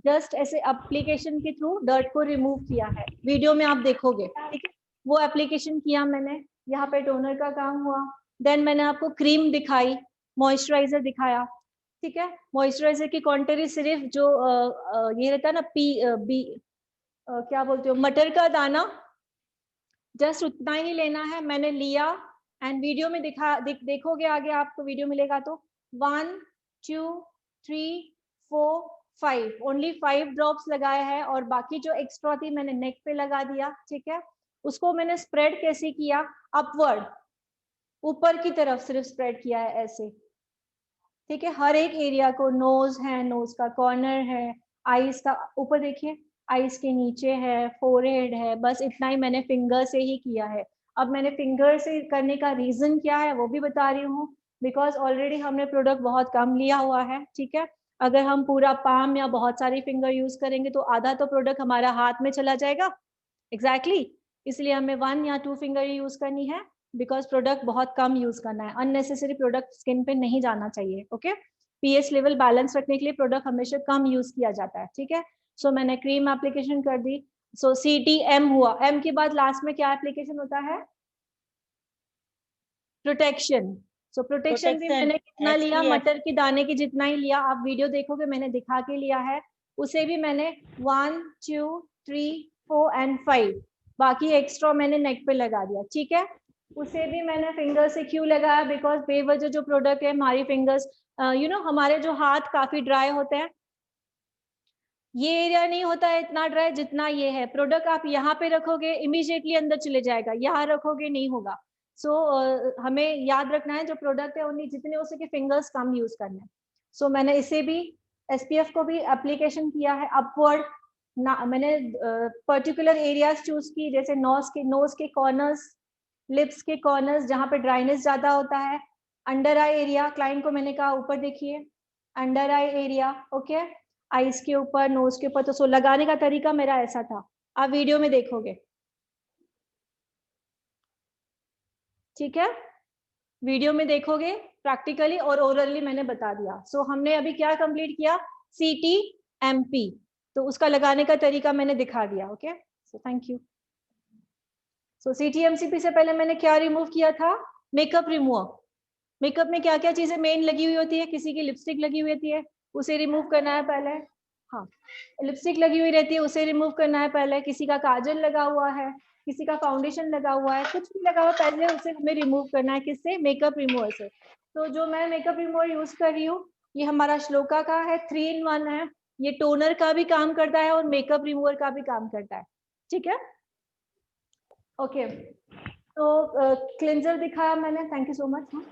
जस्ट ऐसे एप्लीकेशन के थ्रू डर्ट को रिमूव किया है, वीडियो में आप देखोगे, ठीक है। वो एप्लीकेशन किया मैंने, यहाँ पे टोनर का काम हुआ। देन मैंने आपको क्रीम दिखाई, मॉइस्चराइजर दिखाया, ठीक है। मॉइस्चराइजर की क्वांटिटी सिर्फ जो ये रहता है ना क्या बोलते हो, मटर का दाना, जस्ट उतना ही लेना है। मैंने लिया एंड वीडियो में देखोगे आगे आपको वीडियो मिलेगा तो 1 2 3 4 5 ओनली 5 ड्रॉप्स लगाए हैं और बाकी जो एक्स्ट्रा थी मैंने नेक पे लगा दिया, ठीक है। उसको मैंने स्प्रेड कैसे किया, अपवर्ड, ऊपर की तरफ सिर्फ स्प्रेड किया है ऐसे, ठीक है। हर एक एरिया को, नोज है, नोज का कॉर्नर है, आईज का ऊपर देखिए, आईज के नीचे है, फोरहेड है, बस इतना ही मैंने फिंगर से ही किया है। अब मैंने फिंगर से करने का रीजन क्या है वो भी बता रही हूँ, बिकॉज ऑलरेडी हमने प्रोडक्ट बहुत कम लिया हुआ है, ठीक है। अगर हम पूरा पाम या बहुत सारी फिंगर यूज करेंगे तो आधा तो प्रोडक्ट हमारा हाथ में चला जाएगा, एग्जैक्टली इसलिए हमें 1 या 2 फिंगर यूज करनी है, बिकॉज प्रोडक्ट बहुत कम यूज करना है, अननेसेसरी प्रोडक्ट स्किन पे नहीं जाना चाहिए, ओके। पीएच लेवल बैलेंस रखने के लिए प्रोडक्ट हमेशा कम यूज किया जाता है, ठीक है। सो मैंने क्रीम एप्लीकेशन कर दी। सो CTM हुआ, M के बाद लास्ट में क्या एप्लीकेशन होता है, प्रोटेक्शन। सो प्रोटेक्शन भी मैंने कितना लिया, मटर के दाने की जितना ही लिया, आप वीडियो देखोगे मैंने दिखा के लिया है, उसे भी मैंने 1 2 3 4 एंड 5, बाकी एक्स्ट्रा मैंने नेक पे लगा दिया, ठीक है। उसे भी मैंने फिंगर से क्यों लगाया, बिकॉज बेवजह जो प्रोडक्ट है हमारी फिंगर्स हमारे जो हाथ काफी ड्राई होते हैं, ये एरिया नहीं होता है इतना ड्राई जितना ये है। प्रोडक्ट आप यहाँ पे रखोगे इमीडिएटली अंदर चले जाएगा, यहाँ रखोगे नहीं होगा। सो हमें याद रखना है जो प्रोडक्ट है उन्हें जितने हो सके फिंगर्स कम यूज करने हैं। सो मैंने इसे भी SPF को भी एप्लीकेशन किया है अपवर्ड मैंने पर्टिकुलर एरियाज चूज की, जैसे नोज के कॉर्नर्स, लिप्स के कॉर्नर्स जहाँ पे ड्राइनेस ज्यादा होता है, अंडर आई एरिया, क्लाइंट को मैंने कहा ऊपर देखिए under eye area, okay, eyes के ऊपर, नोज के ऊपर। तो सो लगाने का तरीका मेरा ऐसा था, आप वीडियो में देखोगे, ठीक है, वीडियो में देखोगे प्रैक्टिकली और ओरली मैंने बता दिया। सो हमने अभी क्या कंप्लीट किया, CTMP, तो उसका लगाने का तरीका मैंने दिखा दिया, okay. So thank you. So CTMCP से पहले मैंने क्या रिमूव किया था, मेकअप रिमूवर। मेकअप में क्या क्या चीजें मेन लगी हुई होती है, किसी की लिपस्टिक लगी हुई होती है उसे रिमूव करना है पहले, हाँ लिपस्टिक लगी हुई रहती है उसे रिमूव करना है पहले, किसी का काजल लगा हुआ है, किसी का फाउंडेशन लगा हुआ है, कुछ भी लगा हुआ पहले उसे हमें रिमूव करना है, किससे, मेकअप रिमूवर से। तो जो मैं मेकअप रिमूवर यूज कर रही हूँ ये हमारा श्लोका का है, 3-in-1 है, ये टोनर का भी काम करता है और मेकअप रिमूवर का भी काम करता है, ठीक है, ओके। तो क्लिंजर दिखाया मैंने, thank you so much,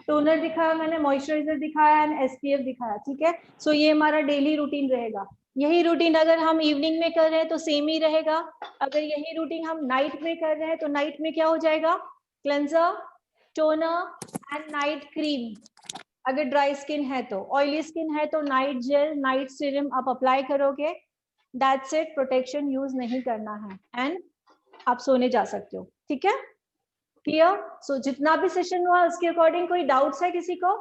toner दिखाया मैंने, मॉइस्चराइजर दिखाया एंड SPF दिखाया, ठीक है। सो ये हमारा डेली रूटीन रहेगा। यही रूटीन अगर हम इवनिंग में कर रहे हैं तो सेम ही रहेगा, अगर यही रूटीन हम नाइट में कर रहे हैं तो नाइट में क्या हो जाएगा, cleanser, toner and night cream. अगर ड्राई स्किन है तो, ऑयली स्किन है तो नाइट जेल, नाइट सीरम आप अप्लाई करोगे, दैट्स इट, प्रोटेक्शन यूज नहीं करना है एंड आप सोने जा सकते हो, ठीक है, क्लियर। सो जितना भी सेशन हुआ उसके अकॉर्डिंग कोई डाउट्स है किसी को?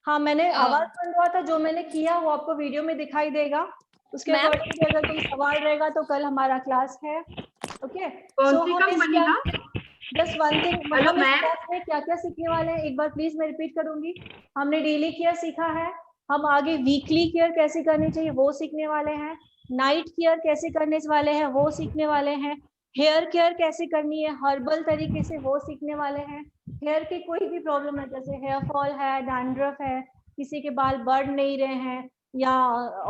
हाँ मैंने आवाज बंद हुआ था, जो मैंने किया वो आपको वीडियो में दिखाई देगा, उसके अकॉर्डिंग अगर कोई सवाल रहेगा तो कल हमारा क्लास है, ओके। जस्ट वन थिंग, मतलब इस क्लास में क्या क्या सीखने वाले हैं एक बार प्लीज मैं रिपीट करूंगी। हमने डेली केयर सीखा है, हम आगे वीकली केयर कैसे करनी चाहिए वो सीखने वाले हैं, नाइट केयर कैसे करने वाले हैं वो सीखने वाले हैं, हेयर केयर कैसे करनी है हर्बल तरीके से वो सीखने वाले हैं। हेयर की कोई भी प्रॉब्लम है, जैसे हेयर फॉल है, डैंड्रफ है, किसी के बाल बढ़ नहीं रहे हैं या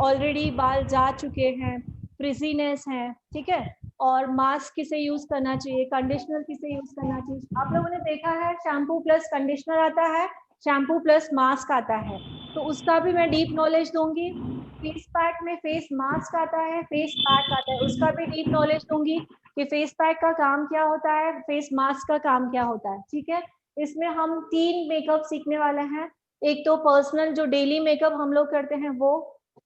ऑलरेडी बाल जा चुके हैं, फ्रिजीनेस है, ठीक है, और मास्क किसे यूज करना चाहिए, कंडीशनर किसे यूज करना चाहिए। आप लोगों ने देखा है शैम्पू प्लस कंडीशनर आता है, शैम्पू प्लस मास्क आता है, तो उसका भी मैं डीप नॉलेज दूंगी। फेस पैक में फेस मास्क आता है, फेस पैक आता है, उसका भी डीप नॉलेज दूंगी कि फेस पैक का काम क्या होता है, फेस मास्क का काम क्या होता है, ठीक है। इसमें हम 3 मेकअप सीखने वाले हैं। एक तो पर्सनल जो डेली मेकअप हम लोग करते हैं वो,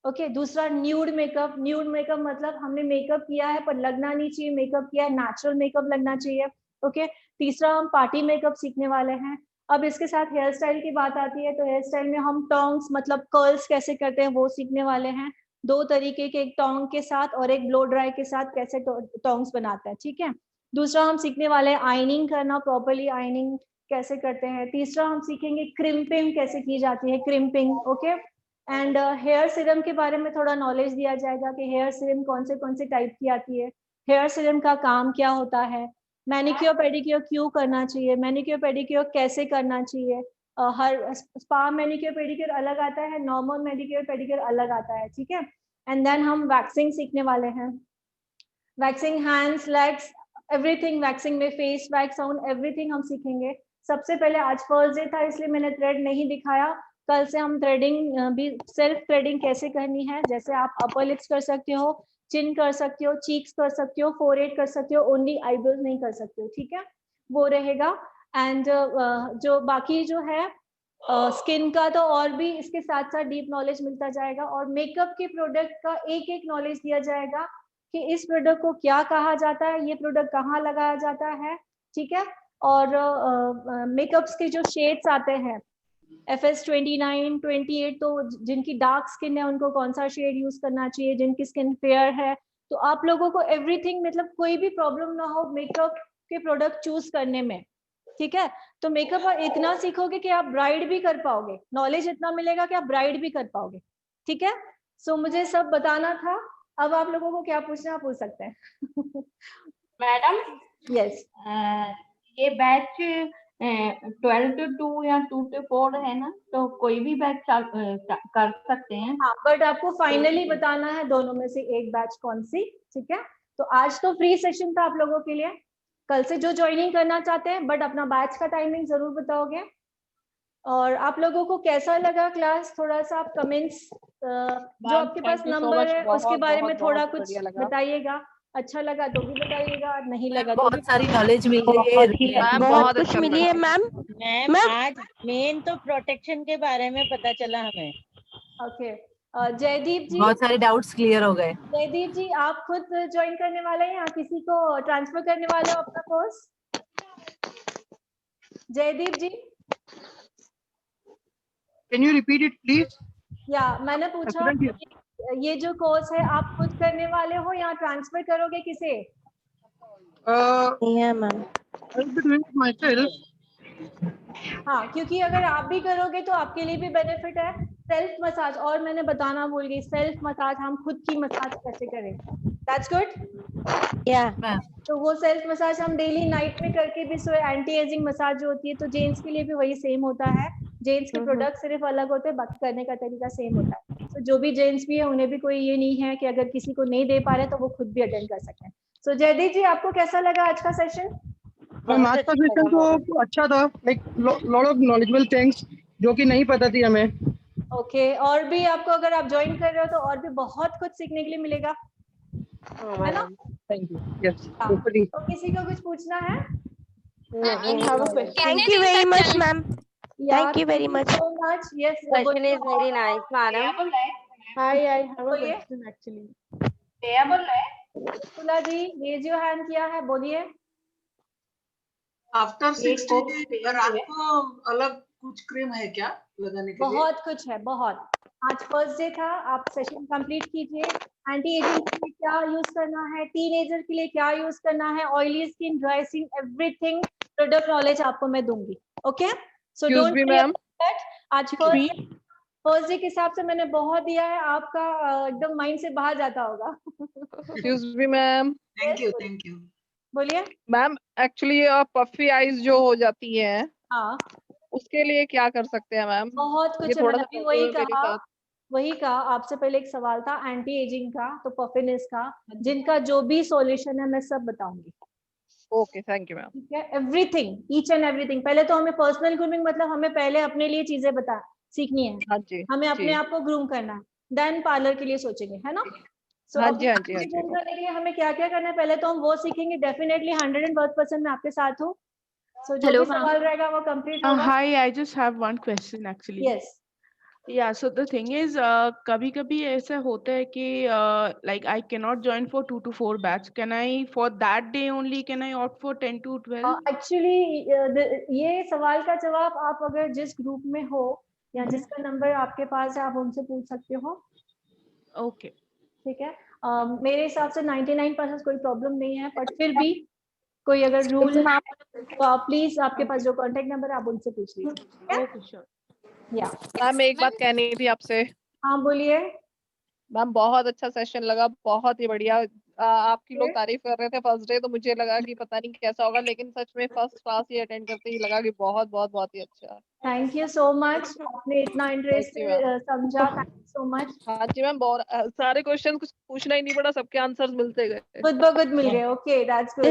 ओके। दूसरा न्यूड मेकअप। न्यूड मेकअप मतलब हमने मेकअप किया है पर लगना नहीं चाहिए, मेकअप किया है नेचुरल मेकअप लगना चाहिए, ओके। तीसरा हम पार्टी मेकअप सीखने वाले हैं। अब इसके साथ हेयर स्टाइल की बात आती है तो हेयर स्टाइल में हम टोंग्स मतलब कर्ल्स कैसे करते हैं वो सीखने वाले हैं। 2 तरीके के, एक टोंग के साथ और एक ब्लो ड्राई के साथ कैसे टोंग्स बनाते हैं, ठीक है। दूसरा हम सीखने वाले हैं आयनिंग करना, प्रॉपर्ली आयनिंग कैसे करते हैं। तीसरा हम सीखेंगे क्रिम्पिंग कैसे की जाती है, crimping, okay. And hair serum के बारे में थोड़ा नॉलेज दिया जाएगा कि हेयर सीरम कौन से टाइप की आती है, हेयर सीरम का काम क्या होता है, मैनिक्योर पेडिक्योर क्यों करना चाहिए, मैनिक्योर पेडिक्योर कैसे करना चाहिए। हर स्पा मैनिक्योर पेडिक्योर अलग आता है, नॉर्मल मैनिक्योर पेडिक्योर अलग आता है, ठीक है। एंड देन हम वैक्सिंग सीखने वाले हैं, waxing hands, legs, everything waxing में, फेस वैक्स, साउंड, एवरीथिंग हम सीखेंगे। सबसे पहले आज फर्स्ट डे था इसलिए मैंने थ्रेड नहीं दिखाया, कल से हम थ्रेडिंग भी, सेल्फ थ्रेडिंग कैसे करनी है, जैसे आप अपर लिप्स कर सकते हो, चिन कर सकते हो, चीक्स कर सकते हो, फोरहेड कर सकते हो, ओनली आईब्रोज नहीं कर सकते हो, ठीक है, वो रहेगा। एंड जो बाकी जो है स्किन का तो और भी इसके साथ साथ डीप नॉलेज मिलता जाएगा, और मेकअप के प्रोडक्ट का एक एक नॉलेज दिया जाएगा कि इस प्रोडक्ट को क्या कहा जाता है, ये प्रोडक्ट कहाँ लगाया जाता है, ठीक है। और मेकअप्स के जो शेड्स आते हैं FS 29, 28, तो जिनकी डार्क स्किन है उनको कौन सा शेड यूज करना चाहिए, जिनकी स्किन फेयर है, तो आप लोगों को एवरीथिंग मतलब कोई भी प्रॉब्लम ना हो मेकअप के प्रोडक्ट चूज करने में, ठीक है। तो मेकअप इतना सीखोगे कि आप ब्राइड भी कर पाओगे, नॉलेज इतना मिलेगा कि आप ब्राइड भी कर पाओगे, ठीक है। सो मुझे सब बताना था, अब आप लोगों को क्या पूछना आप पूछ सकते हैं। मैडम, यस, ये बैच 12 to 2 या 2 to 4 है ना, तो कोई भी बैच कर सकते हैं। हाँ, बट आपको फाइनली बताना है दोनों में से एक बैच कौन सी, ठीक है। तो आज तो फ्री सेशन था आप लोगों के लिए, कल से जो ज्वाइनिंग करना चाहते हैं बट अपना बैच का टाइमिंग जरूर बताओगे। और आप लोगों को कैसा लगा क्लास, थोड़ा सा आप कमेंट्स जो आपके पास नंबर है उसके बारे में थोड़ा कुछ बताइएगा, अच्छा लगा तो भी बताइएगा, नहीं लगा तो बहुत सारी नॉलेज मिली है, बहुत कुछ मिली है मैम। मैम आज मेन तो प्रोटेक्शन के बारे में पता चला हमें। ओके, जयदीप जी, बहुत सारे डाउट्स क्लियर हो गए। जयदीप जी आप खुद ज्वाइन करने वाले हैं या किसी को ट्रांसफर करने वाले हो अपना course? Jaideep ji, can you repeat it please? या मैंने पूछा ये जो कोर्स है आप खुद करने वाले हो या ट्रांसफर करोगे किसे? हाँ, क्योंकि अगर आप भी करोगे तो आपके लिए भी बेनिफिट है। सेल्फ मसाज, और मैंने बताना भूल गई, सेल्फ मसाज हम खुद की मसाज कैसे करें, दैट्स गुड या। तो वो सेल्फ मसाज हम डेली नाइट में करके भी सोए, एंटी एजिंग मसाज जो होती है, तो जेंट्स के लिए भी वही सेम होता है, जेंट्स के प्रोडक्ट सिर्फ अलग होते हैं, बाकी करने का तरीका सेम होता है। तो जो भी जेंट्स भी है उन्हें भी कोई ये नहीं है कि अगर किसी को नहीं दे पा रहे तो वो खुद भी अटेंड कर सकते हैं। सो जयदीप जी आपको कैसा लगा आज का सेशन? आज का सेशन तो अच्छा था, like lot of knowledgeable things जो कि नहीं पता थी हमें। ओके, और भी आपको अगर आप ज्वाइन कर रहे हो तो और भी बहुत कुछ सीखने के लिए मिलेगा, है ना? Thank you. Yes, hopefully. तो किसी को कुछ पूछना है? Thank you very much, ma'am. Thank you very much. So much. Yes, Question is very nice, madam. Hi, I have a question actually. क्या बोल रहे हैं? तुला जी रेज योर हैंड किया है, बोलिए। आफ्टर 60 रात को अलग कुछ क्रीम है क्या लगाने के लिए? बहुत कुछ है, बहुत। आज फर्स्ट डे था, आप सेशन कंप्लीट कीजिए। एंटी एजिंग के लिए क्या यूज करना है, टीनेजर के लिए क्या यूज करना है, oily skin, dry skin, everything product knowledge आपको मैं दूंगी, ओके। सो डोंट आज फर्स्ट डे के हिसाब से मैंने बहुत दिया है, आपका एकदम माइंड से बाहर जाता होगा। Excuse me ma'am. Thank you, thank you. बोलिए मैम, एक्चुअली पफी आईज जो हो जाती है, हाँ, उसके लिए क्या कर सकते हैं मैम? बहुत कुछ है, मैंने अभी वही कहा आपसे पहले एक सवाल था एंटी एजिंग का, तो पफिनेस का, जिनका जो भी सॉल्यूशन है मैं सब बताऊंगी। Okay, thank you ma'am. ठीक है, एवरीथिंग, ईच एंड एवरीथिंग। पहले तो हमें पर्सनल ग्रूमिंग मतलब हमें पहले अपने लिए चीजें सीखनी है। हाँ जी, हमें अपने आप को ग्रूम करना है, देन पार्लर के लिए सोचेंगे, है ना? So, हाँ जी, हाँ जी, ग्रूम करने के लिए हमें क्या क्या करना है, पहले तो हम वो सीखेंगे। डेफिनेटली 101% मैं आपके साथ हूँ। So जो भी सवाल रहेगा वो कंप्लीट होगा. Hi, I just have one question actually. Yes. Yeah, so the thing is, कभी कभी ऐसा होता है कि like I cannot join for 2 to 4 batch. Can I for that day only can I opt for 10 to 12? Actually ये सवाल का जवाब आप अगर जिस ग्रुप में हो या जिसका नंबर आपके पास है आप उनसे पूछ सकते हो. Okay. ठीक है. मेरे हिसाब से 99% कोई प्रॉब्लम नहीं है, बट फिर भी कोई अगर रूल तो आप प्लीज आपके पास जो कांटेक्ट नंबर है आप उनसे पूछ लीजिए. Okay, sure. या मैम एक बात कहनी थी आपसे. हाँ बोलिए. मैम बहुत अच्छा सेशन लगा, बहुत ही बढ़िया. आपकी लोग तारीफ कर रहे थे फर्स्ट डे, तो मुझे लगा कि पता नहीं कैसा होगा, लेकिन सच में फर्स्ट क्लास ही अटेंड करते ही लगा कि बहुत बहुत बहुत ही अच्छा. Thank you so much. आपने इतना इंटरेस्ट समझा. Thank you so much. हाँ जी मैम, बहुत सारे क्वेश्चन कुछ पूछना ही नहीं पड़ा, सबके आंसर्स मिलते गए. खुद ब खुद मिल गए. Okay, that's good.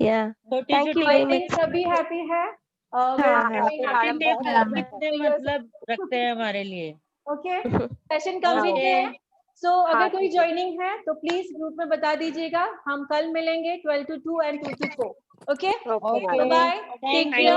Yeah. Thank you very much. सभी हैप्पी है. कितने मतलब रखते हैं हमारे लिए. ओके, सेशन कंप्लीट है. सो अगर कोई ज्वाइनिंग है तो प्लीज ग्रुप में बता दीजिएगा. हम कल मिलेंगे 12 to 2 and 2 to 4. Okay, bye. Take care.